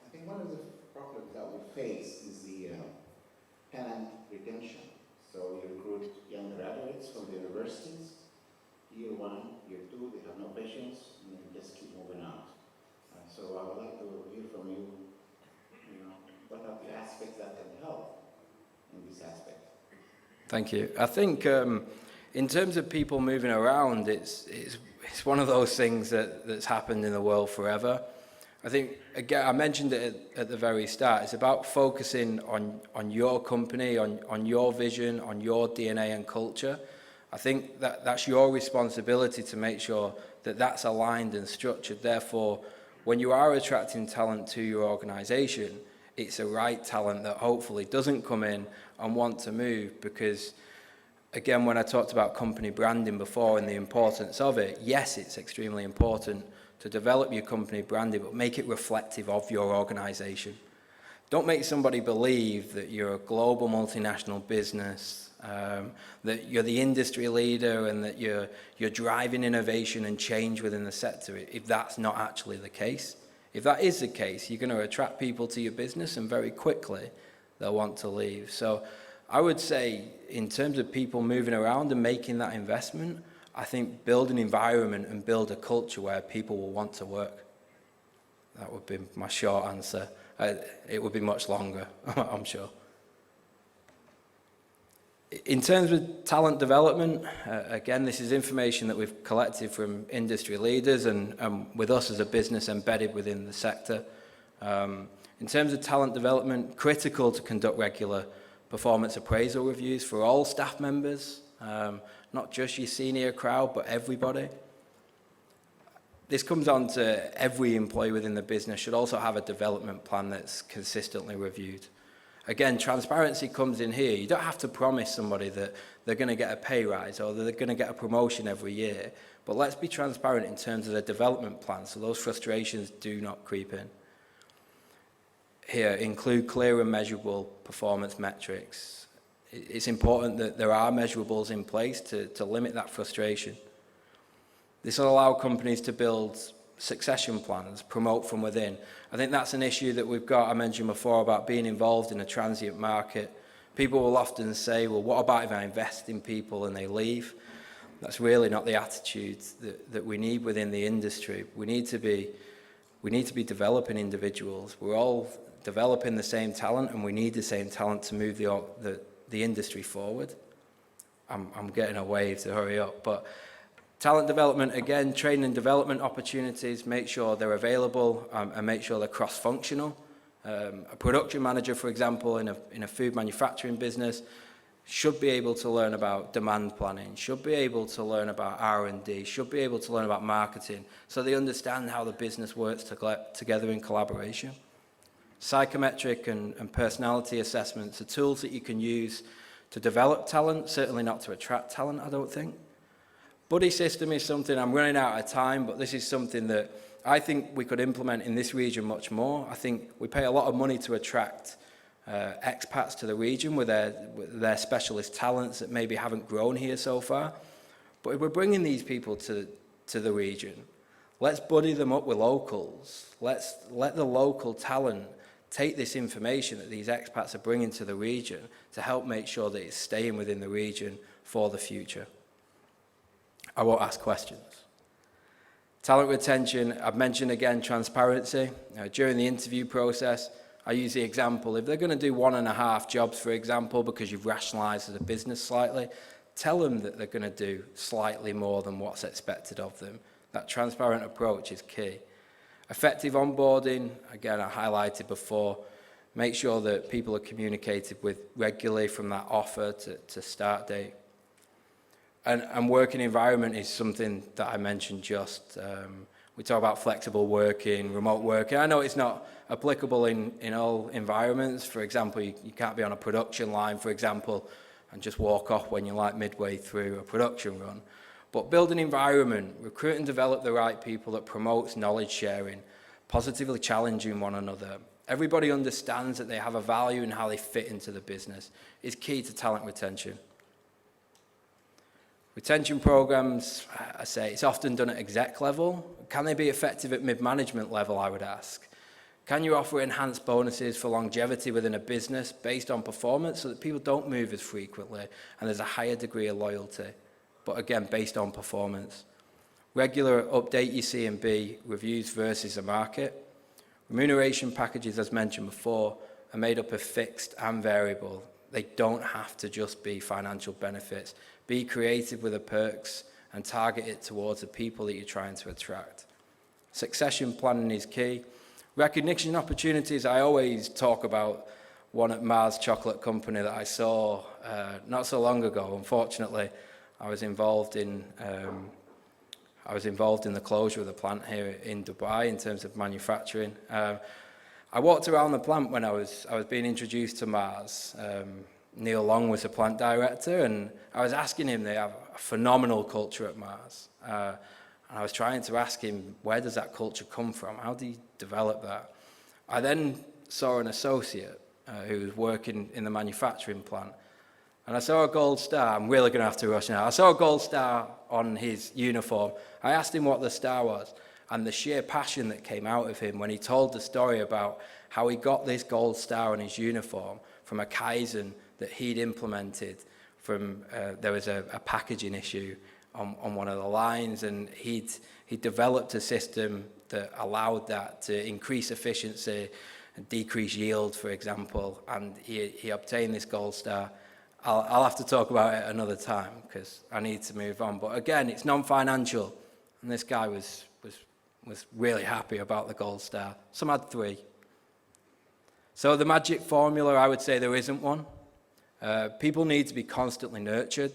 I think one of the problems that we face is the talent retention. So you recruit young graduates from the universities, year 1, year 2, they have no patience, and they just keep moving out. So I would like to hear from you, what are the aspects that can help in this aspect? Thank you. I think in terms of people moving around, it's one of those things that's happened in the world forever. I think, again, I mentioned it at the very start, it's about focusing on your company, on your vision, on your DNA and culture. I think that's your responsibility to make sure that that's aligned and structured. Therefore, when you are attracting talent to your organisation, it's the right talent that hopefully doesn't come in and want to move, because Again, when I talked about company branding before and the importance of it, yes, it's extremely important to develop your company branding, but make it reflective of your organisation. Don't make somebody believe that you're a global multinational business, that you're the industry leader and that you're driving innovation and change within the sector, if that's not actually the case. If that is the case, you're going to attract people to your business and very quickly they'll want to leave. So I would say, in terms of people moving around and making that investment, I think build an environment and build a culture where people will want to work. That would be my short answer. It would be much longer, I'm sure. In terms of talent development, again, this is information that we've collected from industry leaders and with us as a business embedded within the sector. In terms of talent development, critical to conduct regular performance appraisal reviews for all staff members, not just your senior crowd, but everybody. This comes on to every employee within the business should also have a development plan that's consistently reviewed. Again, transparency comes in here. You don't have to promise somebody that they're going to get a pay rise or that they're going to get a promotion every year, but let's be transparent in terms of the development plan so those frustrations do not creep in. Here, include clear and measurable performance metrics. It's important that there are measurables in place to limit that frustration. This will allow companies to build succession plans, promote from within. I think that's an issue that we've got. I mentioned before about being involved in a transient market. People will often say, well, what about if I invest in people and they leave? That's really not the attitude that we need within the industry. We need to be developing individuals. We're all developing the same talent and we need the same talent to move the industry forward. I'm getting a wave to hurry up, but talent development, again, training and development opportunities, make sure they're available and make sure they're cross-functional. A production manager, for example, in a food manufacturing business should be able to learn about demand planning, should be able to learn about R&D, should be able to learn about marketing, so they understand how the business works together in collaboration. Psychometric and personality assessments are tools that you can use to develop talent, certainly not to attract talent, I don't think. Buddy system is something, I'm running out of time, but this is something that I think we could implement in this region much more. I think we pay a lot of money to attract expats to the region with their specialist talents that maybe haven't grown here so far. But if we're bringing these people to the region, let's buddy them up with locals. Let's let the local talent take this information that these expats are bringing to the region to help make sure that it's staying within the region for the future. I won't ask questions. Talent retention, I've mentioned again transparency. During the interview process, I use the example, if they're going to do 1.5 jobs, for example, because you've rationalised as a business slightly, tell them that they're going to do slightly more than what's expected of them. That transparent approach is key. Effective onboarding, again, I highlighted before, make sure that people are communicated with regularly from that offer to start date. And working environment is something that I mentioned just. We talk about flexible working, remote working. I know it's not applicable in all environments. For example, you can't be on a production line, for example, and just walk off when you're like midway through a production run. But build an environment, recruit and develop the right people that promotes knowledge sharing, positively challenging one another. Everybody understands that they have a value and how they fit into the business is key to talent retention. Retention programs, I say, it's often done at exec level. Can they be effective at mid-management level, I would ask? Can you offer enhanced bonuses for longevity within a business based on performance so that people don't move as frequently and there's a higher degree of loyalty, but again, based on performance? Regular update your C&B reviews versus the market. Remuneration packages, as mentioned before, are made up of fixed and variable. They don't have to just be financial benefits. Be creative with the perks and target it towards the people that you're trying to attract. Succession planning is key. Recognition opportunities, I always talk about one at Mars Chocolate Company that I saw not so long ago. Unfortunately, I was involved in the closure of the plant here in Dubai in terms of manufacturing. I walked around the plant when I was being introduced to Mars. Neil Long was the plant director, and I was asking him, they have a phenomenal culture at Mars. And I was trying to ask him, where does that culture come from? How do you develop that? I then saw an associate who was working in the manufacturing plant. And I saw a gold star. I'm really going to have to rush now. I saw a gold star on his uniform. I asked him what the star was, and the sheer passion that came out of him when he told the story about how he got this gold star on his uniform from a Kaizen that he'd implemented from, there was a packaging issue on one of the lines, and he'd developed a system that allowed that to increase efficiency and decrease yield, for example, and he obtained this gold star. I'll have to talk about it another time because I need to move on. But again, it's non-financial, and this guy was really happy about the gold star. Some had 3. So the magic formula, I would say there isn't one. People need to be constantly nurtured.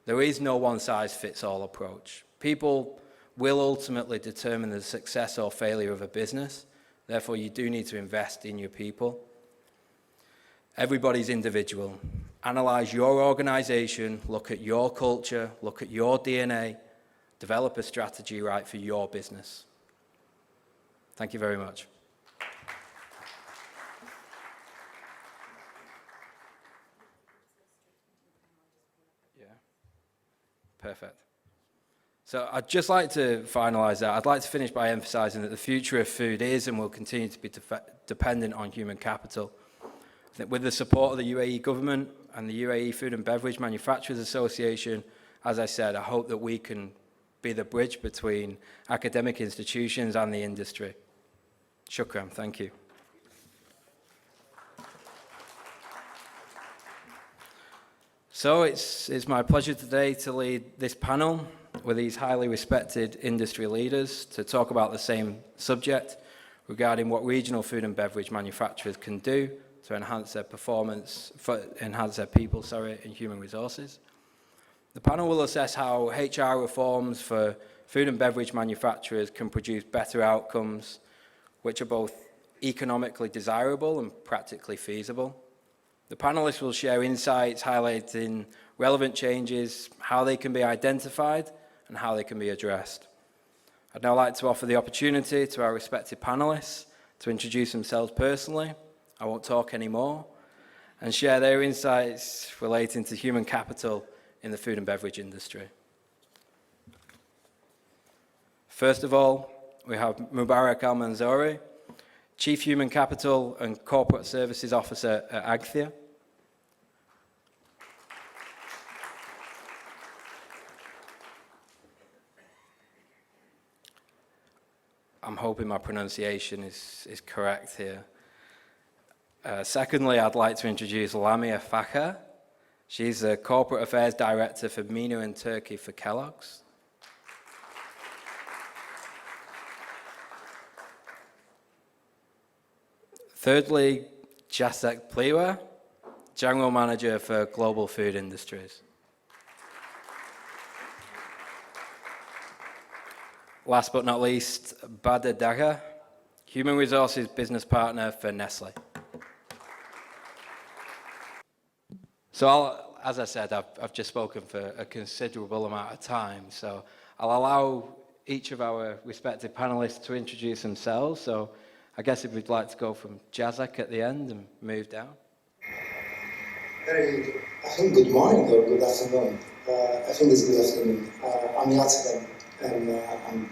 There is no one-size-fits-all approach. People will ultimately determine the success or failure of a business. Therefore, you do need to invest in your people. Everybody's individual. Analyze your organization, look at your culture, look at your DNA, develop a strategy right for your business. Thank you very much. Yeah, perfect. So I'd just like to finalize that. I'd like to finish by emphasizing that the future of food is and will continue to be dependent on human capital. I think with the support of the UAE government and the UAE Food and Beverage Manufacturers Association, as I said, I hope that we can be the bridge between academic institutions and the industry. Shukran, thank you. So it's my pleasure today to lead this panel with these highly respected industry leaders to talk about the same subject regarding what regional food and beverage manufacturers can do to enhance their performance, enhance their people, and human resources. The panel will assess how HR reforms for food and beverage manufacturers can produce better outcomes, which are both economically desirable and practically feasible. The panelists will share insights highlighting relevant changes, how they can be identified, and how they can be addressed. I'd now like to offer the opportunity to our respective panelists to introduce themselves personally. I won't talk anymore, and share their insights relating to human capital in the food and beverage industry. First of all, we have Mubarak Al-Manzouri, Chief Human Capital and Corporate Services Officer at Agthia. I'm hoping my pronunciation is correct here. Secondly, I'd like to introduce Lamia Fakha. She's the Corporate Affairs Director for MENA and Turkey for Kellogg's. Thirdly, Jacek Pliwa, General Manager for Global Food Industries. Last but not least, Badr Dagha, Human Resources Business Partner for Nestle. So as I said, I've just spoken for a considerable amount of time, so I'll allow each of our respective panelists to introduce themselves. So I guess if we'd like to go from Jacek at the end and move down. I think good morning or good afternoon. I think it's good afternoon. I'm Jacek, and I'm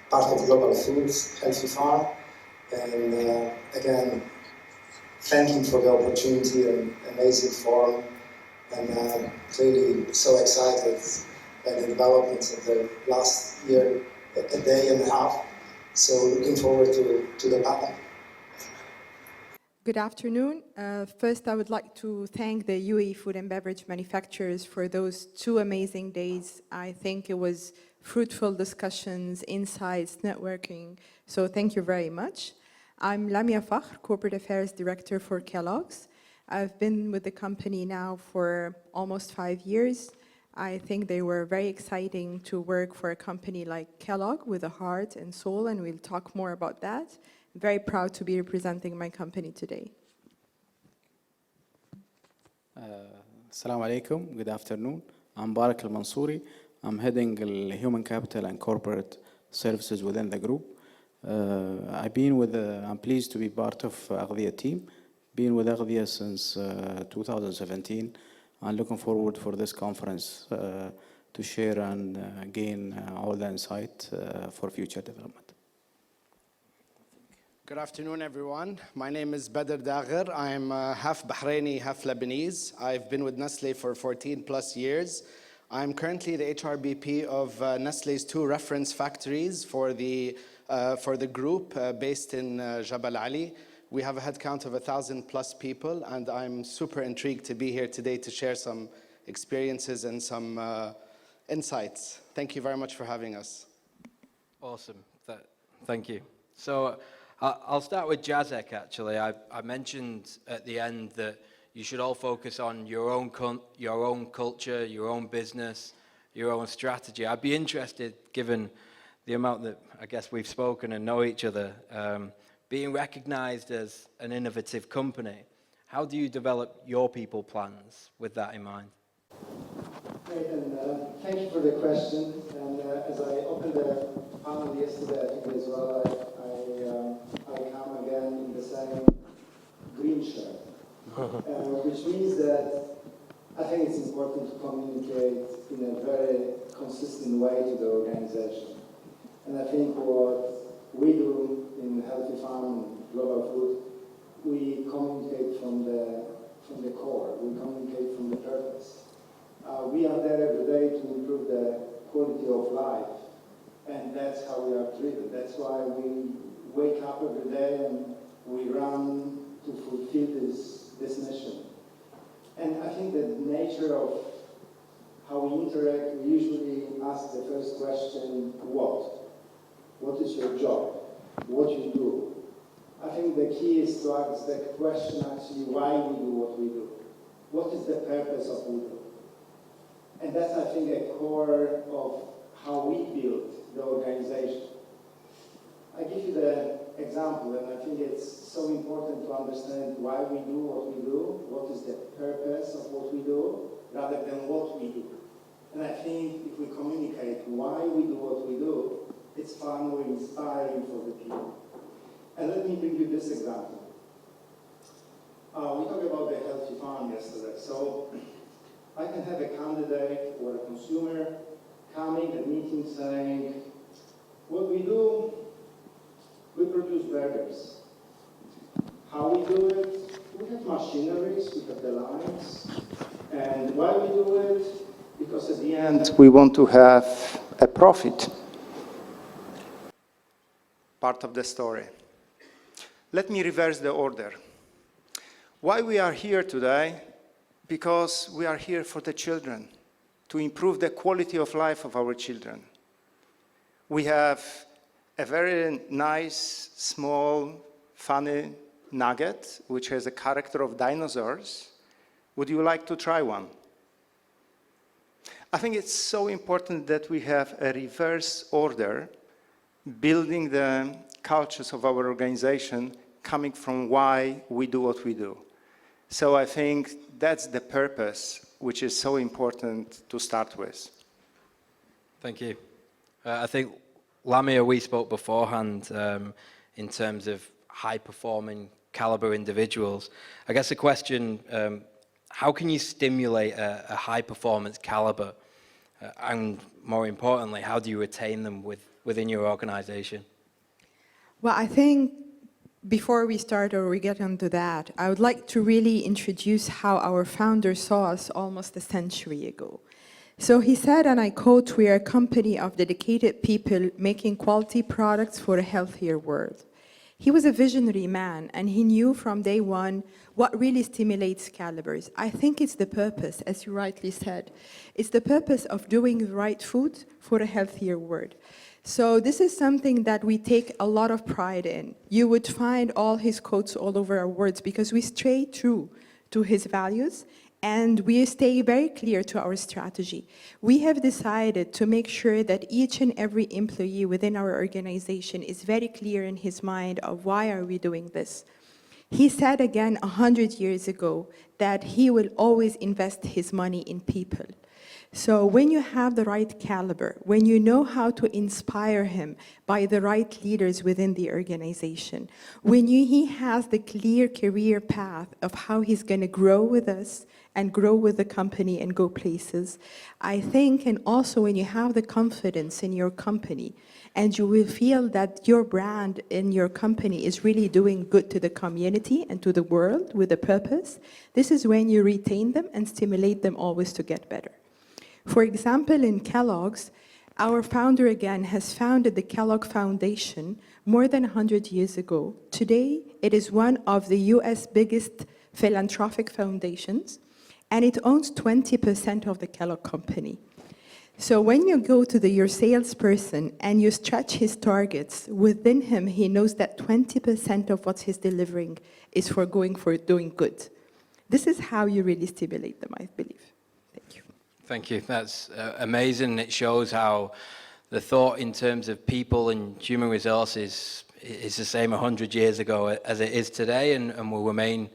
part of Global Foods, Healthy Farm, and again, thanking for the opportunity and amazing forum. And clearly so excited by the developments of the last year, a day and a half. So looking forward to the panel. Good afternoon. First, I would like to thank the UAE Food and Beverage Manufacturers for those 2 amazing days. I think it was fruitful discussions, insights, networking. So thank you very much. I'm Lamia Fakhr, Corporate Affairs Director for Kellogg's. I've been with the company now for almost 5 years. I think they were very exciting to work for a company like Kellogg with a heart and soul, and we'll talk more about that. I'm very proud to be representing my company today. Assalamu alaikum, good afternoon. I'm Barak Al-Mansouri. I'm heading the Human Capital and Corporate Services within the group. I'm pleased to be part of Aghdiya team. Been with Aghdiya since 2017. I'm looking forward for this conference to share and gain all the insight for future development. Good afternoon, everyone. My name is Badr Dagher. I'm half Bahraini, half Lebanese. I've been with Nestle for 14 plus years. I'm currently the HRBP of Nestle's 2 reference factories for the group based in Jabal Ali. We have a headcount of 1,000 plus people, and I'm super intrigued to be here today to share some experiences and some insights. Thank you very much for having us. Awesome. Thank you. So I'll start with Jacek, actually. I mentioned at the end that you should all focus on your own culture, your own business, your own strategy. I'd be interested, given the amount that I guess we've spoken and know each other, being recognized as an innovative company, how do you develop your people plans with that in mind? Great, and thank you for the question. And as I opened the panel yesterday, I think as well, I come again in the same green shirt, which means that I think it's important to communicate in a very consistent way to the organization. And I think what we do in Healthy Farm and Global Food, we communicate from the core, we communicate from the purpose. We are there every day to improve the quality of life, and that's how we are driven. That's why we wake up every day and we run to fulfill this mission. And I think the nature of how we interact, we usually ask the first question, what? What is your job? What you do? I think the key is to ask the question actually why we do what we do. What is the purpose of what we do? And that's, I think, a core of how we build the organization. I give you the example, and I think it's so important to understand why we do what we do, what is the purpose of what we do, rather than what we do. And I think if we communicate why we do what we do, it's far more inspiring for the people. And let me bring you this example. We talked about the Healthy Farm yesterday. So I can have a candidate or a consumer coming at meeting saying, what we do, we produce burgers. How we do it? We have machineries, we have the lines. And why we do it? Because at the end, we want to have a profit. Part of the story. Let me reverse the order. Why we are here today? Because we are here for the children, to improve the quality of life of our children. We have a very nice, small, funny nugget, which has a character of dinosaurs. Would you like to try one? I think it's so important that we have a reverse order, building the cultures of our organization coming from why we do what we do. So I think that's the purpose, which is so important to start with. Thank you. I think, Lamia, we spoke beforehand in terms of high-performing caliber individuals. I guess the question, how can you stimulate a high-performance caliber? And more importantly, how do you retain them within your organization? Well, I think before we start or we get into that, I would like to really introduce how our founder saw us almost a century ago. So he said, and I quote, "We are a company of dedicated people making quality products for a healthier world." He was a visionary man, and he knew from day one what really stimulates calibers. I think it's the purpose, as you rightly said. It's the purpose of doing the right food for a healthier world. So this is something that we take a lot of pride in. You would find all his quotes all over our words because we stay true to his values and we stay very clear to our strategy. We have decided to make sure that each and every employee within our organization is very clear in his mind of why are we doing this. He said again 100 years ago that he will always invest his money in people. So when you have the right caliber, when you know how to inspire him by the right leaders within the organization, when he has the clear career path of how he's going to grow with us and grow with the company and go places, I think, and also when you have the confidence in your company and you will feel that your brand in your company is really doing good to the community and to the world with a purpose, this is when you retain them and stimulate them always to get better. For example, in Kellogg's, our founder again has founded the Kellogg Foundation more than 100 years ago. Today, it is one of the US biggest philanthropic foundations, and it owns 20% of the Kellogg company. So when you go to your salesperson and you stretch his targets, within him, he knows that 20% of what he's delivering is for doing good. This is how you really stimulate them, I believe. Thank you. That's amazing. It shows how the thought in terms of people and human resources is the same 100 years ago as it is today and will remain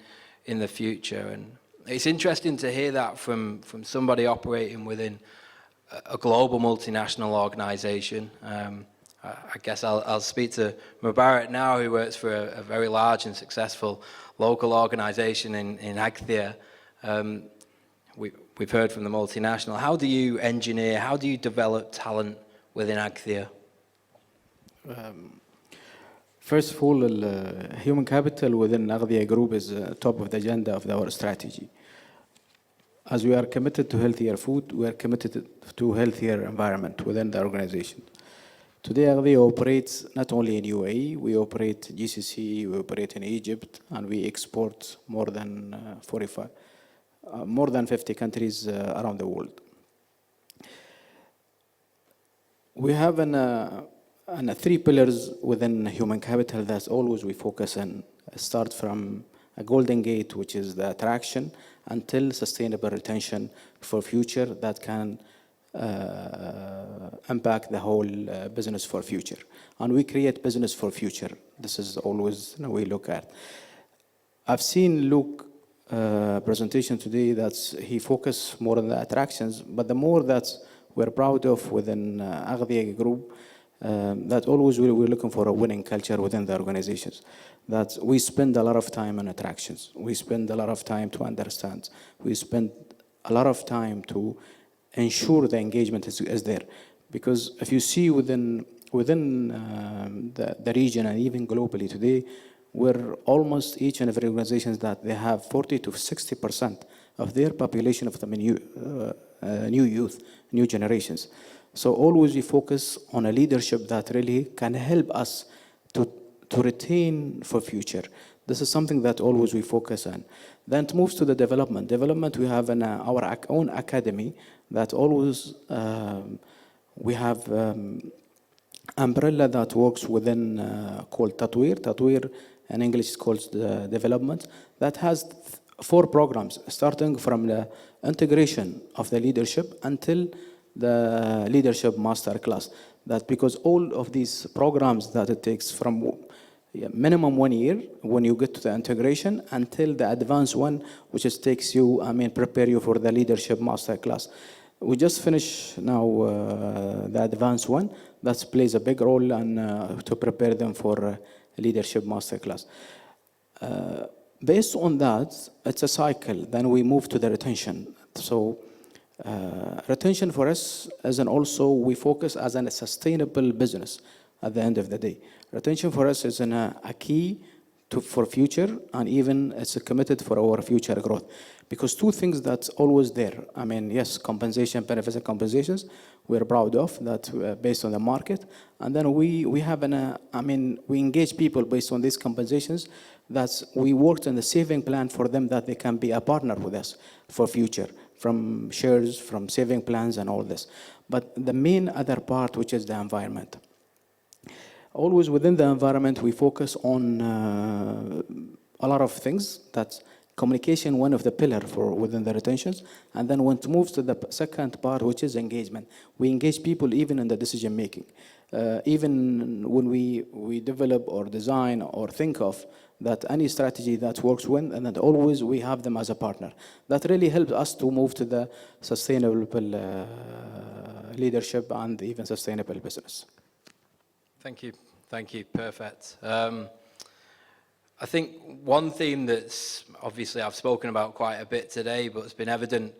in the future. And it's interesting to hear that from somebody operating within a global multinational organization. I guess I'll speak to Mubarak now, who works for a very large and successful local organization in Agthia. We've heard from the multinational. How do you engineer, how do you develop talent within Agthia? First of all, human capital within Agthia Group is top of the agenda of our strategy. As we are committed to healthier food, we are committed to healthier environment within the organization. Today, Agthia operates not only in UAE, we operate GCC, we operate in Egypt, and we export more than 50 countries around the world. We have three pillars within human capital that always we focus on. Start from a golden gate, which is the attraction, until sustainable retention for future that can impact the whole business for future. And we create business for future. This is always we look at. I've seen Luke presentation today that he focused more on the attractions, but the more that we're proud of within Agthia Group, that always we're looking for a winning culture within the organizations. That we spend a lot of time on attractions. We spend a lot of time to understand. We spend a lot of time to ensure the engagement is there. Because if you see within the region and even globally today, where almost each and every organization that they have 40 to 60% of their population of the new youth, new generations. So always we focus on a leadership that really can help us to retain for future. This is something that always we focus on. Then it moves to the development. Development, we have our own academy that always we have umbrella that works within called Tatweer. Tatweer in English is called development. That has 4 programs, starting from the integration of the leadership until the leadership master class. That because all of these programs that it takes from minimum 1 year when you get to the integration until the advanced one, which is takes you, prepare you for the leadership master class. We just finished now the advanced one. That plays a big role to prepare them for leadership master class. Based on that, it's a cycle. Then we move to the retention. So retention for us is also we focus as a sustainable business at the end of the day. Retention for us is a key for future, and even it's committed for our future growth. Because 2 things that's always there. Yes, compensation, benefits and compensations, we're proud of that based on the market. And then we have we engage people based on these compensations that we worked on the saving plan for them that they can be a partner with us for future, from shares, from saving plans and all this. But the main other part, which is the environment. Always within the environment, we focus on a lot of things. That's communication, one of the pillar for within the retentions. And then when it moves to the second part, which is engagement, we engage people even in the decision making. even when we develop or design or think of that any strategy that works well, and that always we have them as a partner. That really helps us to move to the sustainable leadership and even sustainable business. Thank you. Thank you. Perfect. I think one theme that's obviously I've spoken about quite a bit today, but it's been evident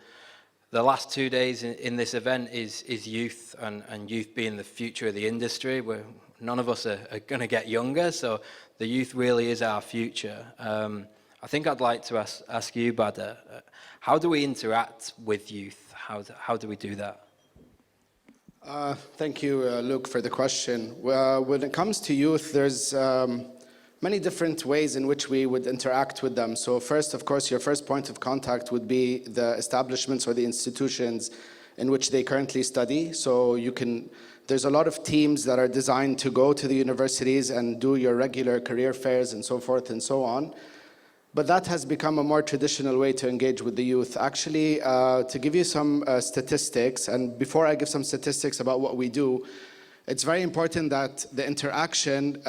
the last 2 days in this event is youth, and youth being the future of the industry. None of us are going to get younger, so the youth really is our future. I think I'd like to ask you, Badr, how do we interact with youth? How do we do that? Thank you, Luke, for the question. Well, when it comes to youth, there's many different ways in which we would interact with them. So first, of course, your first point of contact would be the establishments or the institutions in which they currently study. So there's a lot of teams that are designed to go to the universities and do your regular career fairs and so forth and so on. But that has become a more traditional way to engage with the youth. Actually, to give you some statistics, and before I give some statistics about what we do, it's very important that the interaction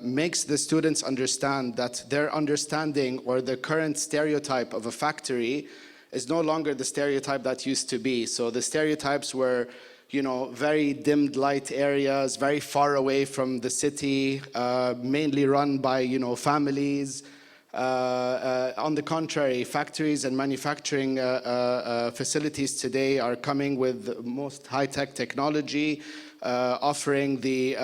makes the students understand that their understanding or the current stereotype of a factory is no longer the stereotype that used to be. So the stereotypes were, very dimmed light areas, very far away from the city, mainly run by, families. On the contrary, factories and manufacturing facilities today are coming with the most high-tech technology, offering the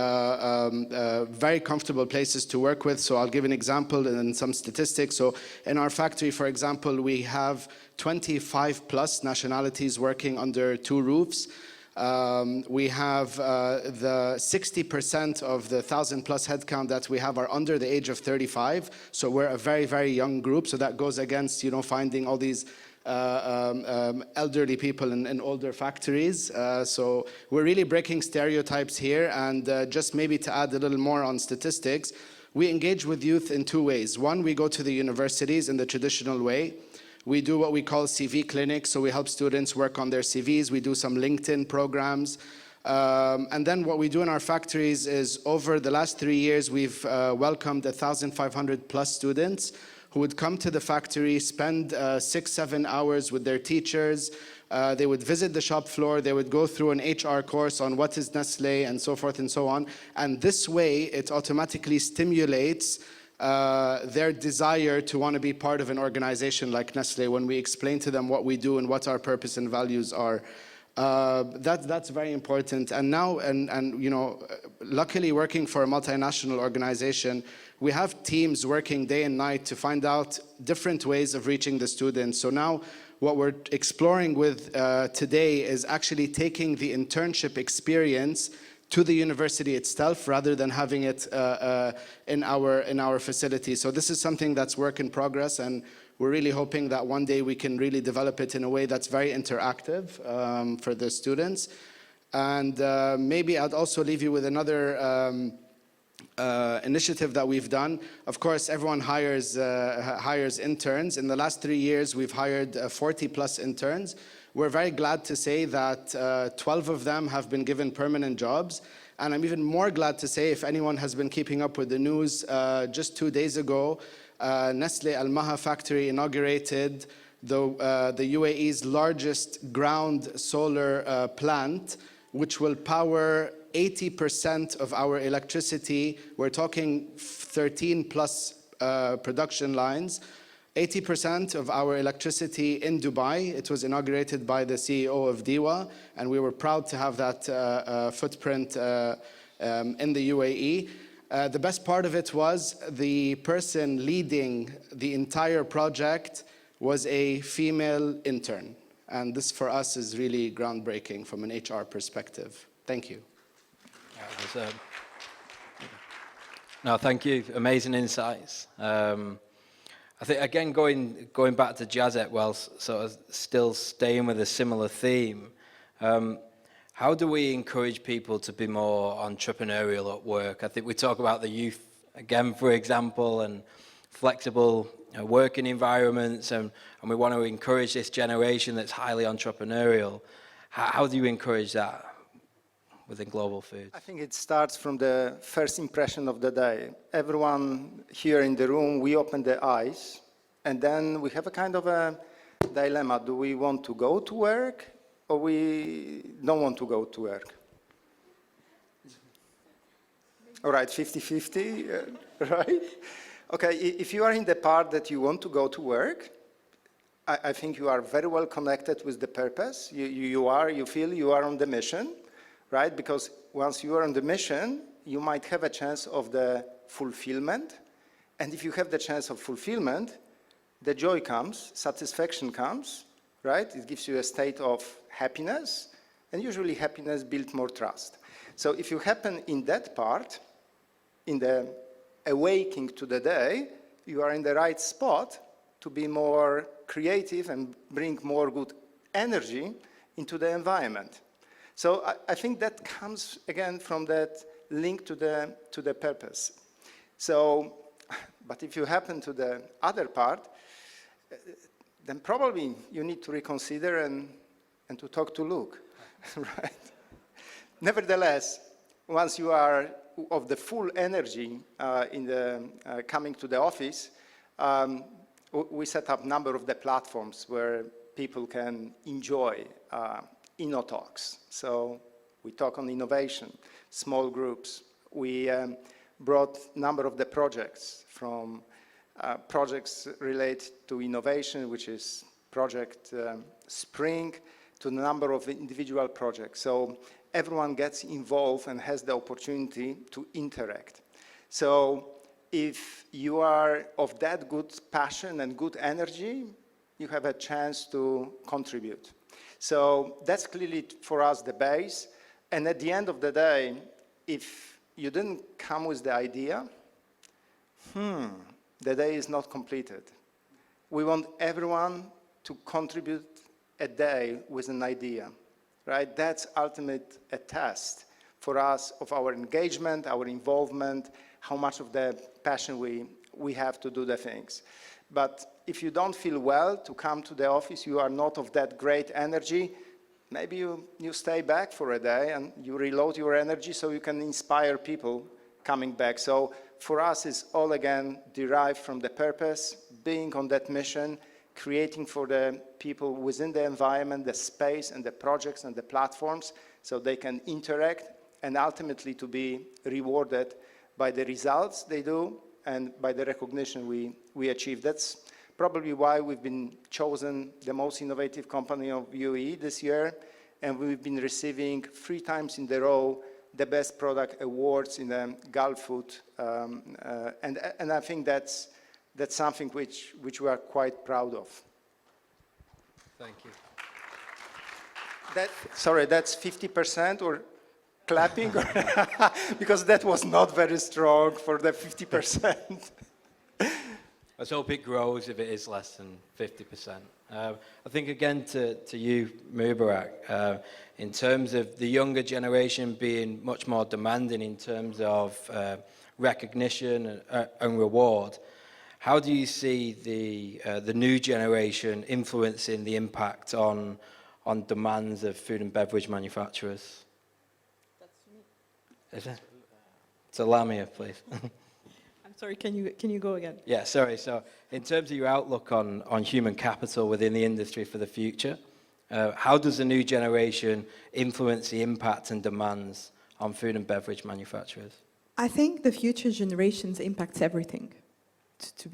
very comfortable places to work with. So I'll give an example and some statistics. So in our factory, for example, we have 25 plus nationalities working under 2 roofs. We have the 60% of the 1,000 plus headcount that we have are under the age of 35. So we're a very, very young group. So that goes against, finding all these elderly people in older factories. So we're really breaking stereotypes here. And just maybe to add a little more on statistics, we engage with youth in 2 ways. One, we go to the universities in the traditional way. We do what we call CV clinics, so we help students work on their CVs. We do some LinkedIn programs. And then what we do in our factories is over the last 3 years, we've welcomed 1,500 plus students who would come to the factory, spend 6-7 hours with their teachers. They would visit the shop floor. They would go through an HR course on what is Nestlé and so forth and so on. And this way, it automatically stimulates their desire to want to be part of an organization like Nestlé when we explain to them what we do and what our purpose and values are. That's very important. And now, luckily working for a multinational organization, we have teams working day and night to find out different ways of reaching the students. So now what we're exploring with today is actually taking the internship experience to the university itself rather than having it in our facility. So this is something that's work in progress, and we're really hoping that one day we can really develop it in a way that's very interactive for the students. And maybe I'd also leave you with another initiative that we've done. Of course, everyone hires interns. In the last 3 years, we've hired 40 plus interns. We're very glad to say that 12 of them have been given permanent jobs. And I'm even more glad to say, if anyone has been keeping up with the news, just 2 days ago, Nestlé Al Maha factory inaugurated the UAE's largest ground solar plant, which will power 80% of our electricity. We're talking 13 plus production lines. 80% of our electricity in Dubai. It was inaugurated by the CEO of DIWA, and we were proud to have that footprint in the UAE. The best part of it was the person leading the entire project was a female intern. And this for us is really groundbreaking from an HR perspective. Thank you. No, thank you. Amazing insights. I think, again, going back to Jazet, well, sort of still staying with a similar theme, how do we encourage people to be more entrepreneurial at work? I think we talk about the youth, again, for example, and flexible working environments, and we want to encourage this generation that's highly entrepreneurial. How do you encourage that? within global food? I think it starts from the first impression of the day. Everyone here in the room, we open the eyes, and then we have a kind of a dilemma. Do we want to go to work, or we don't want to go to work? All right, 50-50, right? Okay, if you are in the part that you want to go to work, I think you are very well connected with the purpose. You feel you are on the mission, right? Because once you are on the mission, you might have a chance of the fulfillment. And if you have the chance of fulfillment, the joy comes, satisfaction comes, right? It gives you a state of happiness, and usually happiness builds more trust. So if you happen in that part, in the awakening to the day, you are in the right spot to be more creative and bring more good energy into the environment. So I think that comes again from that link to the purpose. So, but if you happen to the other part, then probably you need to reconsider and to talk to Luke, right? Nevertheless, once you are of the full energy in the coming to the office, we set up a number of the platforms where people can enjoy InnoTalks. So we talk on innovation, small groups. We brought a number of the projects from projects related to innovation, which is Project Spring, to a number of individual projects. So everyone gets involved and has the opportunity to interact. So if you are of that good passion and good energy, you have a chance to contribute. So that's clearly for us the base. And at the end of the day, if you didn't come with the idea, the day is not completed. We want everyone to contribute a day with an idea, right? That's ultimate a test for us of our engagement, our involvement, how much of the passion we have to do the things. But if you don't feel well to come to the office, you are not of that great energy, maybe you stay back for a day and you reload your energy so you can inspire people coming back. So for us, it's all again derived from the purpose, being on that mission, creating for the people within the environment, the space and the projects and the platforms so they can interact and ultimately to be rewarded by the results they do and by the recognition we achieve. That's probably why we've been chosen the most innovative company of UAE this year, and we've been receiving 3 times in a row the best product awards in the Gulf food, and I think that's something which we are quite proud of. Thank you. Sorry, that's 50% or clapping? Because that was not very strong for the 50%. Let's hope it grows if it is less than 50%. I think again to you, Mubarak, in terms of the younger generation being much more demanding in terms of recognition and reward, how do you see the new generation influencing the impact on demands of food and beverage manufacturers? That's me. Is it? So Lamia, please. I'm sorry, can you go again? Yeah, sorry. So in terms of your outlook on human capital within the industry for the future, how does the new generation influence the impact and demands on food and beverage manufacturers? I think the future generations impacts everything. To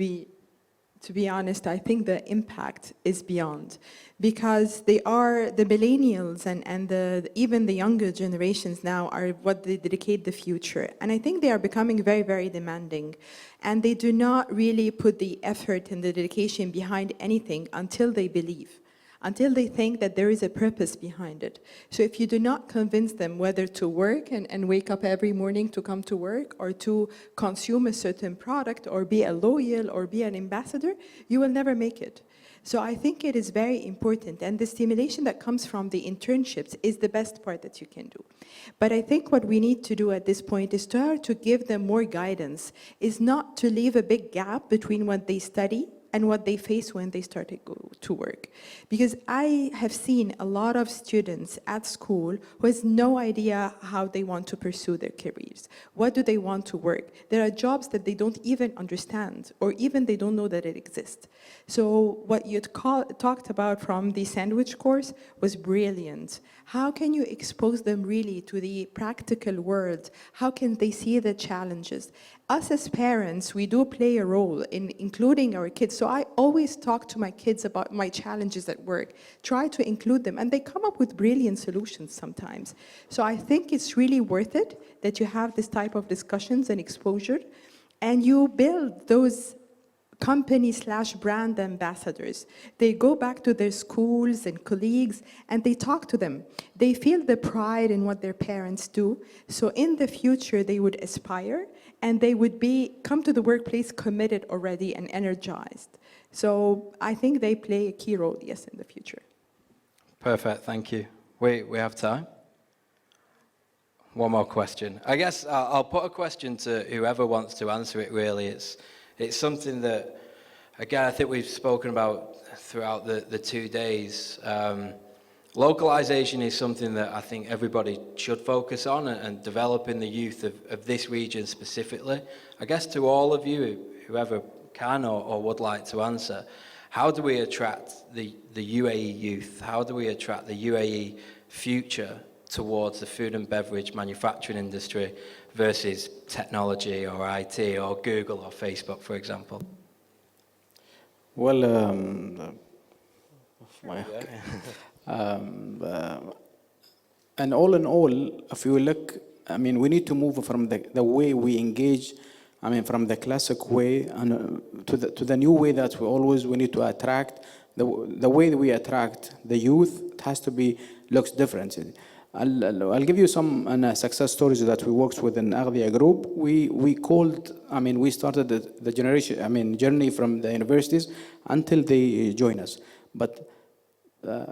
be honest, I think the impact is beyond, because they are the millennials and even the younger generations now are what they dedicate the future. And I think they are becoming very, very demanding. And they do not really put the effort and the dedication behind anything until they believe, until they think that there is a purpose behind it. So if you do not convince them whether to work and wake up every morning to come to work, or to consume a certain product, or be a loyal, or be an ambassador, you will never make it. So I think it is very important, and the stimulation that comes from the internships is the best part that you can do. But I think what we need to do at this point is to give them more guidance, is not to leave a big gap between what they study and what they face when they start to go to work. Because I have seen a lot of students at school who has no idea how they want to pursue their careers. What do they want to work? There are jobs that they don't even understand, or even they don't know that it exists. So what you talked about from the sandwich course was brilliant. How can you expose them really to the practical world? How can they see the challenges? Us as parents, we do play a role in including our kids. So I always talk to my kids about my challenges at work, try to include them, and they come up with brilliant solutions sometimes. So I think it's really worth it that you have this type of discussions and exposure, and you build those company/brand ambassadors. They go back to their schools and colleagues and they talk to them. They feel the pride in what their parents do. So in the future, they would aspire and they would come to the workplace committed already and energized. So I think they play a key role, yes, in the future. Perfect, thank you. We have time? One more question. I guess I'll put a question to whoever wants to answer it, really. It's something that, again, I think we've spoken about throughout the 2 days. Localization is something that I think everybody should focus on and developing the youth of this region specifically. I guess to all of you, whoever can or would like to answer, how do we attract the UAE youth? How do we attract the UAE future towards the food and beverage manufacturing industry versus technology or IT or Google or Facebook, for example? Well, and all in all, if you look, I mean, we need to move from the way we engage, I mean, from the classic way and to the new way that we need to attract. The way that we attract the youth, it has to be, looks different. I'll give you some success stories that we worked with in Aghdia Group. We started the journey from the universities until they join us. But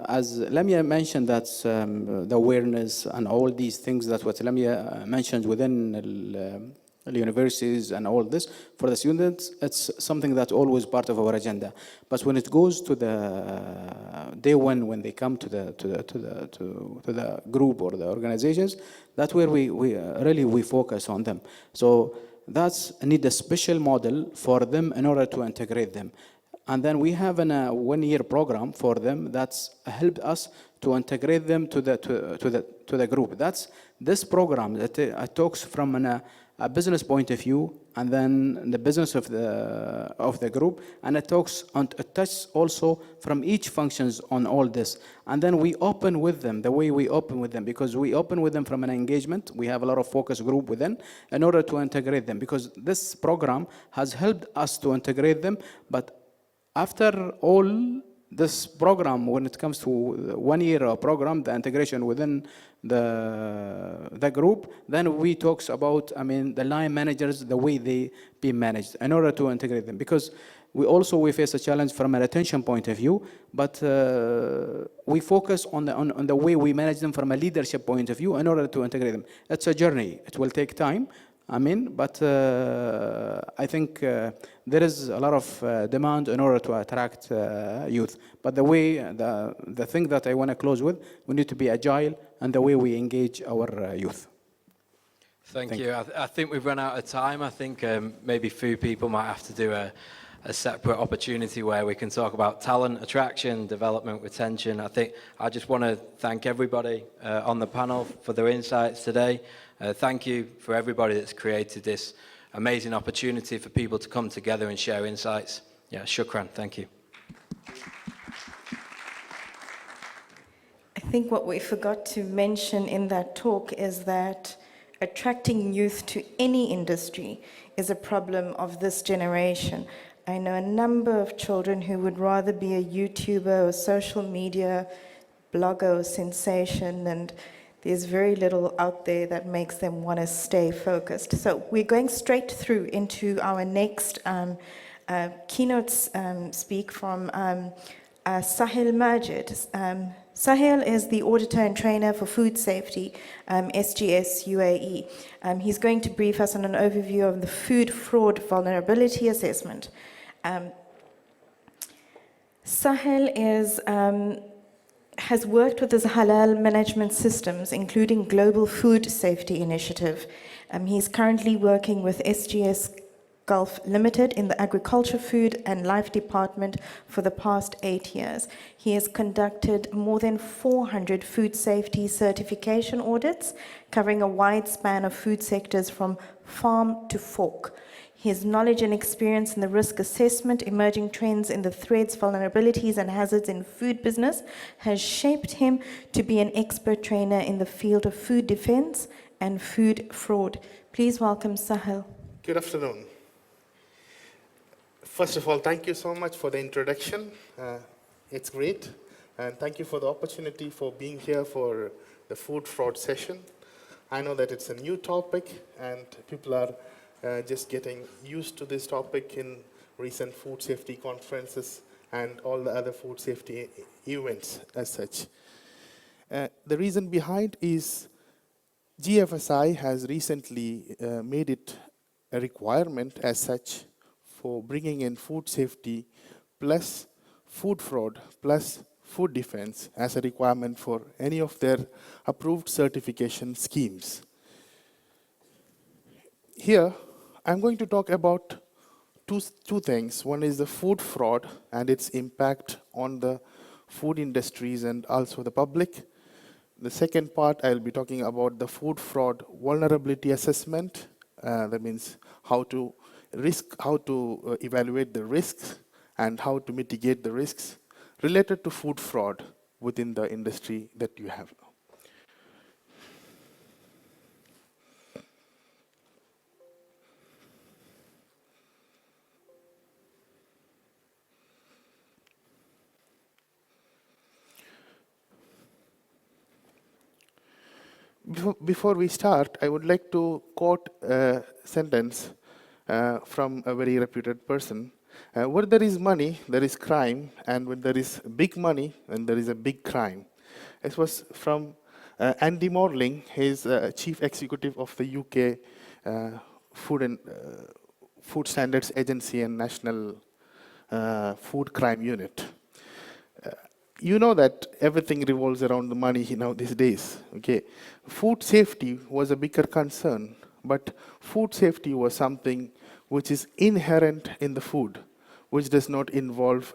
as Lamia mentioned, that's the awareness and all these things that what Lamia mentioned within the universities and all this for the students, it's something that's always part of our agenda. But when it goes to the day one, when they come to the group or the organizations, that's where we really focus on them. So that's need a special model for them in order to integrate them. And then we have a 1-year program for them that's helped us to integrate them to the group. That's this program that talks from a business point of view, and then the business of the group, and it touches also from each functions on all this. And then we open with them the way we open with them, because we open with them from an engagement. We have a lot of focus group within in order to integrate them, because this program has helped us to integrate them. But after all this program, when it comes to 1-year program, the integration within the group, then we talks about, the line managers, the way they be managed in order to integrate them. Because we face a challenge from a retention point of view, but we focus on the way we manage them from a leadership point of view in order to integrate them. It's a journey. It will take time. But I think there is a lot of demand in order to attract youth. But the thing that I want to close with, we need to be agile and the way we engage our youth. Thank you. I think we've run out of time. I think maybe few people might have to do a separate opportunity where we can talk about talent, attraction, development, retention. I just want to thank everybody on the panel for their insights today. Thank you for everybody that's created this amazing opportunity for people to come together and share insights. Yeah, shukran. Thank you. I think what we forgot to mention in that talk is that attracting youth to any industry is a problem of this generation. I know a number of children who would rather be a YouTuber or social media blogger or sensation, and there's very little out there that makes them want to stay focused. So we're going straight through into our next keynote speak from Sahil Majid. Sahil is the auditor and trainer for food safety, SGS UAE. He's going to brief us on an overview of the food fraud vulnerability assessment. Sahel has worked with his halal management systems, including Global Food Safety Initiative. He's currently working with SGS Gulf Limited in the Agriculture, Food and Life Department for the past 8 years. He has conducted more than 400 food safety certification audits, covering a wide span of food sectors from farm to fork. His knowledge and experience in the risk assessment, emerging trends in the threats, vulnerabilities, and hazards in food business has shaped him to be an expert trainer in the field of food defense and food fraud. Please welcome Sahel. Good afternoon. First of all, thank you so much for the introduction. It's great. And thank you for the opportunity for being here for the food fraud session. I know that it's a new topic and people are just getting used to this topic in recent food safety conferences and all the other food safety events as such. The reason behind is GFSI has recently made it a requirement as such for bringing in food safety plus food fraud plus food defense as a requirement for any of their approved certification schemes. Here, I'm going to talk about two things. One is the food fraud and its impact on the food industries and also the public. The second part, I'll be talking about the food fraud vulnerability assessment. That means how to evaluate the risks and how to mitigate the risks related to food fraud within the industry that you have now. Before we start, I would like to quote a sentence from a very reputed person. Where there is money, there is crime, and when there is big money, then there is a big crime. It was from Andy Morling, he's Chief Executive of the UK Food Standards Agency and National Food Crime Unit. You know that everything revolves around the money these days. Okay, food safety was a bigger concern, but food safety was something which is inherent in the food, which does not involve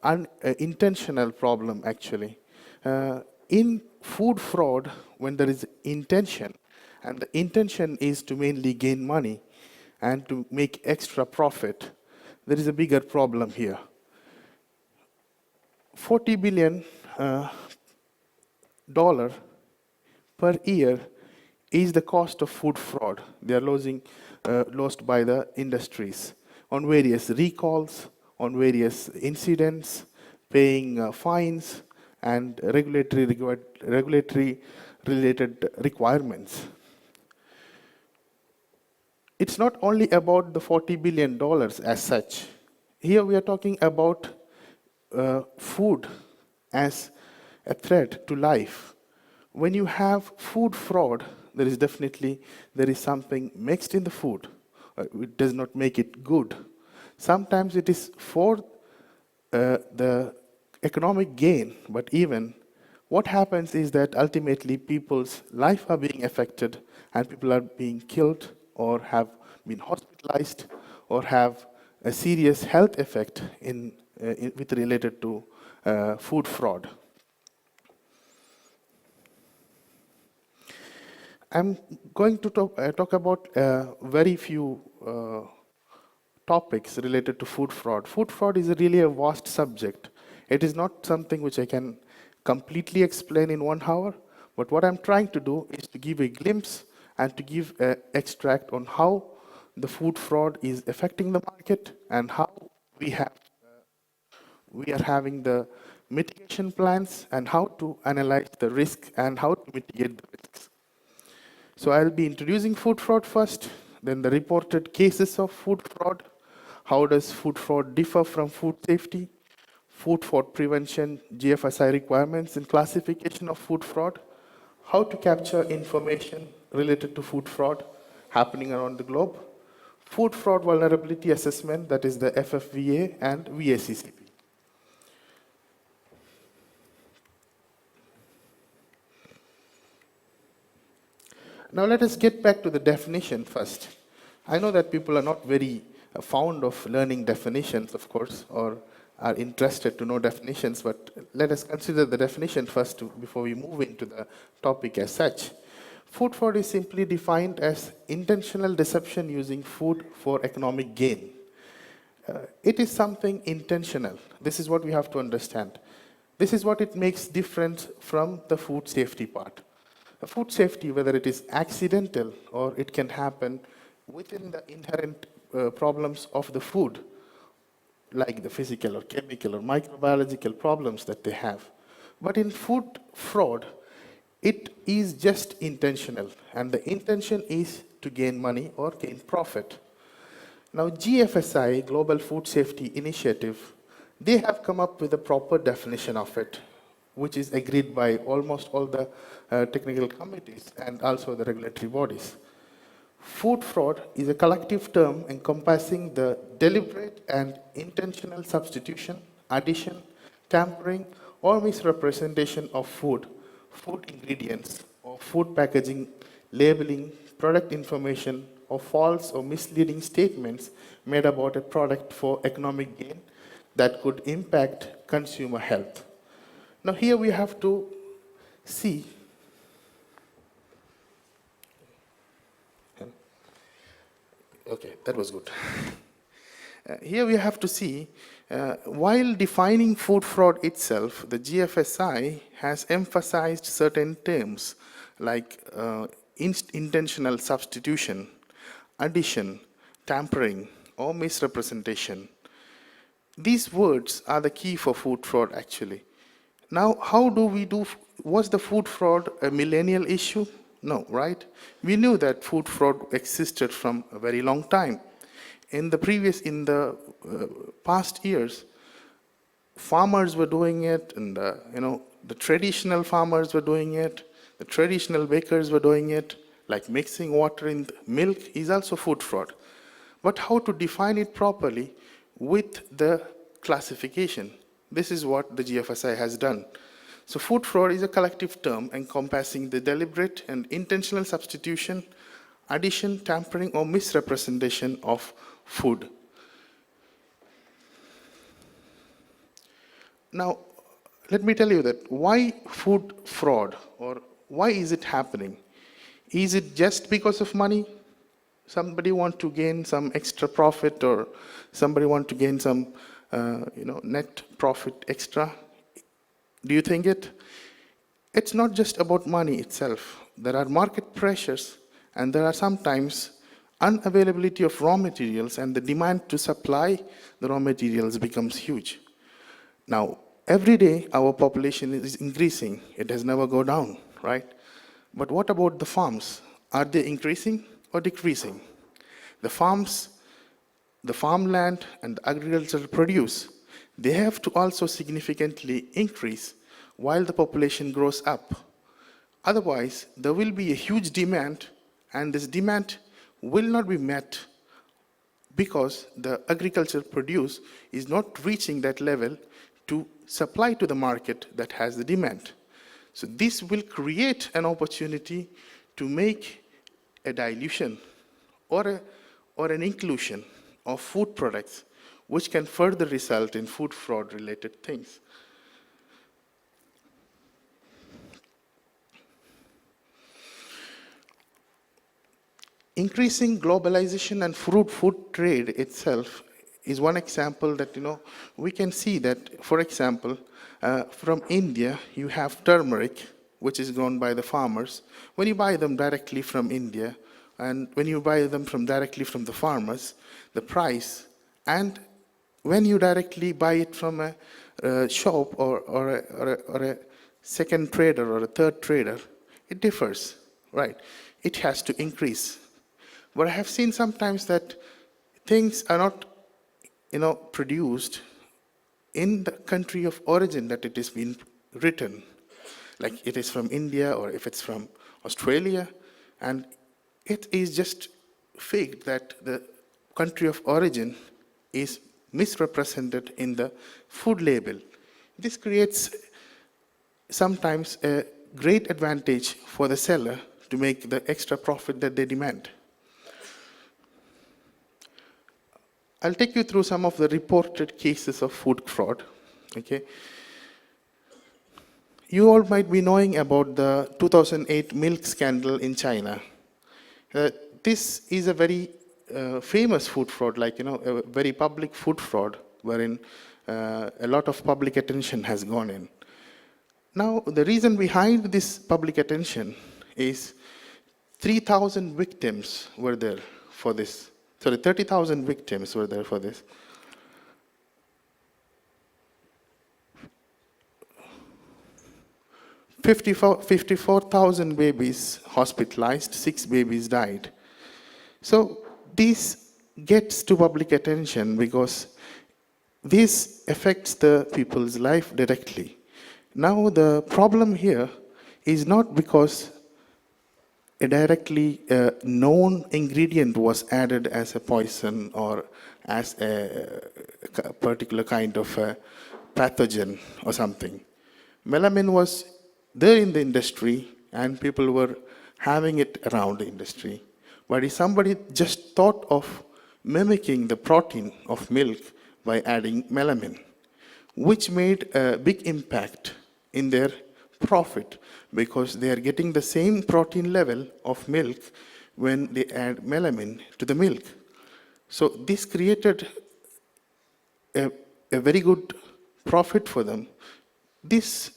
an intentional problem actually. In food fraud, when there is intention, and the intention is to mainly gain money and to make extra profit, there is a bigger problem here. $40 billion per year is the cost of food fraud. They are lost by the industries on various recalls, on various incidents, paying fines, and regulatory related requirements. It's not only about the $40 billion as such. Here we are talking about food as a threat to life. When you have food fraud, there is something mixed in the food. It does not make it good. Sometimes it is for the economic gain, but even what happens is that ultimately people's life are being affected and people are being killed or have been hospitalized or have a serious health effect with related to food fraud. I'm going to talk about very few topics related to food fraud. Food fraud is really a vast subject. It is not something which I can completely explain in 1 hour, but what I'm trying to do is to give a glimpse and to give an extract on how the food fraud is affecting the market and how we are having the mitigation plans and how to analyze the risk and how to mitigate the risks. So I'll be introducing food fraud first, then the reported cases of food fraud, how does food fraud differ from food safety, food fraud prevention, GFSI requirements and classification of food fraud, how to capture information related to food fraud happening around the globe, food fraud vulnerability assessment, that is the FFVA and VACCP. Now let us get back to the definition first. I know that people are not very fond of learning definitions, of course, or are interested to know definitions, but let us consider the definition first before we move into the topic as such. Food fraud is simply defined as intentional deception using food for economic gain. It is something intentional. This is what we have to understand. This is what it makes different from the food safety part. Food safety, whether it is accidental or it can happen within the inherent problems of the food, like the physical or chemical or microbiological problems that they have. But in food fraud, it is just intentional, and the intention is to gain money or gain profit. Now, GFSI, Global Food Safety Initiative, they have come up with a proper definition of it, which is agreed by almost all the technical committees and also the regulatory bodies. Food fraud is a collective term encompassing the deliberate and intentional substitution, addition, tampering, or misrepresentation of food, food ingredients, or food packaging, labeling, product information, or false or misleading statements made about a product for economic gain that could impact consumer health. Now here we have to see okay, that was good. Here we have to see, while defining food fraud itself, the GFSI has emphasized certain terms like intentional substitution, addition, tampering, or misrepresentation. These words are the key for food fraud, actually. Now, how do we do? Was the food fraud a millennial issue? No, right? We knew that food fraud existed from a very long time. In the past years, farmers were doing it, and the traditional farmers were doing it. The traditional bakers were doing it, like mixing water in milk is also food fraud. But how to define it properly with the classification? This is what the GFSI has done. So food fraud is a collective term encompassing the deliberate and intentional substitution, addition, tampering, or misrepresentation of food. Now, let me tell you that why food fraud, or why is it happening? Is it just because of money? Somebody want to gain some extra profit, or somebody want to gain some net profit extra? Do you think it? It's not just about money itself. There are market pressures, and there are sometimes unavailability of raw materials, and the demand to supply the raw materials becomes huge. Now, every day our population is increasing. It has never gone down, right? But what about the farms? Are they increasing or decreasing? The farms, the farmland and agricultural produce, they have to also significantly increase while the population grows up. Otherwise, there will be a huge demand, and this demand will not be met because the agricultural produce is not reaching that level to supply to the market that has the demand. So this will create an opportunity to make a dilution or an inclusion of food products, which can further result in food fraud related things. Increasing globalization and food trade itself is one example that we can see that, for example, from India, you have turmeric, which is grown by the farmers. When you buy them directly from India, and when you buy them directly from the farmers, the price, and when you directly buy it from a shop or a second trader or a third trader, it differs, right? It has to increase. But I have seen sometimes that things are not, produced in the country of origin that it is being written. Like it is from India, or if it's from Australia, and it is just faked that the country of origin is misrepresented in the food label. This creates sometimes a great advantage for the seller to make the extra profit that they demand. I'll take you through some of the reported cases of food fraud. Okay. You all might be knowing about the 2008 milk scandal in China. This is a very famous food fraud, like, a very public food fraud, wherein a lot of public attention has gone in. Now, the reason behind this public attention is 3,000 victims were there for this. Sorry, 30,000 victims were there for this. 54,000 babies hospitalized, 6 babies died. So this gets to public attention because this affects the people's life directly. Now the problem here is not because a directly known ingredient was added as a poison or as a particular kind of a pathogen or something. Melamine was there in the industry and people were having it around the industry. But if somebody just thought of mimicking the protein of milk by adding melamine, which made a big impact in their profit because they are getting the same protein level of milk when they add melamine to the milk. So this created a very good profit for them. This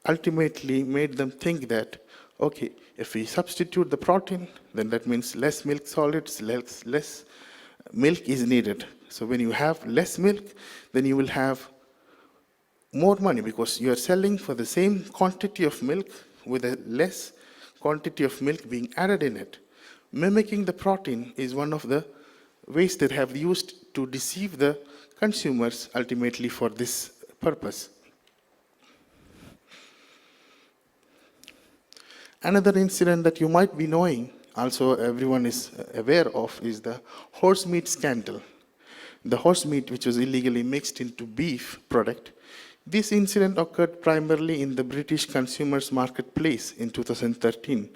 ultimately made them think that, okay, if we substitute the protein, then that means less milk solids, less milk is needed. So when you have less milk, then you will have more money because you are selling for the same quantity of milk with a less quantity of milk being added in it. Mimicking the protein is one of the ways they have used to deceive the consumers ultimately for this purpose. Another incident that you might be knowing, also everyone is aware of, is the horse meat scandal. The horse meat which was illegally mixed into beef product. This incident occurred primarily in the British consumers marketplace in 2013.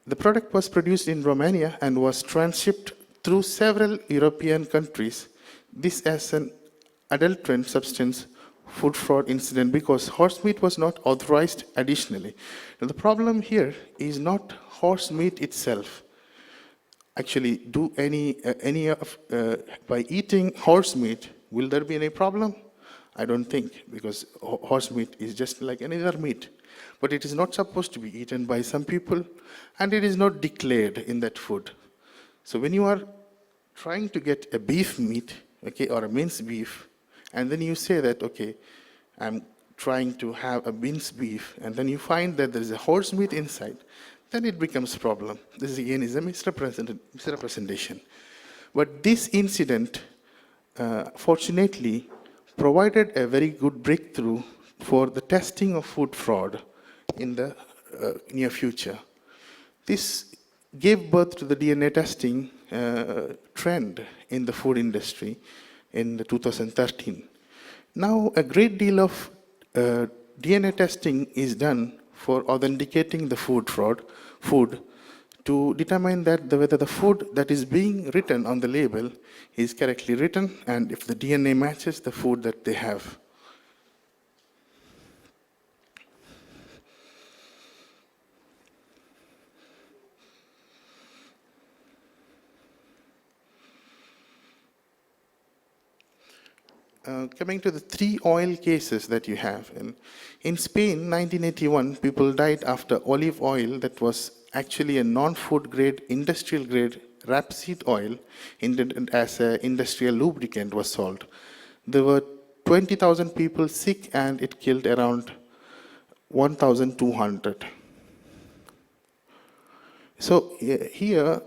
The product was produced in Romania and was transshipped through several European countries. This as an adulterant substance food fraud incident because horse meat was not authorized additionally. Now, the problem here is not horse meat itself. Actually, by eating horse meat, will there be any problem? I don't think, because horse meat is just like any other meat. But it is not supposed to be eaten by some people, and it is not declared in that food. So when you are trying to get a beef meat, okay, or a minced beef, and then you say that, okay, I'm trying to have a minced beef, and then you find that there is a horse meat inside, then it becomes a problem. This again is a misrepresentation. But this incident, fortunately, provided a very good breakthrough for the testing of food fraud in the near future. This gave birth to the DNA testing trend in the food industry in 2013. Now, a great deal of DNA testing is done for authenticating the food to determine that whether the food that is being written on the label is correctly written and if the DNA matches the food that they have. Coming to the 3 oil cases that you have. In Spain, 1981, people died after olive oil that was actually a non-food grade, industrial grade rapeseed oil intended as an industrial lubricant was sold. There were 20,000 people sick and it killed around 1,200. So here,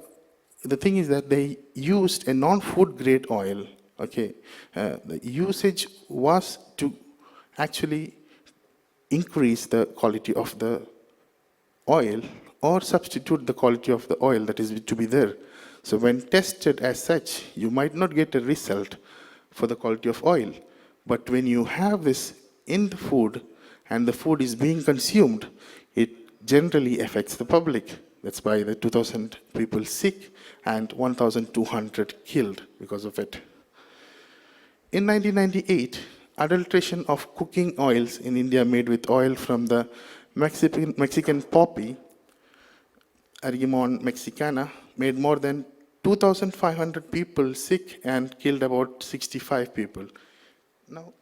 the thing is that they used a non-food grade oil. Okay, the usage was to actually increase the quality of the oil or substitute the quality of the oil that is to be there. So when tested as such, you might not get a result for the quality of oil. But when you have this in the food and the food is being consumed, it generally affects the public That's why the 2,000 people sick and 1,200 killed because of it. In 1998, adulteration of cooking oils in India made with oil from the Mexican poppy, Argemon mexicana, made more than 2,500 people sick and killed about 65 people. Now,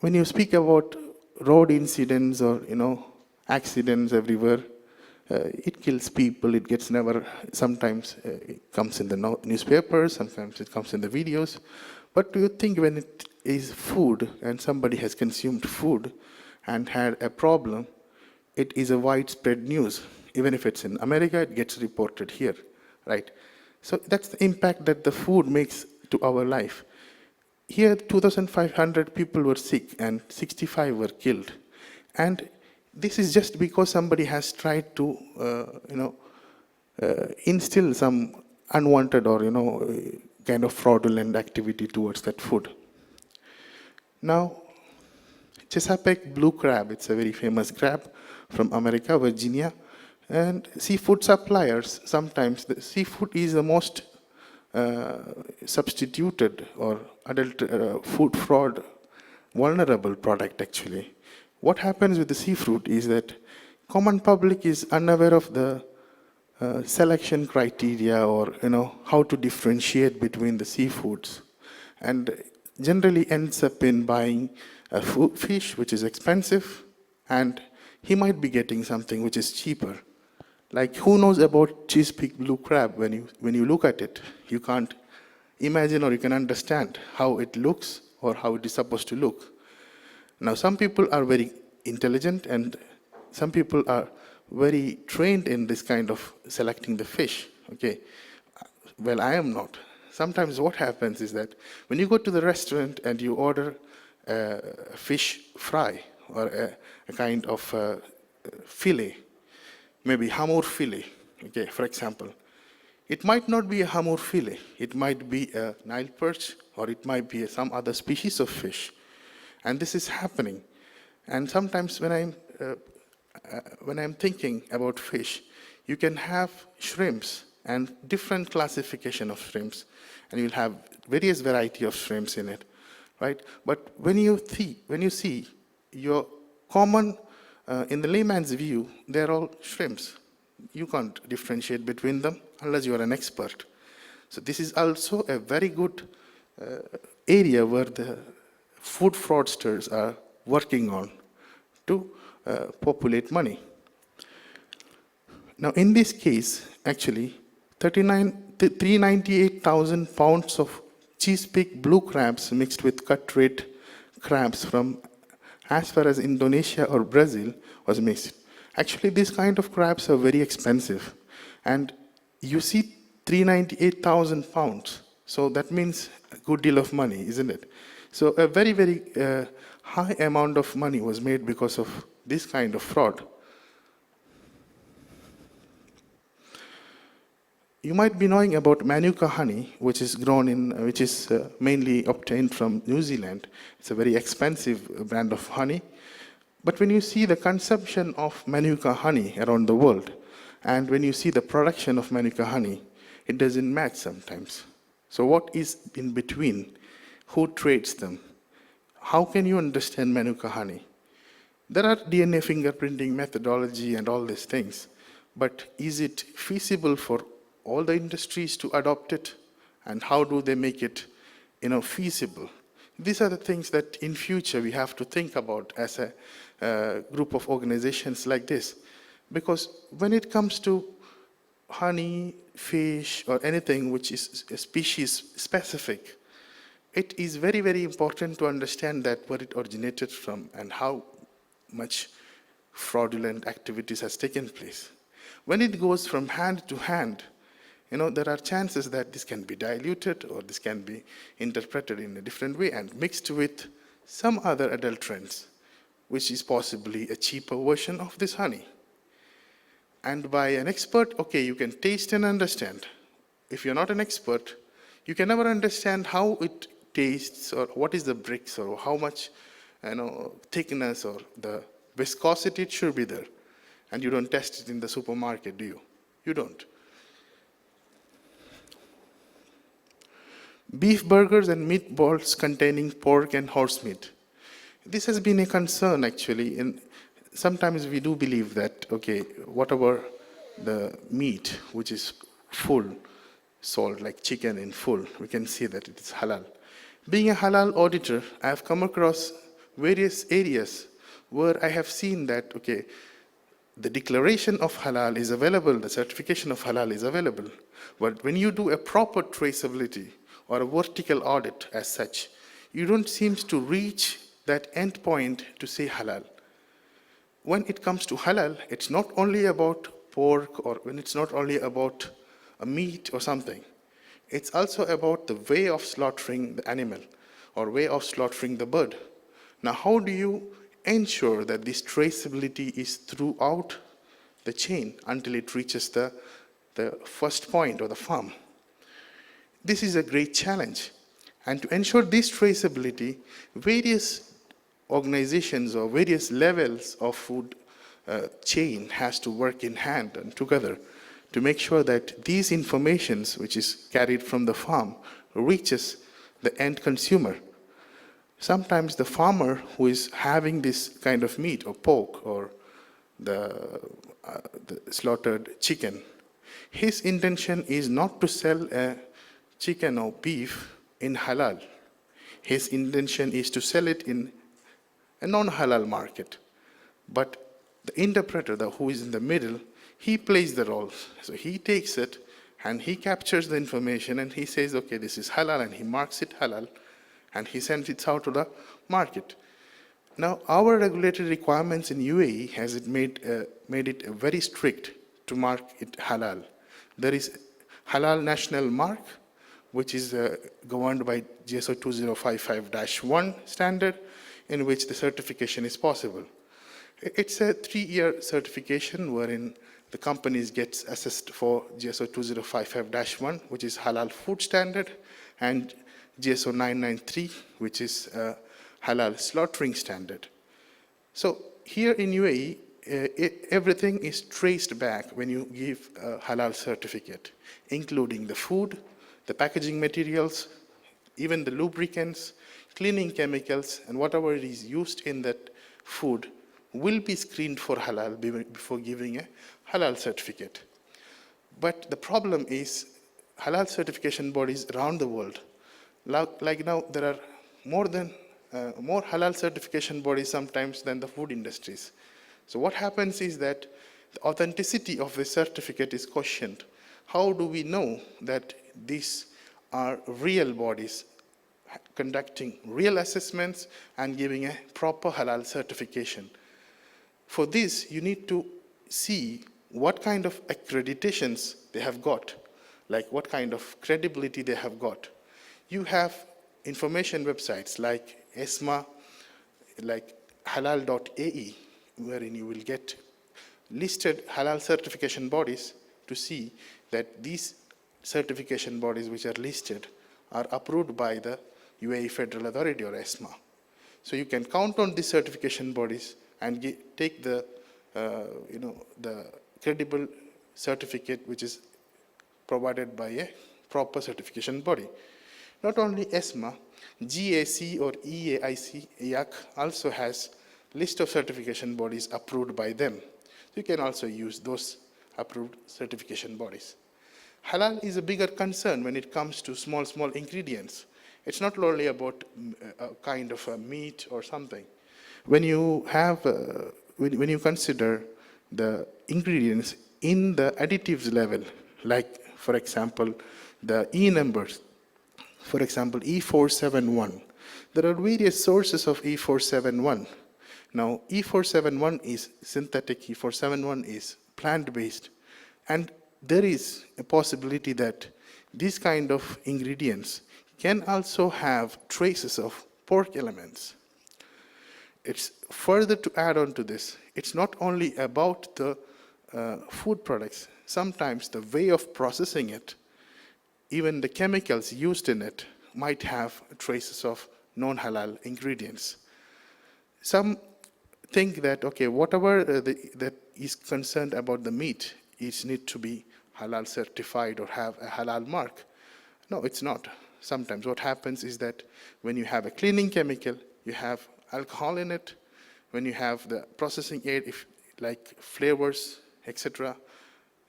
when you speak about road incidents or accidents everywhere, it kills people. It gets never. Sometimes it comes in the newspapers. Sometimes it comes in the videos. But do you think when it is food and somebody has consumed food and had a problem, it is a widespread news? Even if it's in America, it gets reported here, right? So that's the impact that the food makes to our life. Here, 2,500 people were sick and 65 were killed. And this is just because somebody has tried to, instill some unwanted or, kind of fraudulent activity towards that food. Now, Chesapeake blue crab, it's a very famous crab from America, Virginia. And seafood suppliers, sometimes the seafood is the most substituted or food fraud vulnerable product actually. What happens with the seafood is that common public is unaware of the selection criteria or how to differentiate between the seafoods, and generally ends up in buying a fish which is expensive, and he might be getting something which is cheaper. Like, who knows about Chesapeake blue crab? When you look at it, you can't imagine or you can understand how it looks or how it is supposed to look. Now, some people are very intelligent and some people are very trained in this kind of selecting the fish, okay? Well, I am not. Sometimes what happens is that when you go to the restaurant and you order a fish fry or a kind of fillet, maybe hamur fillet, okay, for example. It might not be a hamur fillet. It might be a Nile perch, or it might be some other species of fish. And this is happening. And sometimes when I'm thinking about fish, you can have shrimps and different classification of shrimps, and you'll have various variety of shrimps in it, right? But when you see your common, in the layman's view, they're all shrimps. You can't differentiate between them unless you are an expert. So this is also a very good area where the food fraudsters are working on to populate money. Now, in this case, actually, 398,000 pounds of Chesapeake blue crabs mixed with cut rate crabs from as far as Indonesia or Brazil was mixed. Actually, these kind of crabs are very expensive. And you see 398,000 pounds. So that means a good deal of money, isn't it? So a very, very high amount of money was made because of this kind of fraud. You might be knowing about Manuka honey, which is mainly obtained from New Zealand. It's a very expensive brand of honey. But when you see the consumption of Manuka honey around the world, and when you see the production of Manuka honey, it doesn't match sometimes. So what is in between? Who trades them? How can you understand Manuka honey? There are DNA fingerprinting methodology and all these things, but is it feasible for all the industries to adopt it? And how do they make it feasible? These are the things that in future we have to think about as a group of organizations like this. Because when it comes to honey, fish, or anything which is species specific, it is very, very important to understand that where it originated from and how much fraudulent activities has taken place. When it goes from hand to hand, there are chances that this can be diluted or this can be interpreted in a different way and mixed with some other adulterants, which is possibly a cheaper version of this honey. And by an expert, okay, you can taste and understand. If you're not an expert, you can never understand how it tastes or what is the bricks or how much thickness or the viscosity it should be there. And you don't test it in the supermarket, do you? You don't. Beef burgers and meatballs containing pork and horse meat. This has been a concern actually, and sometimes we do believe that, okay, whatever the meat which is full sold, like chicken in full, we can see that it is halal. Being a halal auditor, I have come across various areas where I have seen that, okay, the declaration of halal is available, the certification of halal is available, but when you do a proper traceability or a vertical audit as such, you don't seem to reach that end point to say halal. When it comes to halal, it's not only about pork or when it's not only about a meat or something. It's also about the way of slaughtering the animal or way of slaughtering the bird. Now, how do you ensure that this traceability is throughout the chain until it reaches the first point or the farm? This is a great challenge. And to ensure this traceability, various organizations or various levels of food chain has to work in hand and together to make sure that these informations, which is carried from the farm, reaches the end consumer. Sometimes the farmer who is having this kind of meat or pork or the slaughtered chicken, his intention is not to sell a chicken or beef in halal. His intention is to sell it in a non-halal market. But the interpreter, who is in the middle, he plays the role. So he takes it and he captures the information and he says, okay, this is halal, and he marks it halal and he sends it out to the market. Now, our regulatory requirements in UAE has it made it very strict to mark it halal. There is halal national mark, which is governed by GSO 2055-1 standard, in which the certification is possible. It's a 3-year certification wherein the companies get assessed for GSO 2055-1, which is halal food standard, and GSO 993, which is halal slaughtering standard. So here in UAE, everything is traced back when you give a halal certificate, including the food, the packaging materials, even the lubricants, cleaning chemicals, and whatever is used in that food will be screened for halal before giving a halal certificate. But the problem is halal certification bodies around the world. Like now, there are more halal certification bodies sometimes than the food industries. So what happens is that the authenticity of the certificate is questioned. How do we know that these are real bodies conducting real assessments and giving a proper halal certification? For this, you need to see what kind of accreditations they have got, like what kind of credibility they have got. You have information websites like ESMA, like halal.ae, wherein you will get listed halal certification bodies to see that these certification bodies which are listed are approved by the UAE Federal Authority or ESMA. So you can count on these certification bodies and take the credible certificate which is provided by a proper certification body. Not only ESMA, GAC or EAIC also has list of certification bodies approved by them. You can also use those approved certification bodies. Halal is a bigger concern when it comes to small ingredients. It's not only about a kind of a meat or something. When you have, when you consider the ingredients in the additives level, like for example, the E numbers, for example, E471, there are various sources of E471. Now, E471 is synthetic, E471 is plant-based, and there is a possibility that these kind of ingredients can also have traces of pork elements. It's further to add on to this, it's not only about the food products. Sometimes the way of processing it, even the chemicals used in it, might have traces of non-halal ingredients. Some think that, okay, whatever that is concerned about the meat is need to be halal certified or have a halal mark. No, it's not. Sometimes what happens is that when you have a cleaning chemical, you have alcohol in it. When you have the processing aid, like flavors, etc.,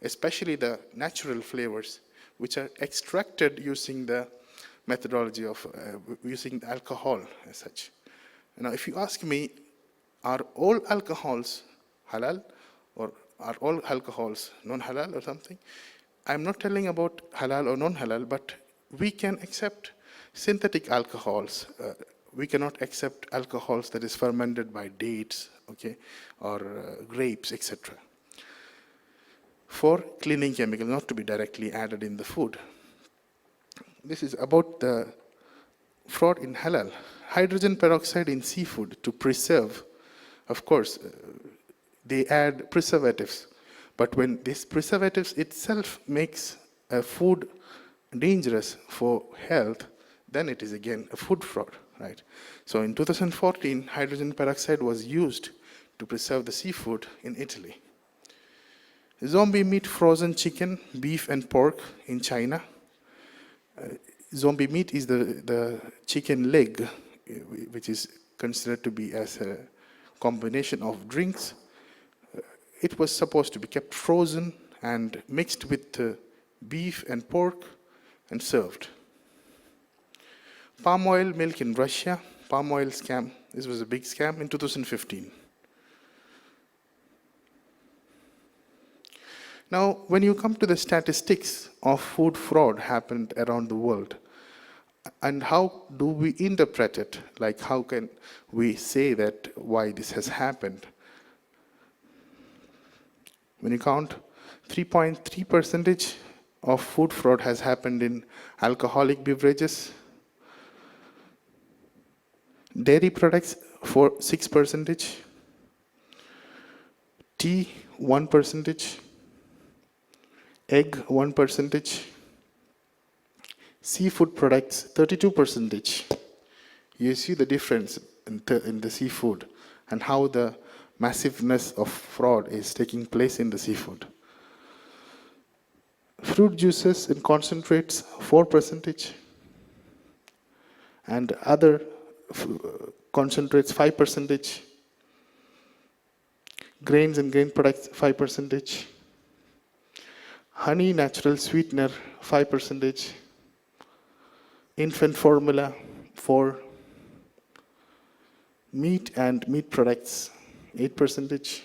especially the natural flavors, which are extracted using the methodology of using alcohol as such. Now, if you ask me, are all alcohols halal or are all alcohols non-halal or something? I'm not telling about halal or non-halal, but we can accept synthetic alcohols. We cannot accept alcohols that is fermented by dates, okay, or grapes, etc. For cleaning chemical, not to be directly added in the food. This is about the fraud in halal. Hydrogen peroxide in seafood to preserve. Of course, they add preservatives. But when this preservatives itself makes a food dangerous for health, then it is again a food fraud, right? So in 2014, hydrogen peroxide was used to preserve the seafood in Italy. Zombie meat, frozen chicken, beef and pork in China. Zombie meat is the chicken leg, which is considered to be as a combination of drinks. It was supposed to be kept frozen and mixed with beef and pork and served. Palm oil milk in Russia, palm oil scam. This was a big scam in 2015. Now, when you come to the statistics of food fraud happened around the world, and how do we interpret it? Like, how can we say that why this has happened? When you count, 3.3% of food fraud has happened in alcoholic beverages. Dairy products, 6%. Tea, 1%. Egg, 1%. Seafood products, 32%. You see the difference in the seafood and how the massiveness of fraud is taking place in the seafood. Fruit juices and concentrates, 4%. And other concentrates, 5%. Grains and grain products, 5%. Honey, natural sweetener, 5%. Infant formula, 4%. Meat and meat products, 8%.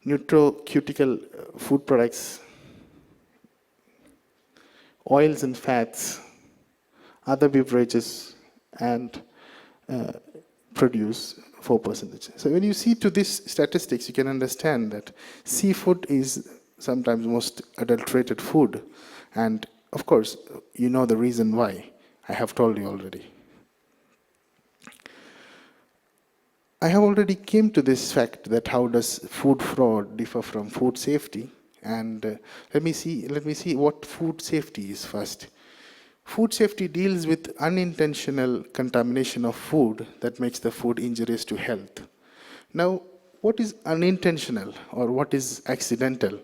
Nutraceutical food products, oils and fats, other beverages, and produce, 4%. So when you see to these statistics, you can understand that seafood is sometimes most adulterated food. And of course, you know the reason why. I have told you already. I have already came to this fact that how does food fraud differ from food safety? And let me see what food safety is first. Food safety deals with unintentional contamination of food that makes the food injurious to health. Now, what is unintentional or what is accidental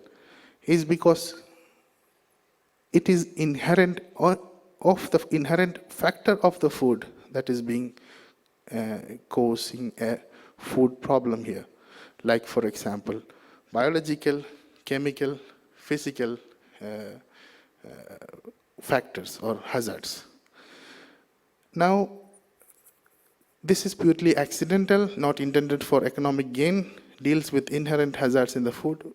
is because it is inherent of the inherent factor of the food that is being causing a food problem here. Like, for example, biological, chemical, physical factors or hazards. Now, this is purely accidental, not intended for economic gain, deals with inherent hazards in the food.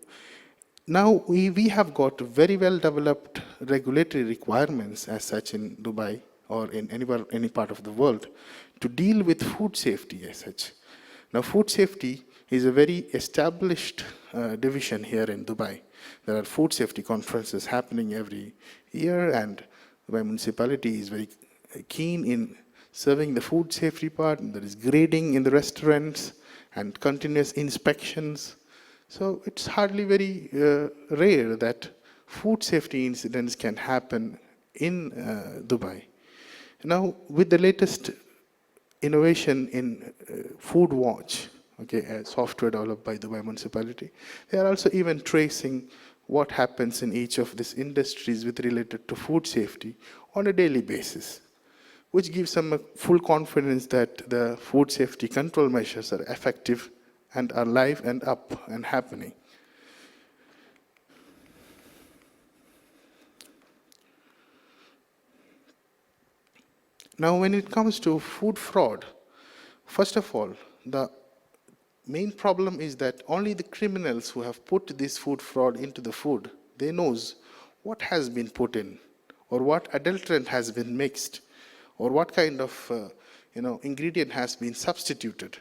Now, we have got very well developed regulatory requirements as such in Dubai or in any part of the world to deal with food safety as such. Now, food safety is a very established division here in Dubai. There are food safety conferences happening every year, and Dubai municipality is very keen in serving the food safety part. And there is grading in the restaurants and continuous inspections. So it's hardly very rare that food safety incidents can happen in Dubai. Now, with the latest innovation in Food Watch, okay, a software developed by Dubai municipality, they are also even tracing what happens in each of these industries with related to food safety on a daily basis, which gives them a full confidence that the food safety control measures are effective and are live and up and happening. Now, when it comes to food fraud, first of all, the main problem is that only the criminals who have put this food fraud into the food, they knows what has been put in, or what adulterant has been mixed, or what kind of ingredient has been substituted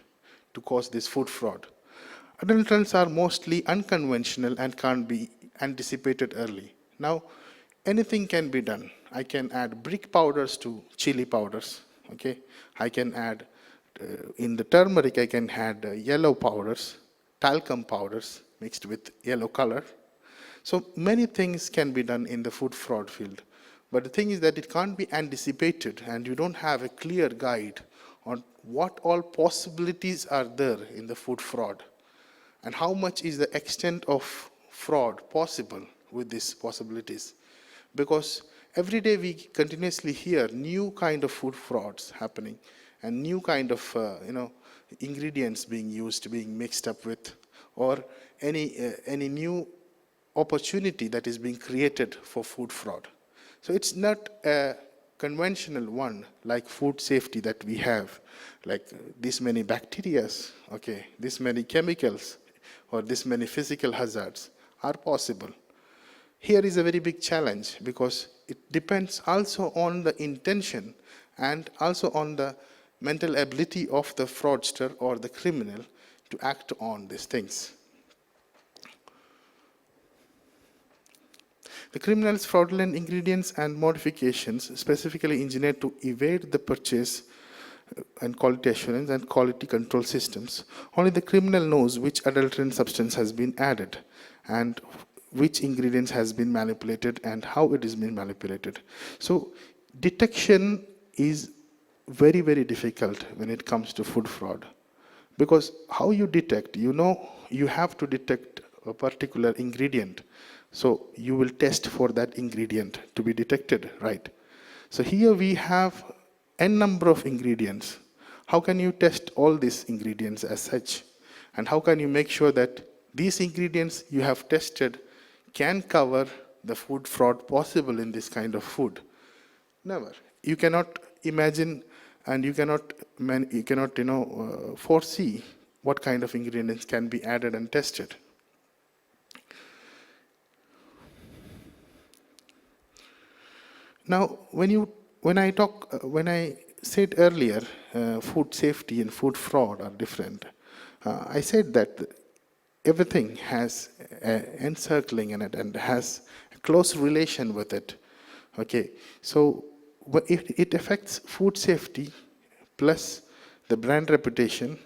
to cause this food fraud. Adulterants are mostly unconventional and can't be anticipated early. Now, anything can be done. I can add brick powders to chili powders. Okay, I can add in the turmeric. I can add yellow powders, talcum powders mixed with yellow color. So many things can be done in the food fraud field. But the thing is that it can't be anticipated, and you don't have a clear guide on what all possibilities are there in the food fraud, and how much is the extent of fraud possible with these possibilities. Because every day we continuously hear new kind of food frauds happening, and new kind of ingredients being used, being mixed up with, or any new opportunity that is being created for food fraud. So it's not a conventional one like food safety that we have, like this many bacteria, okay, this many chemicals, or this many physical hazards are possible. Here is a very big challenge, because it depends also on the intention and also on the mental ability of the fraudster or the criminal to act on these things. The criminal's fraudulent ingredients and modifications specifically engineered to evade the purchase and quality assurance and quality control systems. Only the criminal knows which adulterant substance has been added and which ingredients has been manipulated and how it is being manipulated. So detection is very, very difficult when it comes to food fraud. Because how you detect, you have to detect a particular ingredient. So you will test for that ingredient to be detected, right? So here we have n number of ingredients. How can you test all these ingredients as such? And how can you make sure that these ingredients you have tested can cover the food fraud possible in this kind of food? Never. You cannot imagine, and you cannot foresee what kind of ingredients can be added and tested. Now, when I said earlier, food safety and food fraud are different. I said that everything has an encircling in it and has a close relation with it. Okay, so it affects food safety plus the brand reputation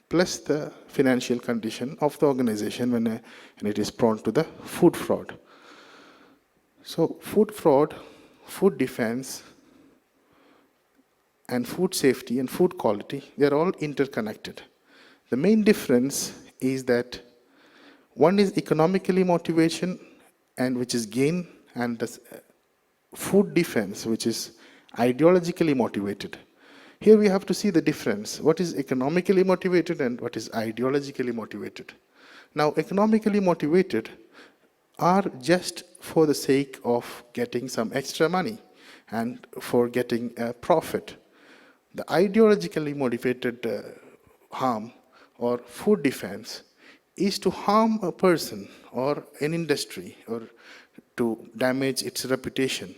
plus the financial condition of the organization when it is prone to the food fraud. So food fraud, food defense, and food safety and food quality, they're all interconnected. The main difference is that one is economically motivation, and which is gain, and the food defense, which is ideologically motivated. Here we have to see the difference. What is economically motivated and what is ideologically motivated? Now, economically motivated are just for the sake of getting some extra money and for getting a profit. The ideologically motivated harm or food defense is to harm a person or an industry or to damage its reputation.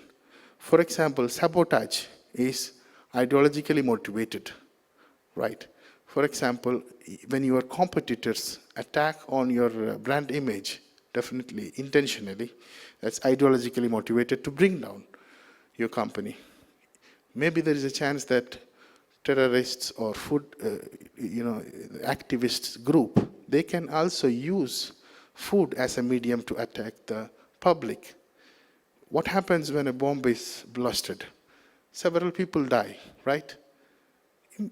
For example, sabotage is ideologically motivated, right? For example, when your competitors attack on your brand image, definitely, intentionally, that's ideologically motivated to bring down your company. Maybe there is a chance that terrorists or food, activists group, they can also use food as a medium to attack the public. What happens when a bomb is blasted? Several people die, right?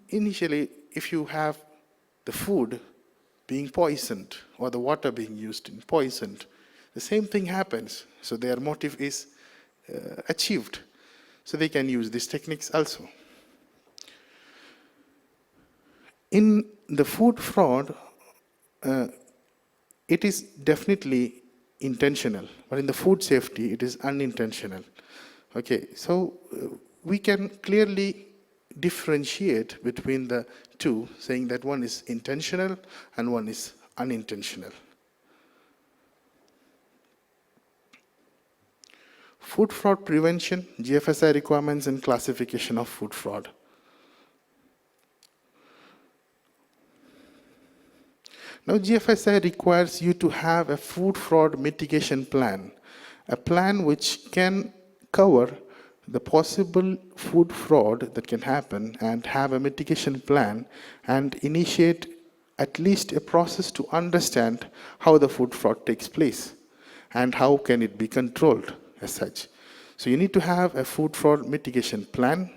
Initially, if you have the food being poisoned or the water being used in poisoned, the same thing happens. So their motive is achieved. So they can use these techniques also. In the food fraud, it is definitely intentional, but in the food safety, it is unintentional. Okay, so we can clearly differentiate between the two, saying that one is intentional and one is unintentional. Food fraud prevention, GFSI requirements and classification of food fraud. Now, GFSI requires you to have a food fraud mitigation plan, a plan which can cover the possible food fraud that can happen and have a mitigation plan and initiate at least a process to understand how the food fraud takes place and how can it be controlled as such. So you need to have a food fraud mitigation plan,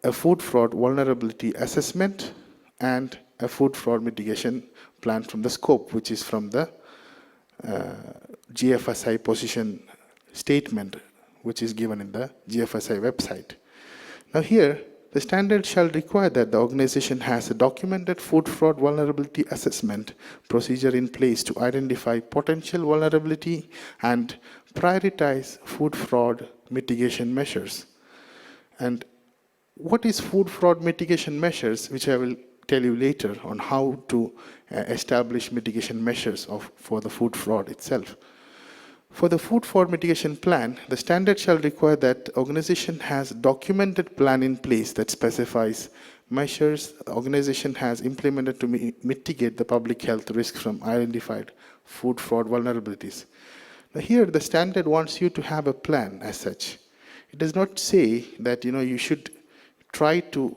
a food fraud vulnerability assessment, and a food fraud mitigation plan from the scope, which is from the GFSI position statement, which is given in the GFSI website. Now here, the standard shall require that the organization has a documented food fraud vulnerability assessment procedure in place to identify potential vulnerability and prioritize food fraud mitigation measures. And what is food fraud mitigation measures, which I will tell you later on how to establish mitigation measures for the food fraud itself. For the food fraud mitigation plan, the standard shall require that the organization has a documented plan in place that specifies measures the organization has implemented to mitigate the public health risk from identified food fraud vulnerabilities. Now here, the standard wants you to have a plan as such. It does not say that you should try to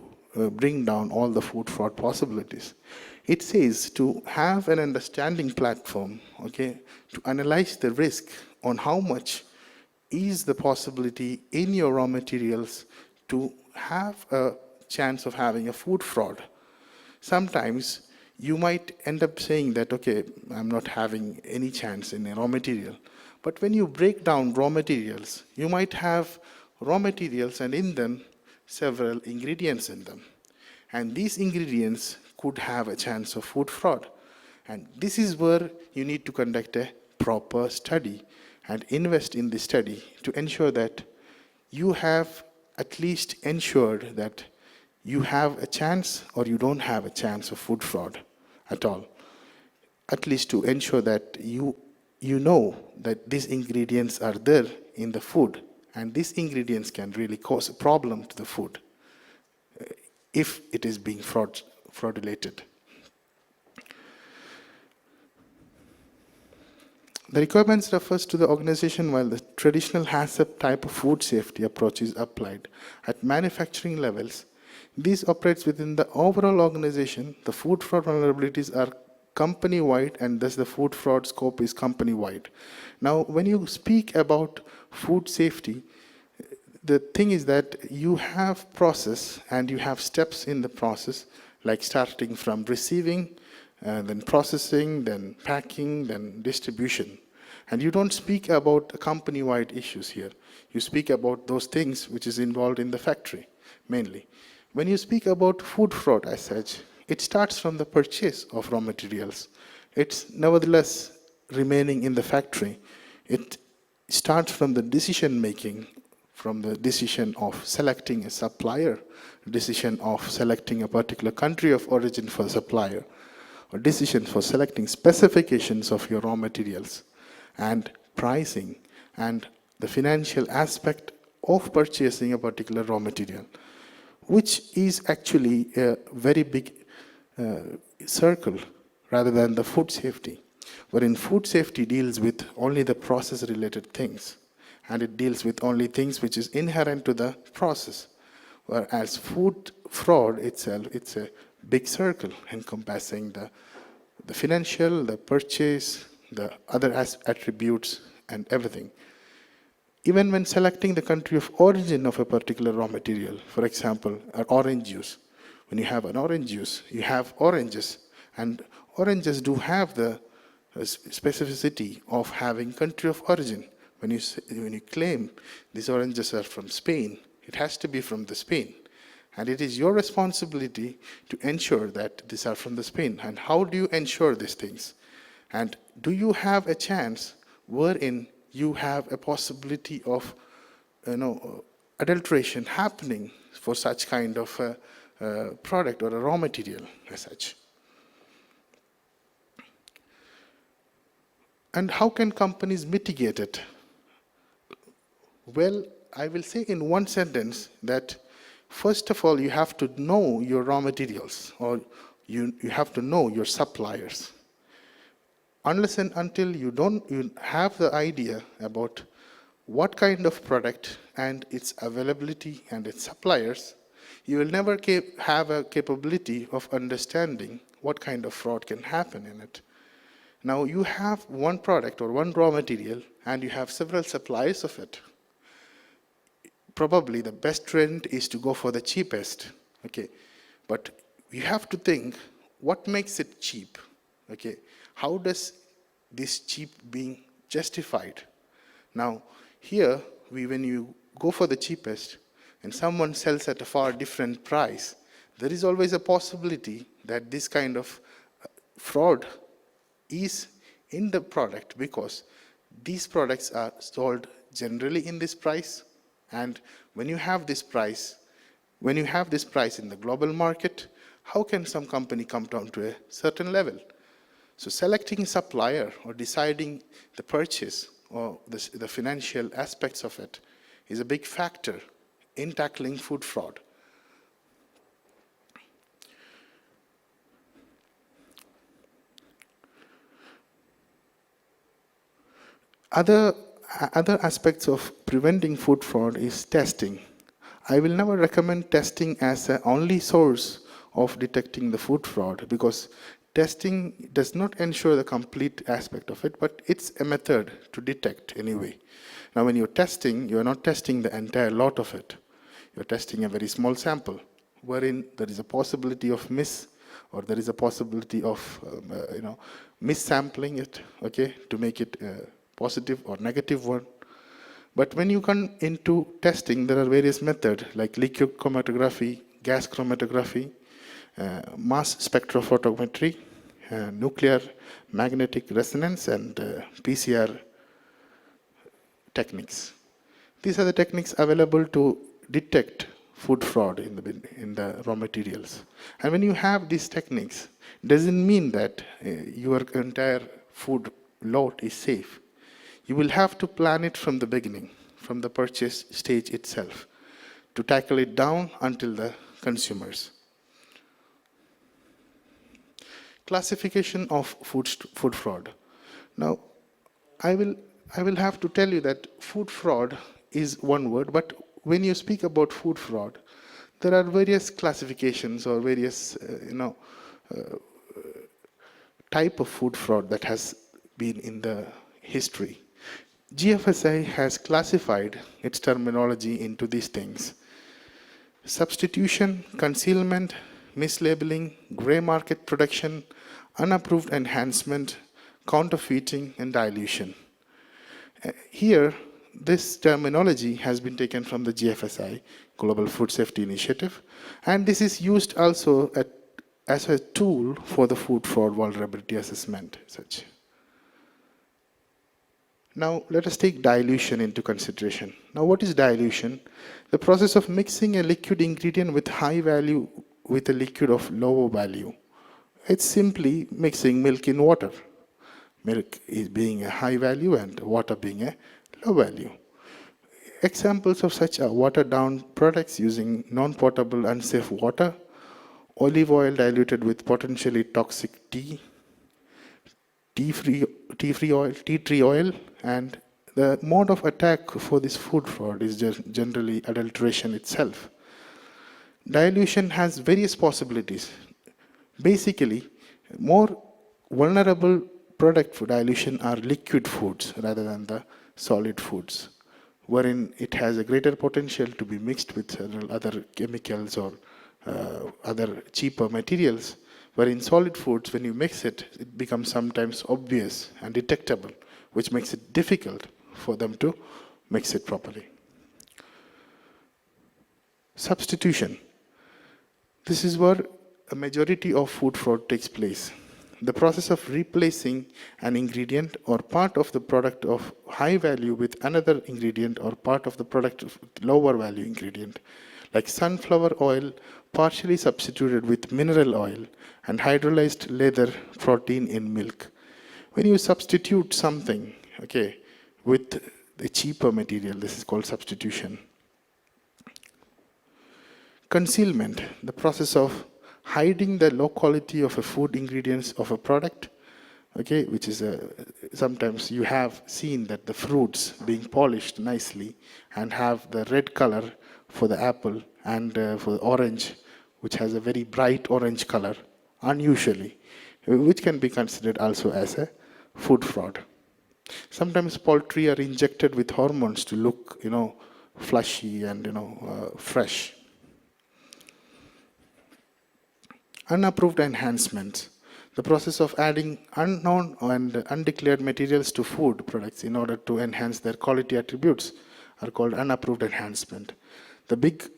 bring down all the food fraud possibilities. It says to have an understanding platform, okay, to analyze the risk on how much is the possibility in your raw materials to have a chance of having a food fraud. Sometimes you might end up saying that, okay, I'm not having any chance in a raw material. But when you break down raw materials, you might have raw materials and in them several ingredients in them. And these ingredients could have a chance of food fraud. And this is where you need to conduct a proper study and invest in the study to ensure that you have at least ensured that you have a chance or you don't have a chance of food fraud at all. At least to ensure that you know that these ingredients are there in the food and these ingredients can really cause a problem to the food if it is being fraudulated. The requirements refers to the organization while the traditional HACCP type of food safety approach is applied at manufacturing levels. This operates within the overall organization. The food fraud vulnerabilities are company-wide and thus the food fraud scope is company-wide. Now, when you speak about food safety, the thing is that you have process and you have steps in the process, like starting from receiving, then processing, then packing, then distribution. And you don't speak about company-wide issues here. You speak about those things which is involved in the factory, mainly. When you speak about food fraud as such, it starts from the purchase of raw materials. It's nevertheless remaining in the factory. It starts from the decision-making, from the decision of selecting a supplier, decision of selecting a particular country of origin for supplier, or decision for selecting specifications of your raw materials, and pricing, and the financial aspect of purchasing a particular raw material, which is actually a very big circle rather than the food safety, wherein food safety deals with only the process-related things, and it deals with only things which is inherent to the process. Whereas food fraud itself, it's a big circle encompassing the financial, the purchase, the other attributes, and everything. Even when selecting the country of origin of a particular raw material, for example, an orange juice. When you have an orange juice, you have oranges, and oranges do have the specificity of having country of origin. When you claim these oranges are from Spain, it has to be from the Spain. And it is your responsibility to ensure that these are from the Spain. And how do you ensure these things? And do you have a chance wherein you have a possibility of adulteration happening for such kind of a product or a raw material as such? And how can companies mitigate it? Well, I will say in one sentence that first of all, you have to know your raw materials, or you have to know your suppliers. Unless and until you have the idea about what kind of product and its availability and its suppliers, you will never have a capability of understanding what kind of fraud can happen in it. Now, you have one product or one raw material, and you have several suppliers of it. Probably the best trend is to go for the cheapest, okay? But you have to think, what makes it cheap, okay? How does this cheap being justified? Now, here, when you go for the cheapest, and someone sells at a far different price, there is always a possibility that this kind of fraud is in the product, because these products are sold generally in this price. And when you have this price in the global market, how can some company come down to a certain level? So selecting a supplier or deciding the purchase or the financial aspects of it is a big factor in tackling food fraud. Other aspects of preventing food fraud is testing. I will never recommend testing as the only source of detecting the food fraud, because testing does not ensure the complete aspect of it, but it's a method to detect anyway. Now, when you're testing, you're not testing the entire lot of it. You're testing a very small sample, wherein there is a possibility of or there is a possibility of missampling it, okay, to make it positive or negative one. But when you come into testing, there are various methods like liquid chromatography, gas chromatography, mass spectrophotometry, nuclear magnetic resonance, and PCR techniques. These are the techniques available to detect food fraud in the raw materials. And when you have these techniques, doesn't mean that your entire food lot is safe. You will have to plan it from the beginning, from the purchase stage itself, to tackle it down until the consumers. Classification of food fraud. Now, I will have to tell you that food fraud is one word, but when you speak about food fraud, there are various classifications or various type of food fraud that has been in the history. GFSI has classified its terminology into these things: substitution, concealment, mislabeling, gray market production, unapproved enhancement, counterfeiting, and dilution. Here, this terminology has been taken from the GFSI, Global Food Safety Initiative, and this is used also as a tool for the food fraud vulnerability assessment. Such. Now, let us take dilution into consideration. Now, what is dilution? The process of mixing a liquid ingredient with high value with a liquid of lower value. It's simply mixing milk in water. Milk is being a high value and water being a low value. Examples of such are watered down products using non-potable unsafe water, olive oil diluted with potentially toxic tea tree oil, and the mode of attack for this food fraud is generally adulteration itself. Dilution has various possibilities. Basically, more vulnerable product for dilution are liquid foods rather than the solid foods, wherein it has a greater potential to be mixed with several other chemicals or other cheaper materials, Where in solid foods, when you mix it, it becomes sometimes obvious and detectable, which makes it difficult for them to mix it properly. Substitution. This is where a majority of food fraud takes place. The process of replacing an ingredient or part of the product of high value with another ingredient or part of the product of lower value ingredient, like sunflower oil partially substituted with mineral oil and hydrolyzed leather protein in milk. When you substitute something, okay, with a cheaper material, this is called substitution. Concealment, the process of hiding the low quality of a food ingredients of a product, okay, which is sometimes you have seen that the fruits being polished nicely and have the red color for the apple and for the orange, which has a very bright orange color, unusually, which can be considered also as a food fraud. Sometimes poultry are injected with hormones to look, flushy and, fresh. Unapproved enhancements, the process of adding unknown and undeclared materials to food products in order to enhance their quality attributes are called unapproved enhancement. The big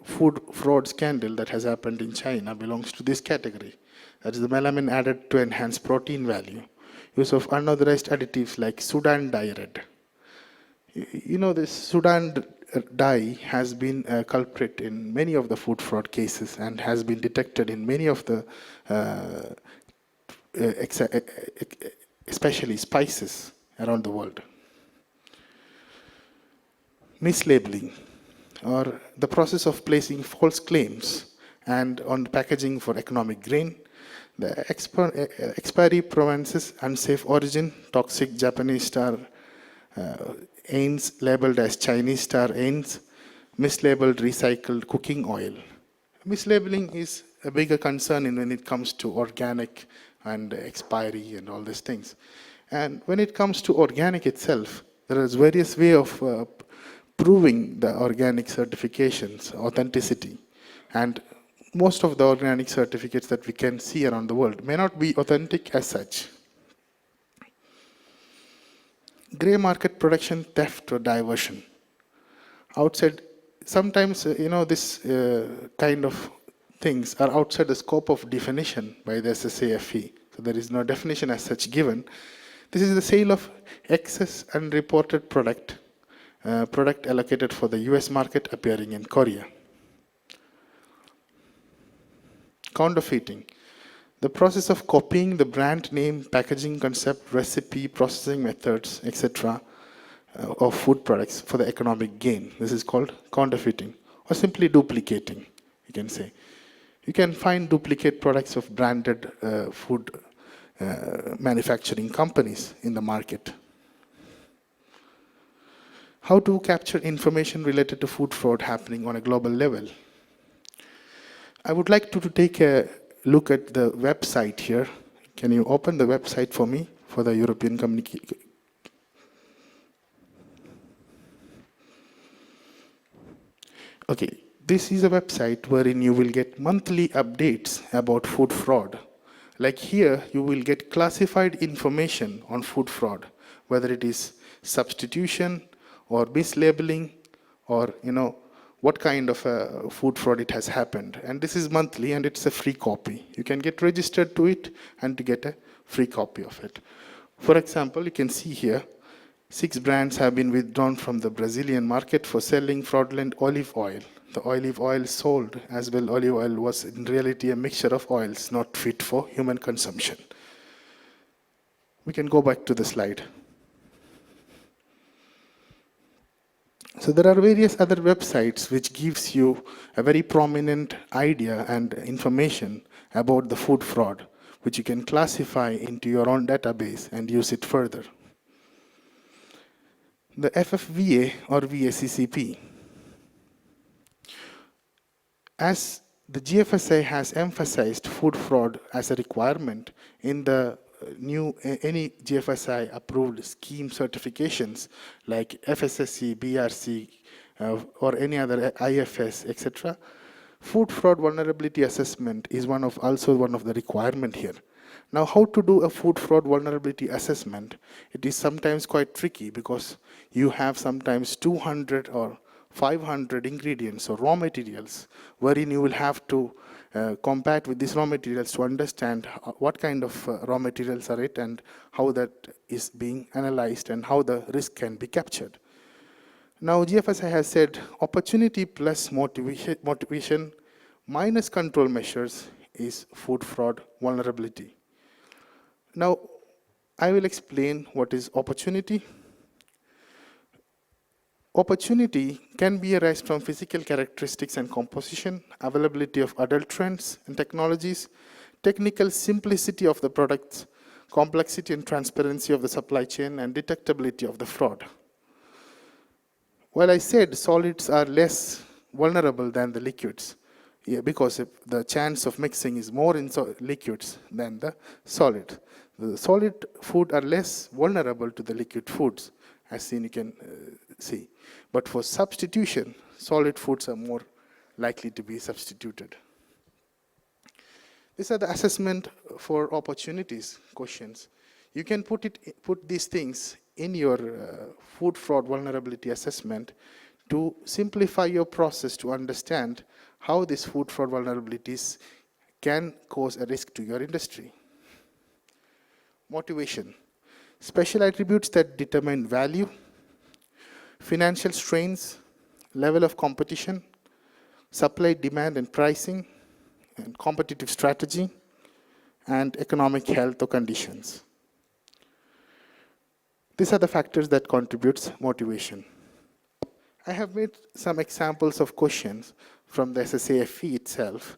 food fraud scandal that has happened in China belongs to this category. That is the melamine added to enhance protein value. Use of unauthorized additives like Sudan dye red. This Sudan dye has been a culprit in many of the food fraud cases and has been detected in many of the, especially spices around the world. Mislabeling, or the process of placing false claims and on packaging for economic gain. The expiry pronounces unsafe origin, toxic Japanese star Ains labeled as Chinese star Ains, mislabeled recycled cooking oil. Mislabeling is a bigger concern when it comes to organic and expiry and all these things. And when it comes to organic itself, there is various ways of proving the organic certifications, authenticity. And most of the organic certificates that we can see around the world may not be authentic as such. Grey market production, theft or diversion. Outside, sometimes, this kind of things are outside the scope of definition by the SSAFE. So there is no definition as such given. This is the sale of excess unreported product allocated for the US market appearing in Korea. Counterfeiting. The process of copying the brand name, packaging concept, recipe, processing methods, etc. Of food products for the economic gain. This is called counterfeiting, or simply duplicating, you can say. You can find duplicate products of branded food manufacturing companies in the market. How to capture information related to food fraud happening on a global level. I would like to take a look at the website here. Can you open the website for me for the European Communication? Okay, this is a website wherein you will get monthly updates about food fraud. Like here, you will get classified information on food fraud, whether it is substitution or mislabeling or, what kind of food fraud it has happened. And this is monthly and it's a free copy. You can get registered to it and to get a free copy of it. For example, you can see here, 6 brands have been withdrawn from the Brazilian market for selling fraudulent olive oil. The olive oil sold as well, olive oil was in reality a mixture of oils not fit for human consumption. We can go back to the slide. So there are various other websites which gives you a very prominent idea and information about the food fraud, which you can classify into your own database and use it further. The FFVA or VACCP. As the GFSI has emphasized food fraud as a requirement in the any GFSI approved scheme certifications like FSSC, BRC, or any other IFS, etc. food fraud vulnerability assessment is also one of the requirement here. Now, how to do a food fraud vulnerability assessment? It is sometimes quite tricky because you have sometimes 200 or 500 ingredients or raw materials, wherein you will have to combat with these raw materials to understand what kind of raw materials are it and how that is being analyzed and how the risk can be captured. Now, GFSI has said opportunity plus motivation minus control measures is food fraud vulnerability. Now, I will explain what is opportunity. Opportunity can be arised from physical characteristics and composition, availability of adulterants and technologies, technical simplicity of the products, complexity and transparency of the supply chain, and detectability of the fraud. While I said solids are less vulnerable than the liquids, because the chance of mixing is more in liquids than the solid. The solid food are less vulnerable to the liquid foods, as seen you can see. But for substitution, solid foods are more likely to be substituted. These are the assessment for opportunities questions. You can put these things in your food fraud vulnerability assessment to simplify your process to understand how these food fraud vulnerabilities can cause a risk to your industry. Motivation. Special attributes that determine value, financial strains, level of competition, supply, demand, and pricing, and competitive strategy, and economic health or conditions. These are the factors that contributes motivation. I have made some examples of questions from the SSAFE itself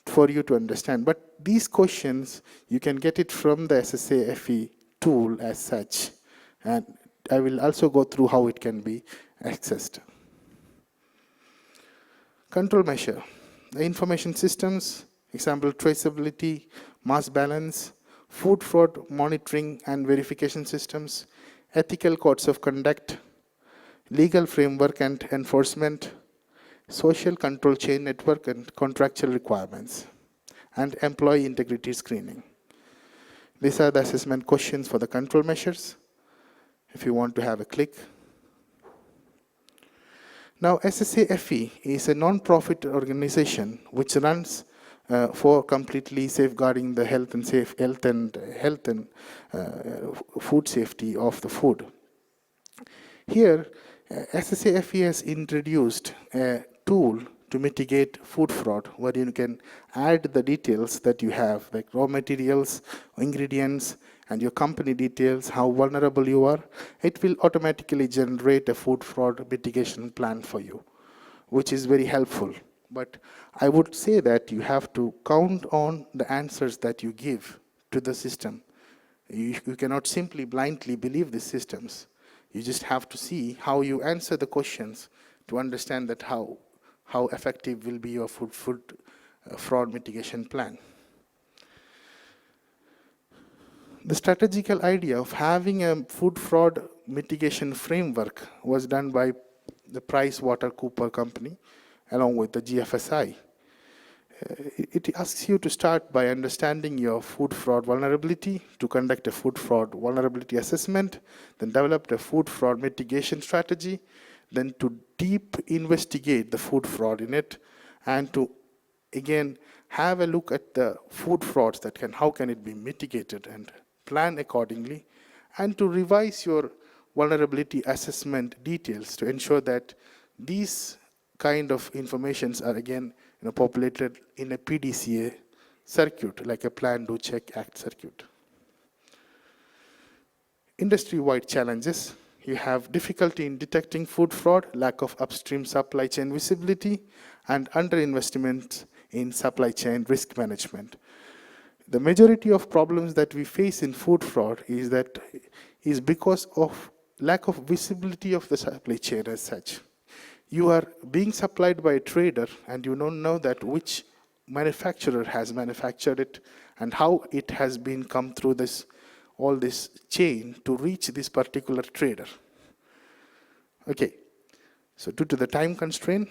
for you to understand, but these questions, you can get it from the SSAFE tool as such, and I will also go through how it can be accessed. Control measure. The information systems, example traceability, mass balance, food fraud monitoring and verification systems, ethical codes of conduct, legal framework and enforcement, social control chain network and contractual requirements, and employee integrity screening. These are the assessment questions for the control measures, if you want to have a click. Now, SSAFE is a non-profit organization which runs for completely safeguarding the health and food safety of the food. Here, SSAFE has introduced a tool to mitigate food fraud, where you can add the details that you have, like raw materials, ingredients, and your company details, how vulnerable you are. It will automatically generate a food fraud mitigation plan for you, which is very helpful. But I would say that you have to count on the answers that you give to the system. You cannot simply blindly believe these systems. You just have to see how you answer the questions to understand that how effective will be your food fraud mitigation plan. The strategical idea of having a food fraud mitigation framework was done by the PricewaterhouseCoopers company along with the GFSI. It asks you to start by understanding your food fraud vulnerability, to conduct a food fraud vulnerability assessment, then develop a food fraud mitigation strategy, then to deep investigate the food fraud in it, and to again have a look at the food frauds how can it be mitigated and plan accordingly, and to revise your vulnerability assessment details to ensure that these kind of informations are again populated in a PDCA circuit, like a plan, do, check, act circuit. Industry-wide challenges. You have difficulty in detecting food fraud, lack of upstream supply chain visibility, and underinvestment in supply chain risk management. The majority of problems that we face in food fraud is because of lack of visibility of the supply chain as such. You are being supplied by a trader and you don't know that which manufacturer has manufactured it and how it has been come through all this chain to reach this particular trader. Okay, so due to the time constraint,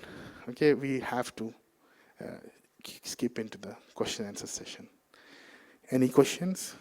okay, we have to skip into the question and answer session. Any questions?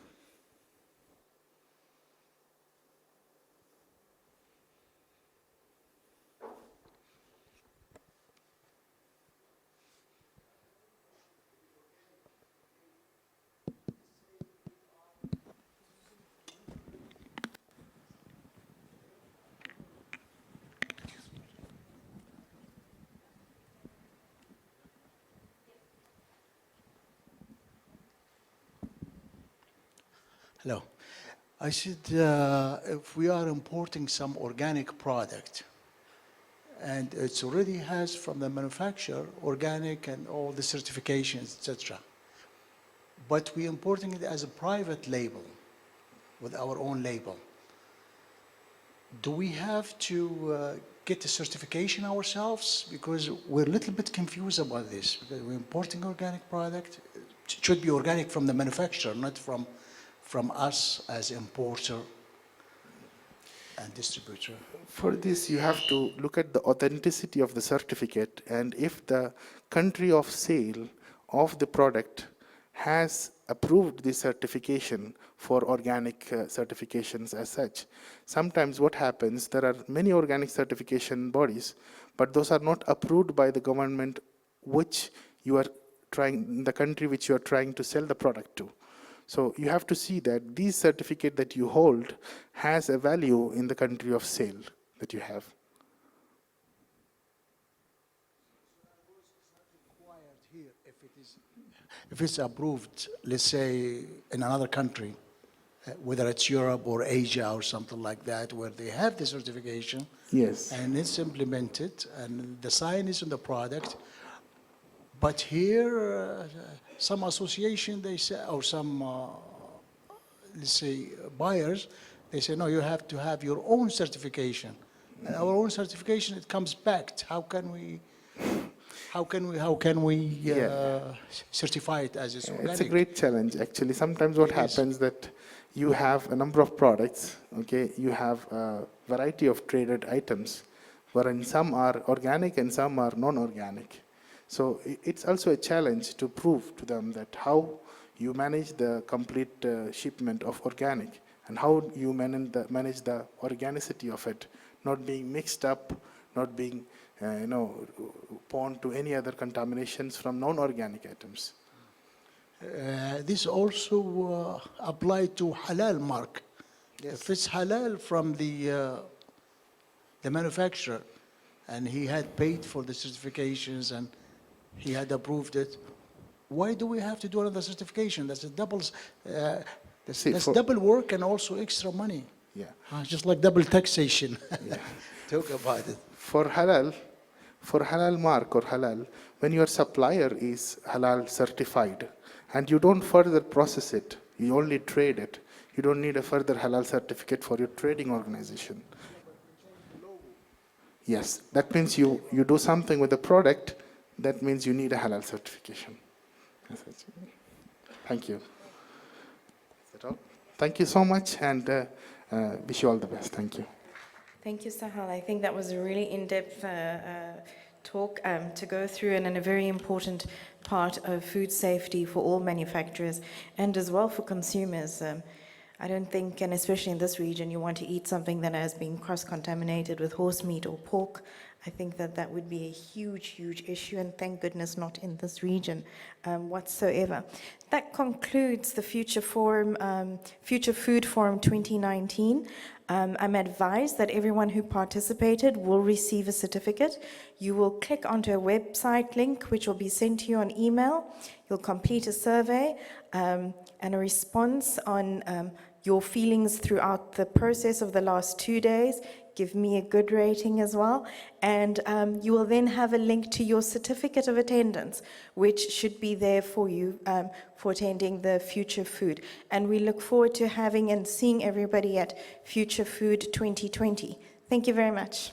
Hello. I said, if we are importing some organic product, and it already has from the manufacturer organic and all the certifications, etc. But we're importing it as a private label, with our own label. Do we have to get the certification ourselves? Because we're a little bit confused about this. Because we're importing organic product. It should be organic from the manufacturer, not from us as importer and distributor. For this, you have to look at the authenticity of the certificate, and if the country of sale of the product has approved the certification for organic certifications as such. Sometimes what happens, there are many organic certification bodies, but those are not approved by the government which you are trying, the country which you are trying to sell the product to. So you have to see that this certificate that you hold has a value in the country of sale that you have. If it's approved, let's say, in another country, whether it's Europe or Asia or something like that, where they have the certification, yes, and it's implemented, and the sign is on the product, but here, some association, they say, or some, let's say, buyers, they say, no, you have to have your own certification. And our own certification, it comes back. How can we certify it as it's organic? It's a great challenge, actually. Sometimes what happens that you have a number of products, okay? You have a variety of traded items, wherein some are organic and some are non-organic. So it's also a challenge to prove to them that how you manage the complete shipment of organic and how you manage the organicity of it, not being mixed up, not being prone to any other contaminations from non-organic items. This also apply to halal mark. Yes. If it's halal from the manufacturer, and he had paid for the certifications and he had approved it, why do we have to do another certification? That's a double. That's double work and also extra money. Yeah. Just like double taxation. Yeah. Talk about it. For halal mark or halal, when your supplier is halal certified and you don't further process it, you only trade it, you don't need a further halal certificate for your trading organization. Yes, that means you do something with the product, that means you need a halal certification. Thank you. Is that all? Thank you so much, and wish you all the best. Thank you. Thank you, Sahal. I think that was a really in-depth talk to go through and a very important part of food safety for all manufacturers and as well for consumers. I don't think, and especially in this region, you want to eat something that has been cross-contaminated with horse meat or pork. I think that would be a huge, huge issue, and thank goodness not in this region whatsoever. That concludes the Future Food Forum 2019. I'm advised that everyone who participated will receive a certificate. You will click onto a website link, which will be sent to you on email. You'll complete a survey and a response on your feelings throughout the process of the last 2 days. Give me a good rating as well. And you will then have a link to your certificate of attendance, which should be there for you for attending the Future Food. And we look forward to having and seeing everybody at Future Food 2020. Thank you very much.